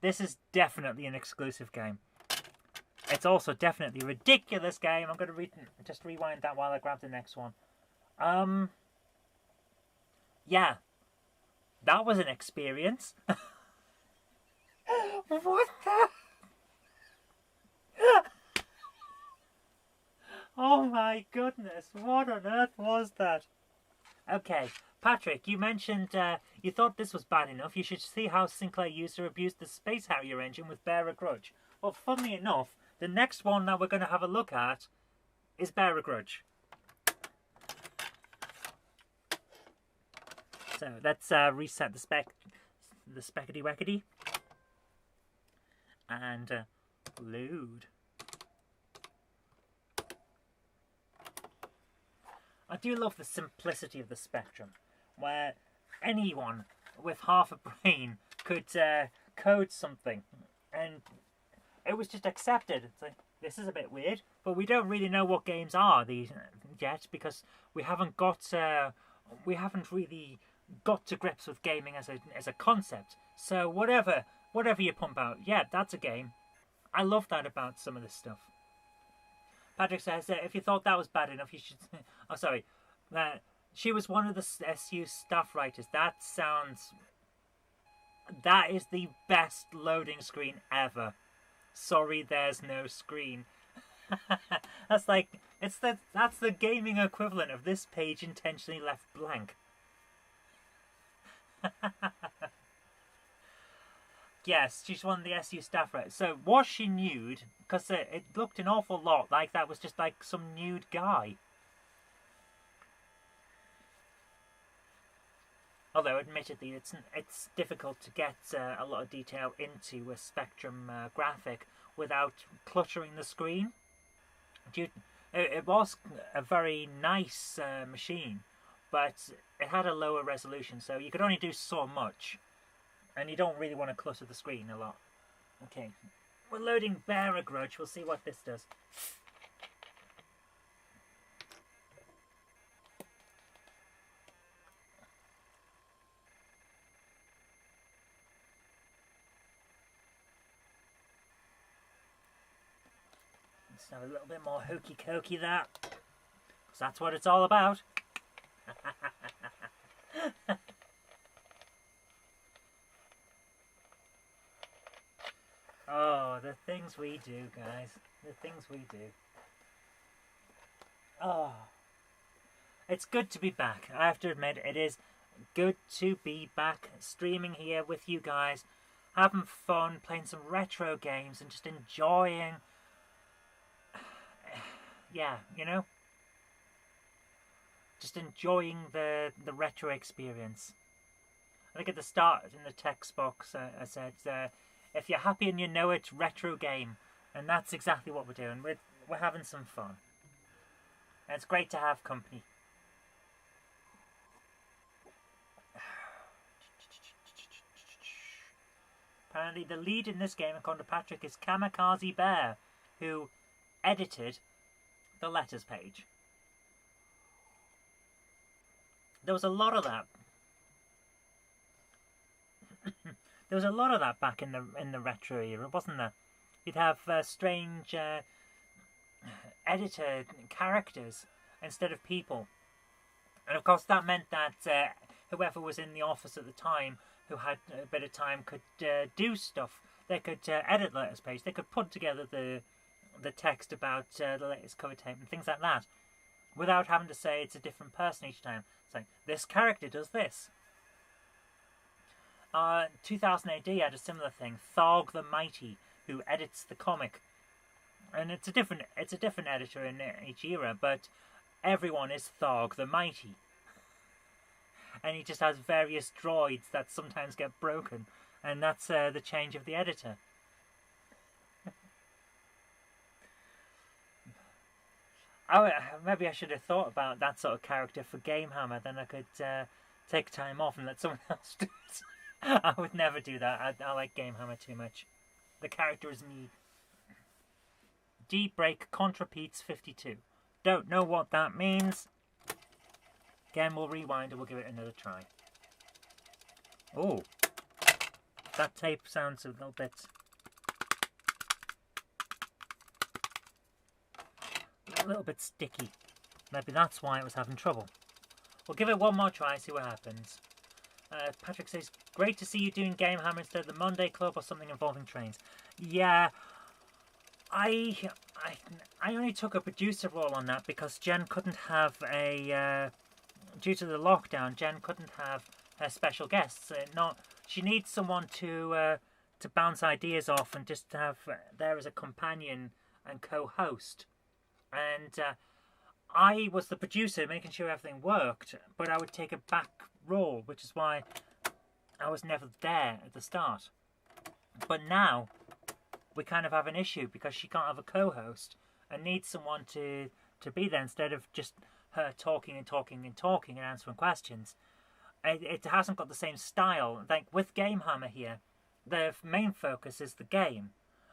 [SPEAKER 1] This is definitely an exclusive game. It's also definitely a ridiculous game. I'm going to just rewind that while I grab the next one. Yeah. That was an experience. What the? Oh my goodness, what on earth was that? Okay, Patrick, you mentioned you thought this was bad enough. You should see how Sinclair user abused the Space Harrier engine with bear-a-grudge. Well, funnily enough, the next one that we're going to have a look at is bear-a-grudge. So let's reset the speckety-weckety. And load. I do love the simplicity of the Spectrum, where anyone with half a brain could code something, and it was just accepted. It's like, this is a bit weird, but we don't really know what games are these yet, because we haven't really got to grips with gaming as a concept. So whatever you pump out, yeah, that's a game. I love that about some of this stuff. Patrick says, if you thought that was bad enough, you should... Oh, sorry. She was one of the SU staff writers. That is the best loading screen ever. Sorry, there's no screen. That's the gaming equivalent of this page intentionally left blank. Yes, she's one of the SU staff writers. So, was she nude? Because it looked an awful lot like that was just like some nude guy. Although, admittedly, it's difficult to get a lot of detail into a Spectrum graphic without cluttering the screen. It was a very nice machine, but it had a lower resolution, so you could only do so much. And you don't really want to clutter the screen a lot. Okay, we're loading bear-a-grudge. We'll see what this does. Let's have a little bit more hokey-cokey there. Because that's what it's all about. Oh, the things we do, guys. The things we do. Oh. It's good to be back. I have to admit, it is good to be back streaming here with you guys. Having fun, playing some retro games and just enjoying... Yeah, you know? Just enjoying the retro experience. I think at the start in the text box I said... if you're happy and you know it, retro game. And that's exactly what we're doing. We're having some fun. And it's great to have company. Apparently the lead in this game, according to Patrick, is Kamikaze Bear, who edited the letters page. There was a lot of that. There was a lot of that back in the retro era, wasn't there? You'd have strange editor characters instead of people, and of course that meant that whoever was in the office at the time who had a bit of time could do stuff. They could edit the letters page. They could put together the text about the latest cover tape and things like that, without having to say it's a different person each time. It's like, this character does this. 2000 AD had a similar thing. Tharg the Mighty, who edits the comic, and it's a different editor in each era, but everyone is Tharg the Mighty, and he just has various droids that sometimes get broken, and that's the change of the editor. Maybe I should have thought about that sort of character for GameHammer. Then I could take time off and let someone else do it. I would never do that. I like GameHammer too much. The character is me. D-Break Contrapeats 52. Don't know what that means. Again, we'll rewind and we'll give it another try. Oh, that tape sounds a little bit... a little bit sticky. Maybe that's why it was having trouble. We'll give it one more try, see what happens. Patrick says, great to see you doing GameHammer instead of the Monday Club or something involving trains. Yeah, I only took a producer role on that because Jen couldn't have a... due to the lockdown, Jen couldn't have her special guests. She needs someone to bounce ideas off and just to have there as a companion and co-host. And I was the producer, making sure everything worked, but I would take a back role, which is why I was never there at the start. But now we kind of have an issue because she can't have a co-host and needs someone to be there instead of just her talking and talking and talking and answering questions. It hasn't got the same style. Like with GameHammer here, the main focus is the game,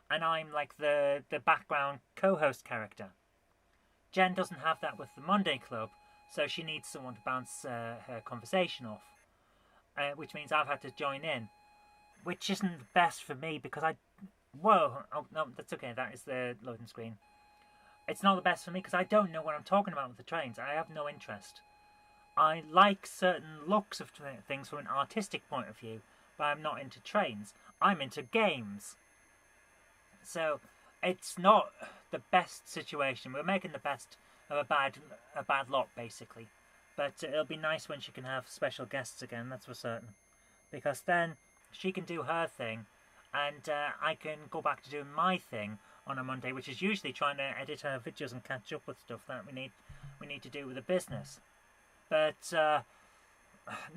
[SPEAKER 1] and I'm like the background co-host character. Jen doesn't have that with the Monday Club, so she needs someone to bounce her conversation off, which means I've had to join in, which isn't the best for me because Whoa! Oh, no, that's okay. That is the loading screen. It's not the best for me because I don't know what I'm talking about with the trains. I have no interest. I like certain looks of things from an artistic point of view, but I'm not into trains. I'm into games. So it's not the best situation. We're making the best of a bad lot, basically. But it'll be nice when she can have special guests again, that's for certain. Because then she can do her thing, and I can go back to doing my thing on a Monday, which is usually trying to edit her videos and catch up with stuff that we need to do with the business. But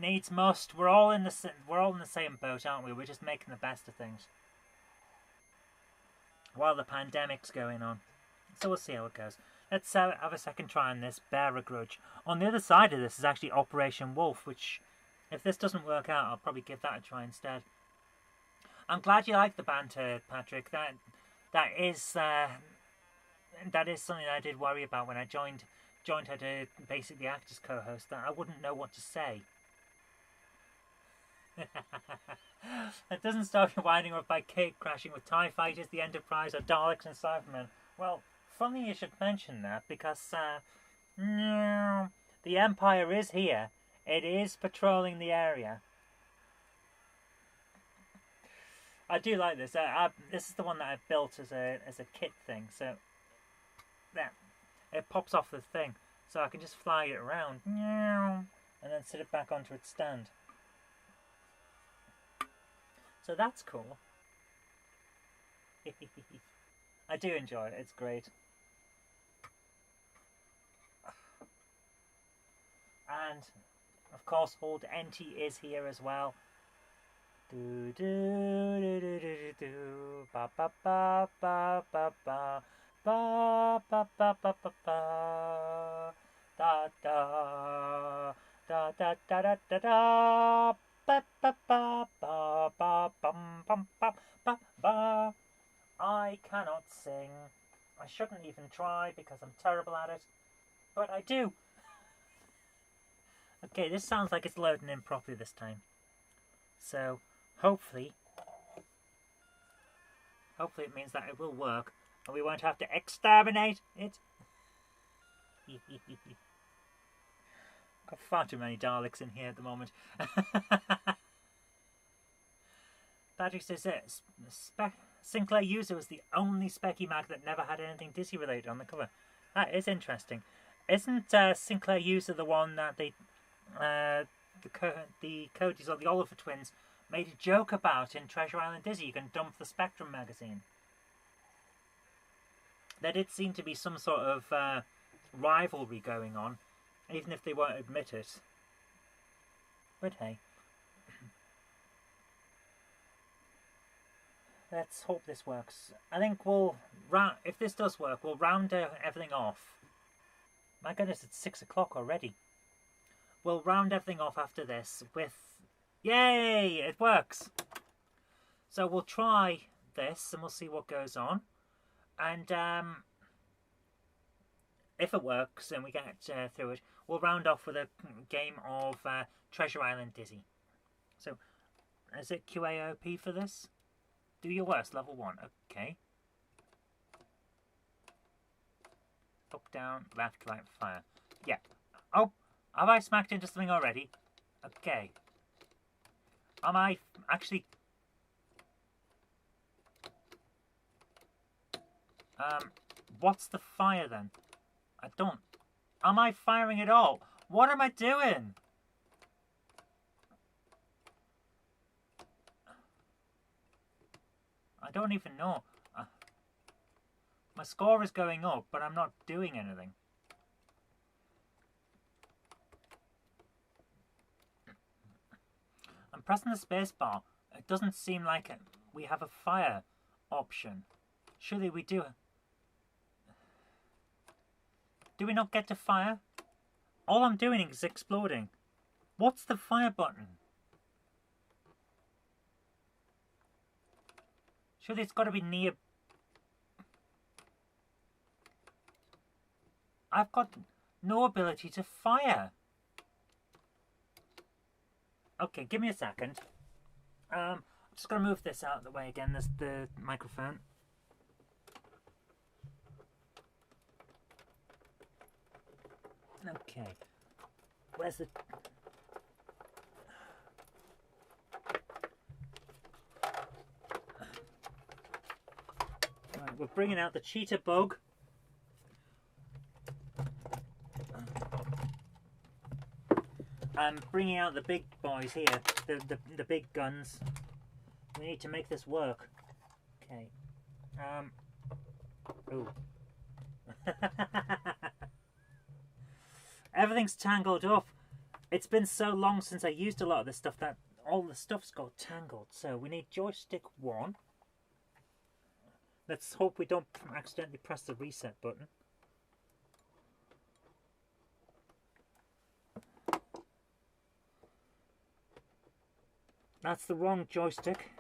[SPEAKER 1] needs must. We're all in the same boat, aren't we? We're just making the best of things while the pandemic's going on. So we'll see how it goes. Let's have a second try on this bear-a-grudge. On the other side of this is actually Operation Wolf, which, if this doesn't work out, I'll probably give that a try instead. I'm glad you like the banter, Patrick. That is something I did worry about when I joined her to basically act as co-host, that I wouldn't know what to say. It doesn't stop you winding up by cake crashing with TIE Fighters, the Enterprise, or Daleks and Cybermen. Well, funny you should mention that, because the Empire is here. It is patrolling the area. I do like this. This is the one that I built as a kit thing. So that it pops off the thing, so I can just fly it around and then sit it back onto its stand. So that's cool. I do enjoy it. It's great. And of course, old NT is here as well. Do do do do do do ba ba ba ba ba ba ba ba ba ba ba ba da da da da da da da da ba ba ba ba ba bum bum ba ba ba. I cannot sing. I shouldn't even try because I'm terrible at it, but I do. Okay, this sounds like it's loading in properly this time. So hopefully it means that it will work and we won't have to exterminate it. Got far too many Daleks in here at the moment. Patrick says Sinclair User was the only Specky Mag that never had anything Disney related on the cover. That is interesting. Isn't Sinclair User the one that the Codys or the Oliver twins made a joke about in Treasure Island Dizzy? You can dump the Spectrum magazine. There did seem to be some sort of rivalry going on, even if they won't admit it. But hey. Let's hope this works. I think if this does work, we'll round everything off. My goodness, it's 6 o'clock already. We'll round everything off after this with... Yay! It works! So we'll try this and we'll see what goes on. And if it works and we get through it, we'll round off with a game of Treasure Island Dizzy. So, is it QAOP for this? Do your worst, level 1. Okay. Up, down, left, right, fire. Yeah. Oh! Have I smacked into something already? Okay. Am I actually... what's the fire then? I don't... Am I firing at all? What am I doing? I don't even know. My score is going up, but I'm not doing anything. I'm pressing the space bar. It doesn't seem like we have a fire option. Surely we do. Do we not get to fire? All I'm doing is exploding. What's the fire button? Surely it's got to be near... I've got no ability to fire. Okay, give me a second. I'm just going to move this out of the way again. There's the microphone. Okay. Where's the... Right, we're bringing out the cheetah bug. I'm bringing out the big boys here, the big guns. We need to make this work. Okay. Ooh. Everything's tangled up. It's been so long since I used a lot of this stuff that all the stuff's got tangled. So we need joystick 1. Let's hope we don't accidentally press the reset button. That's the wrong joystick.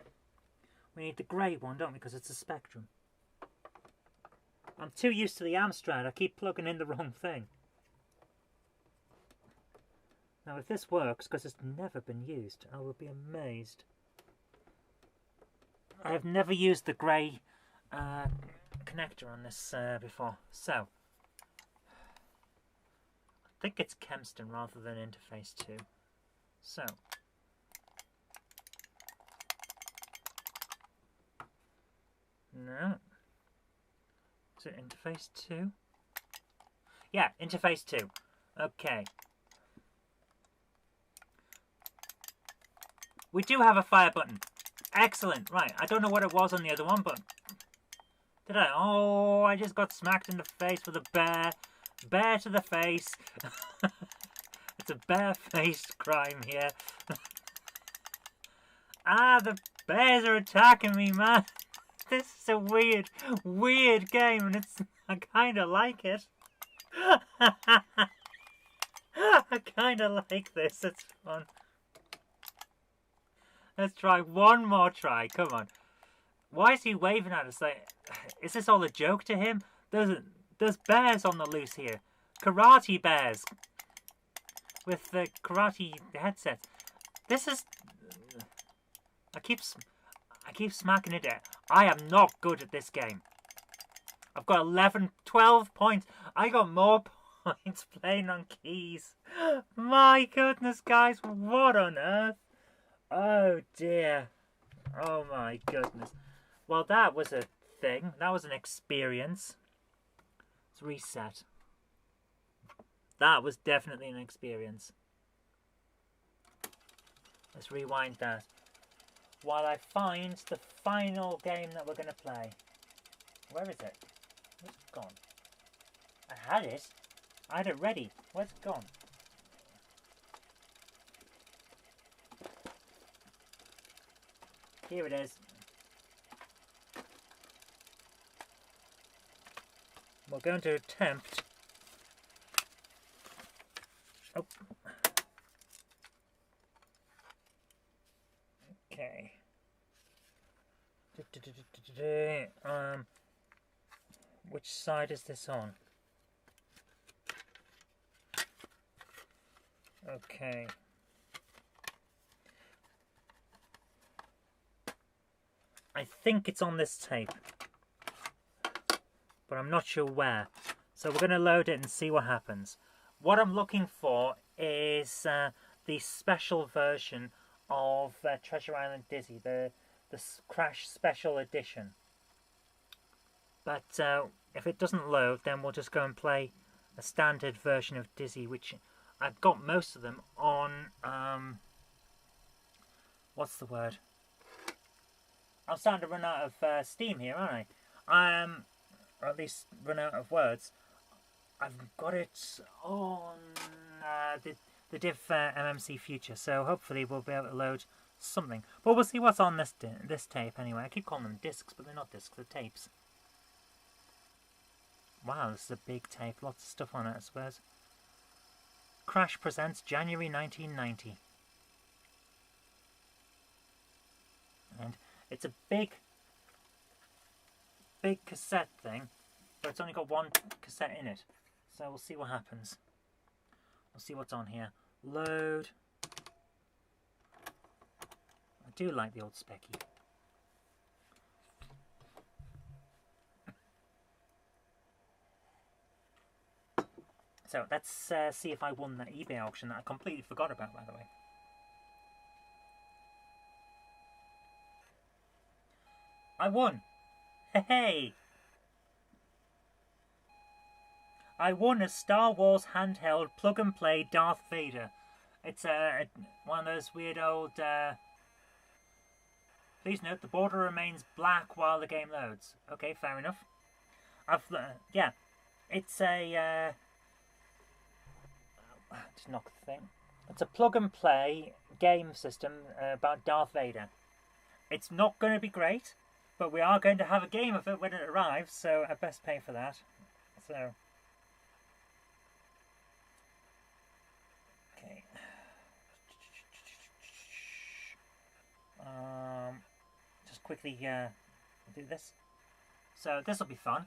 [SPEAKER 1] We need the grey one, don't we? Because it's a Spectrum. I'm too used to the Amstrad. I keep plugging in the wrong thing. Now if this works, because it's never been used, I will be amazed. I have never used the grey connector on this before. So, I think it's Kempston rather than Interface 2. So, no. Is it Interface 2? Yeah, Interface 2. Okay. We do have a fire button. Excellent. Right, I don't know what it was on the other one, but... Did I? Oh, I just got smacked in the face with a bear. Bear to the face. It's a bare-faced crime here. Ah, the bears are attacking me, man. This is a weird, weird game, and I kind of like it. I kind of like this. It's fun. Let's try one more try. Come on. Why is he waving at us? Like, is this all a joke to him? There's bears on the loose here. Karate bears. With the karate headsets. This is... I keep smacking it at. I am not good at this game. I've got 11, 12 points. I got more points playing on keys. My goodness, guys. What on earth? Oh dear. Oh my goodness. Well, that was a thing. That was an experience. Let's reset. That was definitely an experience. Let's rewind that. While I find the final game that we're going to play. Where is it? Where's it gone? I had it. I had it ready. Where's it gone? Here it is. We're going to attempt... Oh. Okay. Which side is this on? Okay. I think it's on this tape, but I'm not sure where. So we're going to load it and see what happens. What I'm looking for is the special version of Treasure Island Dizzy, the Crash Special Edition. But if it doesn't load, then we'll just go and play a standard version of Dizzy, which I've got most of them on, what's the word? I'm starting to run out of steam here, aren't I? Or at least run out of words. I've got it on the Div MMC Future, so hopefully we'll be able to load something. But we'll see what's on this tape anyway. I keep calling them discs, but they're not discs, they're tapes. Wow, this is a big tape. Lots of stuff on it, I suppose. Crash Presents January 1990. And it's a big cassette thing, but it's only got one cassette in it. So we'll see what happens. We'll see what's on here. Load. I do like the old Specky. So let's see if I won that eBay auction that I completely forgot about, by the way. I won! Hey! I won a Star Wars handheld plug-and-play Darth Vader. It's one of those weird old... Please note, the border remains black while the game loads. Okay, fair enough. Yeah. It's a... Just knock the thing. It's a plug-and-play game system about Darth Vader. It's not going to be great, but we are going to have a game of it when it arrives, so I best pay for that. So... Okay. Just quickly do this. So this will be fun.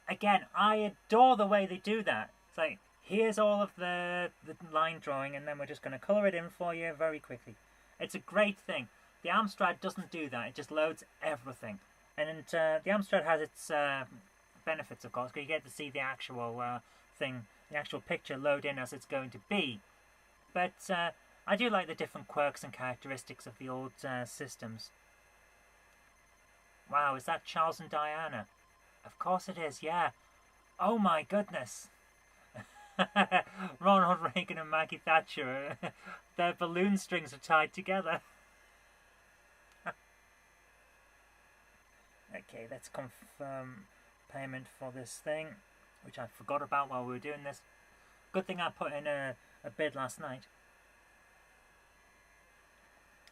[SPEAKER 1] Again, I adore the way they do that. It's like, here's all of the line drawing, and then we're just going to colour it in for you very quickly. It's a great thing. The Amstrad doesn't do that. It just loads everything. And the Amstrad has its benefits, of course, because you get to see the actual thing, the actual picture load in as it's going to be. But I do like the different quirks and characteristics of the old systems. Wow, is that Charles and Diana? Of course it is, yeah. Oh my goodness. Ronald Reagan and Maggie Thatcher, their balloon strings are tied together. Okay, let's confirm payment for this thing, which I forgot about while we were doing this. Good thing I put in a bid last night.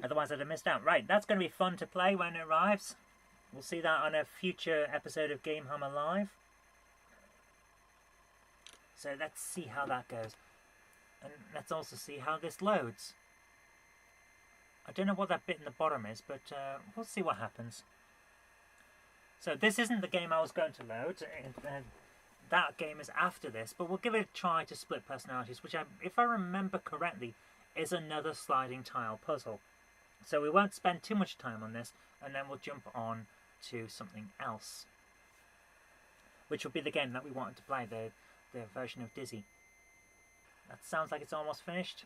[SPEAKER 1] Otherwise I'd have missed out. Right, that's going to be fun to play when it arrives. We'll see that on a future episode of GameHammer Live. So let's see how that goes. And let's also see how this loads. I don't know what that bit in the bottom is, but we'll see what happens. So this isn't the game I was going to load. That game is after this, but we'll give it a try to split personalities, which, if I remember correctly, is another sliding tile puzzle. So we won't spend too much time on this, and then we'll jump on to something else, which will be the game that we wanted to play, the version of Dizzy. That sounds like it's almost finished.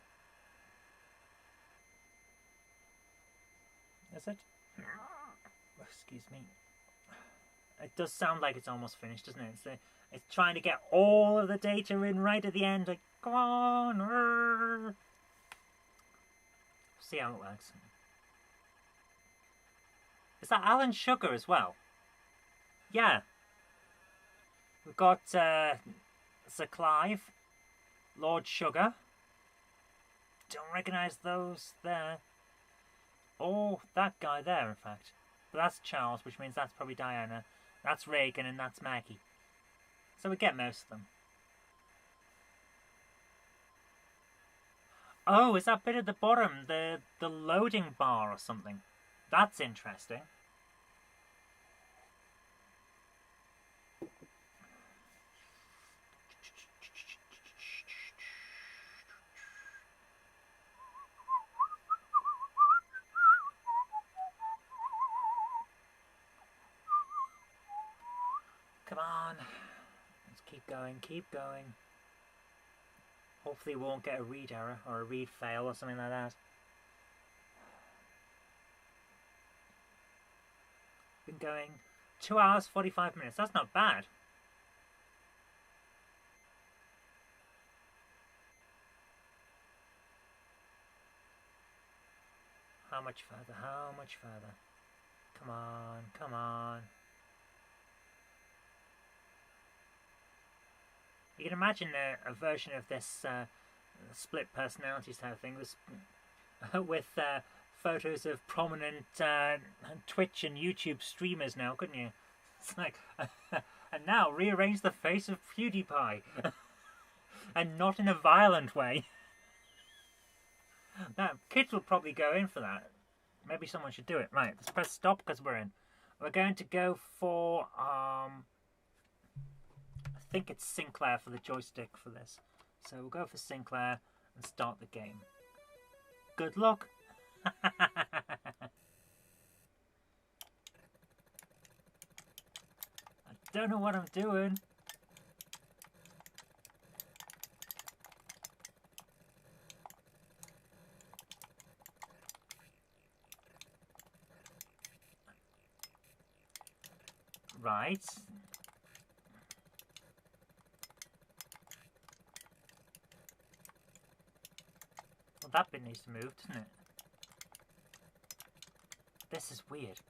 [SPEAKER 1] Is it? Excuse me. It does sound like it's almost finished, doesn't it? It's trying to get all of the data in right at the end. Like, come on! See how it works. Is that Alan Sugar as well? Yeah. We've got Sir Clive, Lord Sugar. Don't recognise those there. Oh, that guy there, in fact. But that's Charles, which means that's probably Diana. That's Reagan, and that's Maggie. So we get most of them. Oh, is that bit at the bottom? The loading bar or something? That's interesting. Come on. Let's keep going, keep going. Hopefully we won't get a read error or a read fail or something like that. Been going 2 hours, 45 minutes. That's not bad. How much further? How much further? Come on, come on. You can imagine a version of this split personalities type of thing with photos of prominent Twitch and YouTube streamers now, couldn't you? It's like, and now rearrange the face of PewDiePie. And not in a violent way. Now, kids will probably go in for that. Maybe someone should do it. Right, let's press stop because we're in. We're going to go for, I think it's Sinclair for the joystick for this. So we'll go for Sinclair and start the game. Good luck. I don't know what I'm doing. Right. Well, that bit needs to move, doesn't it? This is weird.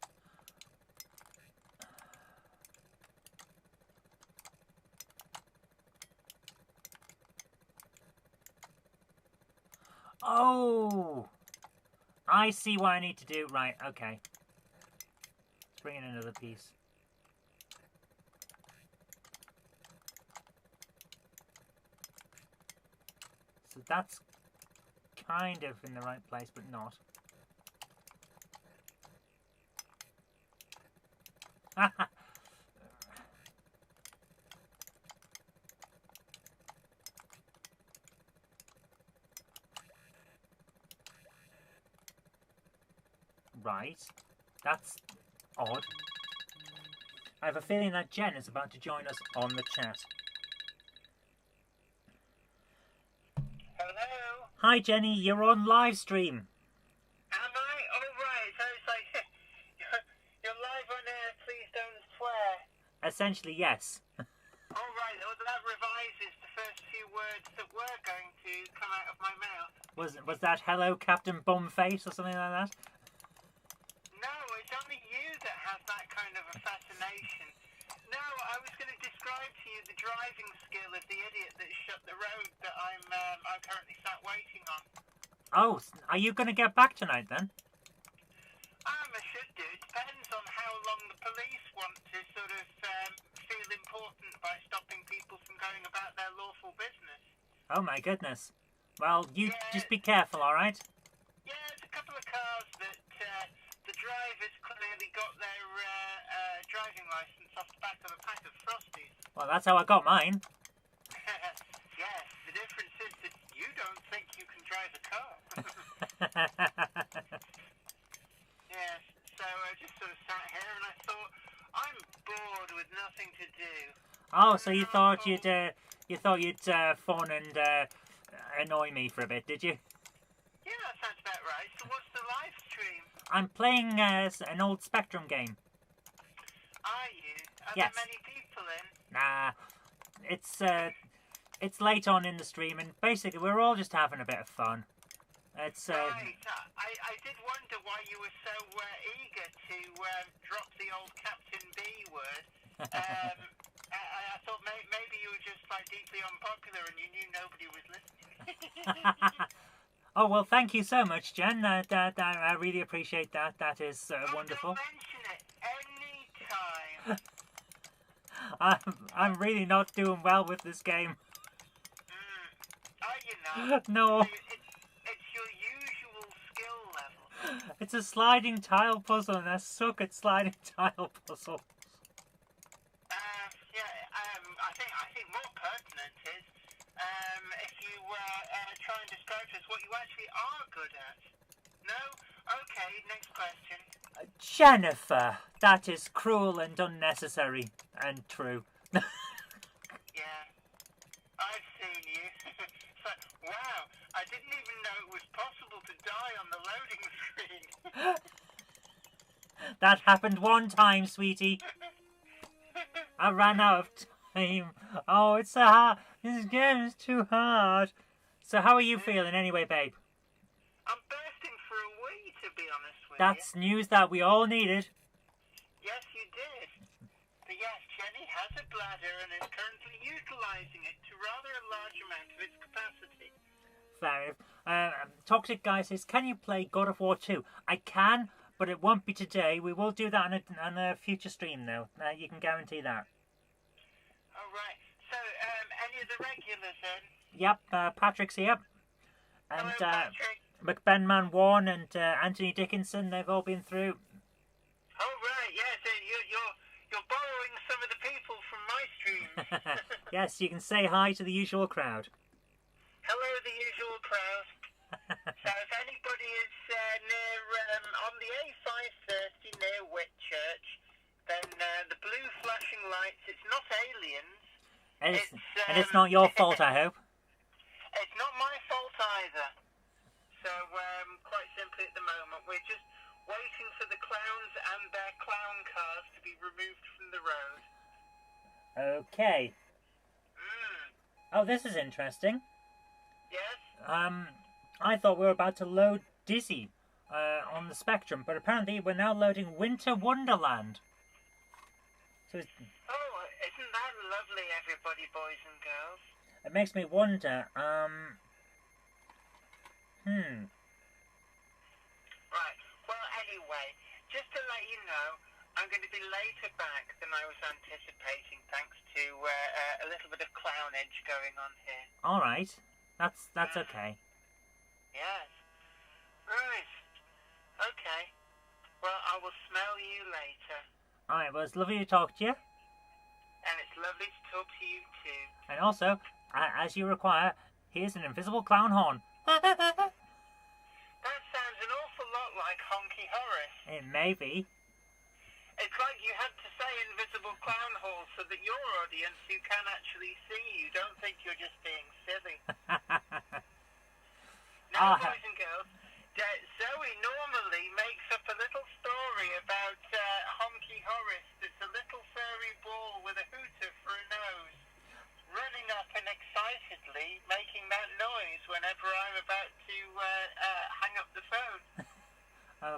[SPEAKER 1] Oh! I see what I need to do. Right, okay. Let's bring in another piece. So that's kind of in the right place, but not. Right. That's odd. I have a feeling that Jen is about to join us on the chat.
[SPEAKER 2] Hello?
[SPEAKER 1] Hi Jenny, you're on live stream.
[SPEAKER 2] Am I? Oh right, so it's like, you're live on air, please don't swear.
[SPEAKER 1] Essentially, yes.
[SPEAKER 2] Oh right, well, that revises the first few words that were going to come out of my mouth.
[SPEAKER 1] Was that hello Captain Bumface or something like that?
[SPEAKER 2] No, it's only you that has that kind of a fascination. No, I was going to describe to you the driving skill of the idiot that shut the road that I'm currently sat waiting on.
[SPEAKER 1] Oh, are you going to get back tonight then?
[SPEAKER 2] I should do. It depends on how long the police want to sort of feel important by stopping people from going about their lawful business.
[SPEAKER 1] Oh my goodness. Well, you just be careful, alright?
[SPEAKER 2] Yeah, there's a couple of cars that the drivers clearly got their driving licence off the back of a pack of Frosties.
[SPEAKER 1] Well, that's how I got mine.
[SPEAKER 2] Yes, the difference is that you don't think you can drive a car. Yes, so I just sort of sat here and I thought, I'm bored with nothing to do.
[SPEAKER 1] Oh, so you thought you'd phone and annoy me for a bit, did you?
[SPEAKER 2] Yeah, that sounds about right. So what's the live stream?
[SPEAKER 1] I'm playing an old Spectrum game.
[SPEAKER 2] Are you? Are
[SPEAKER 1] Yes.
[SPEAKER 2] there many people in?
[SPEAKER 1] Nah, it's late on in the stream, and basically we're all just having a bit of fun. It's
[SPEAKER 2] Right. I did wonder why you were so eager to drop the old Captain B word. I thought maybe you were just like deeply unpopular and you knew nobody was listening.
[SPEAKER 1] Oh well, thank you so much, Jen. I really appreciate that. That is wonderful.
[SPEAKER 2] Don't mention it any time.
[SPEAKER 1] I'm really not doing well with this game.
[SPEAKER 2] Are you not?
[SPEAKER 1] No.
[SPEAKER 2] It's your usual skill level.
[SPEAKER 1] It's a sliding tile puzzle, and I suck at sliding tile puzzles.
[SPEAKER 2] I think more pertinent is if you try and describe to us what you actually are good at. No? Okay, next question.
[SPEAKER 1] Jennifer, that is cruel and unnecessary and true.
[SPEAKER 2] Yeah, I've seen you. So, wow, I didn't even know it was possible to die on the loading screen.
[SPEAKER 1] That happened one time, sweetie. I ran out of time. Oh, it's so hard. This game is too hard. So how are you feeling anyway, babe?
[SPEAKER 2] I'm bursting for a wee, to be honest with
[SPEAKER 1] That's
[SPEAKER 2] you.
[SPEAKER 1] news that we all needed.
[SPEAKER 2] Yes, you did. But yes, Jenny has a bladder and is currently utilising it to rather a large amount of its capacity.
[SPEAKER 1] Fair enough. Toxic Guy says, can you play God of War 2? I can, but it won't be today. We will do that on a future stream, though. You can guarantee that.
[SPEAKER 2] All right. So, any of the regulars then?
[SPEAKER 1] Yep, Patrick's here. And
[SPEAKER 2] Hello, Patrick.
[SPEAKER 1] McBenman 1 and Anthony Dickinson, they've all been through.
[SPEAKER 2] Oh, right, yes. You're borrowing some of the people from my streams.
[SPEAKER 1] Yes, you can say hi to the usual crowd.
[SPEAKER 2] Hello, the usual crowd. So if anybody is near on the A530 near Whitchurch, then the blue flashing lights, it's not aliens.
[SPEAKER 1] And it's not your fault, I hope.
[SPEAKER 2] It's not my fault either. So quite simply at the moment, we're just waiting for the clowns and their clown cars to be removed from the road.
[SPEAKER 1] Okay. Oh, this is interesting.
[SPEAKER 2] Yes?
[SPEAKER 1] I thought we were about to load Dizzy on the Spectrum, but apparently we're now loading Winter Wonderland. So
[SPEAKER 2] Oh, isn't that lovely, everybody, boys and girls?
[SPEAKER 1] it makes me wonder,
[SPEAKER 2] Right, well, anyway, just to let you know, I'm going to be later back than I was anticipating, thanks to a little bit of clownage going on here.
[SPEAKER 1] alright. That's okay.
[SPEAKER 2] Yes. Right. Okay. Well, I will smell you later.
[SPEAKER 1] Alright, well, it's lovely to talk to you.
[SPEAKER 2] And it's lovely to talk to you too.
[SPEAKER 1] And also, as you require, here's an invisible clown horn.
[SPEAKER 2] That sounds an awful lot like Honky Horace.
[SPEAKER 1] It may be.
[SPEAKER 2] It's like you had to say invisible clown hall so that your audience who can actually see you don't think you're just being silly. Now, boys and girls, Zoe normally makes up a little story about Honky Horace. It's a little furry ball with a hooter for a nose, running up and excitedly making that noise whenever I'm about to hang up the phone.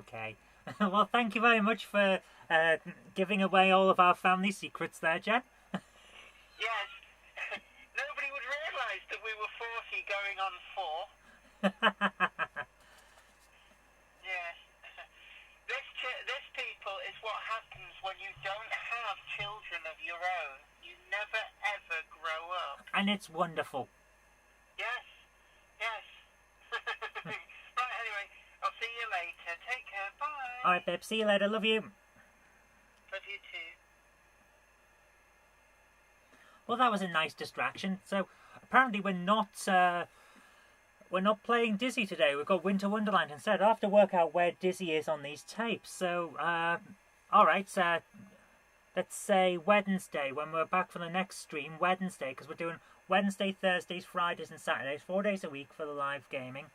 [SPEAKER 1] Okay. Well, thank you very much for giving away all of our family secrets there, Jen.
[SPEAKER 2] Yes. Nobody would realise that we were 40 going on 4. Yes. This, people, is what happens when you don't have children of your own. You never, ever grow up.
[SPEAKER 1] And it's wonderful.
[SPEAKER 2] Yes. Yes. Right, anyway, I'll see you later. Take care. Bye.
[SPEAKER 1] Alright, babe. See you later. Love you.
[SPEAKER 2] Love you too.
[SPEAKER 1] Well, that was a nice distraction. So, apparently we're not playing Dizzy today. We've got Winter Wonderland instead. I'll have to work out where Dizzy is on these tapes. So, alright, let's say Wednesday, when we're back for the next stream, Wednesday, because we're doing Wednesday, Thursdays, Fridays and Saturdays, 4 days a week for the live gaming.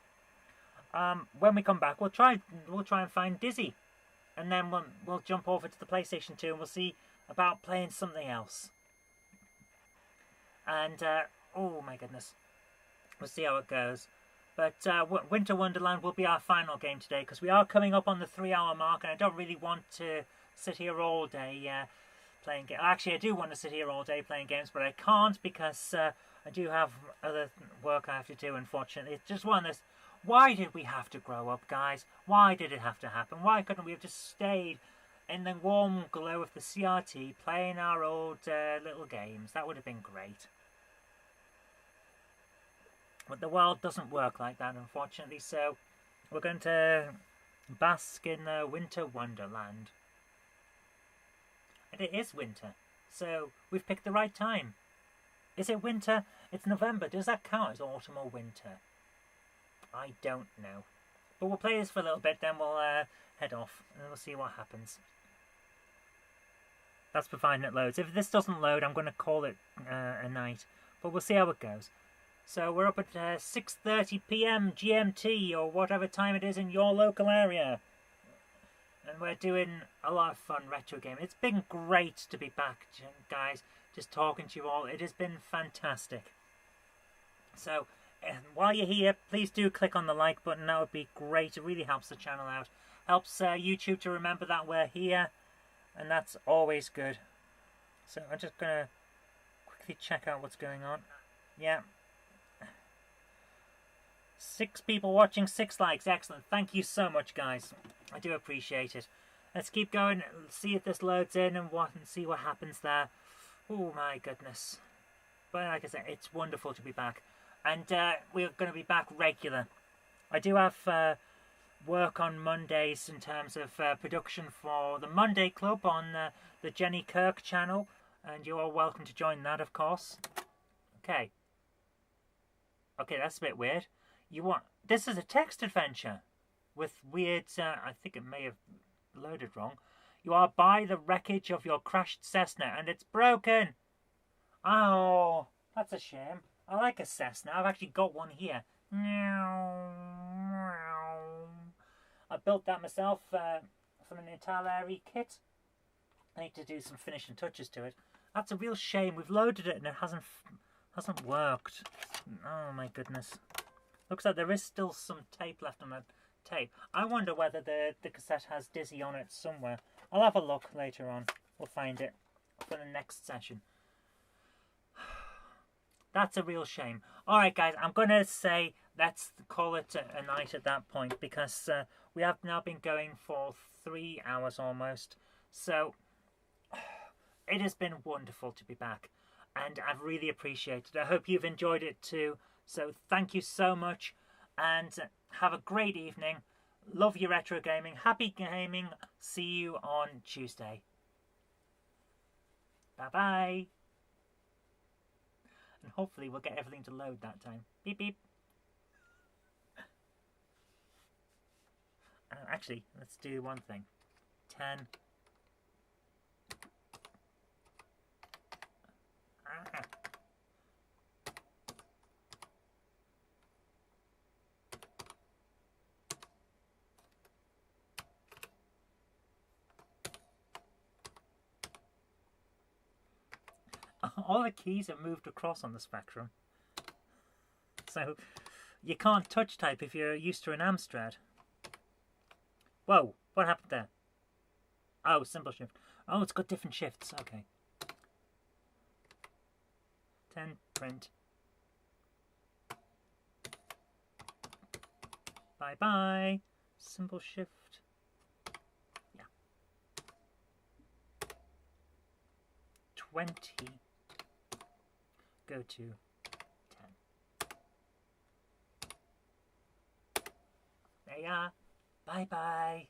[SPEAKER 1] When we come back, we'll try and find Dizzy. And then we'll jump over to the PlayStation 2 and we'll see about playing something else. And, oh my goodness. We'll see how it goes. But Winter Wonderland will be our final game today, because we are coming up on the 3-hour mark, and I don't really want to sit here all day playing games. Actually, I do want to sit here all day playing games, but I can't, because I do have other work I have to do, unfortunately. It's just one of those... Why did we have to grow up, guys? Why did it have to happen? Why couldn't we have just stayed in the warm glow of the CRT playing our old little games? That would have been great. But the world doesn't work like that, unfortunately, so we're going to bask in Winter Wonderland. And it is winter, so we've picked the right time. Is it winter? It's November. Does that count as autumn or winter? I don't know. But we'll play this for a little bit, then we'll head off, and we'll see what happens. That's providing it loads. If this doesn't load, I'm going to call it a night. But we'll see how it goes. So we're up at 6:30 PM GMT, or whatever time it is in your local area. and we're doing a lot of fun retro gaming. It's been great to be back, guys, just talking to you all. It has been fantastic. So, while you're here, please do click on the like button. That would be great. It really helps the channel out. Helps YouTube to remember that we're here, and that's always good. So I'm just going to quickly check out what's going on. Yeah. 6 people watching, 6 likes. Excellent. Thank you so much, guys. I do appreciate it. Let's keep going. See if this loads in and see what happens there. Oh my goodness. But like I said, it's wonderful to be back. And we're going to be back regular. I do have work on Mondays in terms of production for the Monday Club on the Jenny Kirk channel. And you're all welcome to join that, of course. Okay. Okay, that's a bit weird. This is a text adventure with weird, I think it may have loaded wrong. You are by the wreckage of your crashed Cessna and it's broken. Oh, that's a shame. I like a Cessna. I've actually got one here. I built that myself from an Untitled kit. I need to do some finishing touches to it. That's a real shame. We've loaded it and it hasn't worked. Oh my goodness. Looks like there is still some tape left on the tape. I wonder whether the cassette has Dizzy on it somewhere. I'll have a look later on. We'll find it for the next session. That's a real shame. Alright guys, I'm going to say let's call it a night at that point, because we have now been going for 3 hours almost. So it has been wonderful to be back, and I've really appreciated it. I hope you've enjoyed it too. So thank you so much, and have a great evening. Love your retro gaming. Happy gaming. See you on Tuesday. Bye-bye. And hopefully we'll get everything to load that time. Beep, beep. Actually, let's do one thing. 10. All the keys are moved across on the spectrum. So you can't touch type if you're used to an Amstrad. Whoa, what happened there? Oh, symbol shift. Oh, it's got different shifts. Okay. 10, print. Bye-bye. Symbol shift. Yeah. 20. Go to 10. There you are. Bye-bye.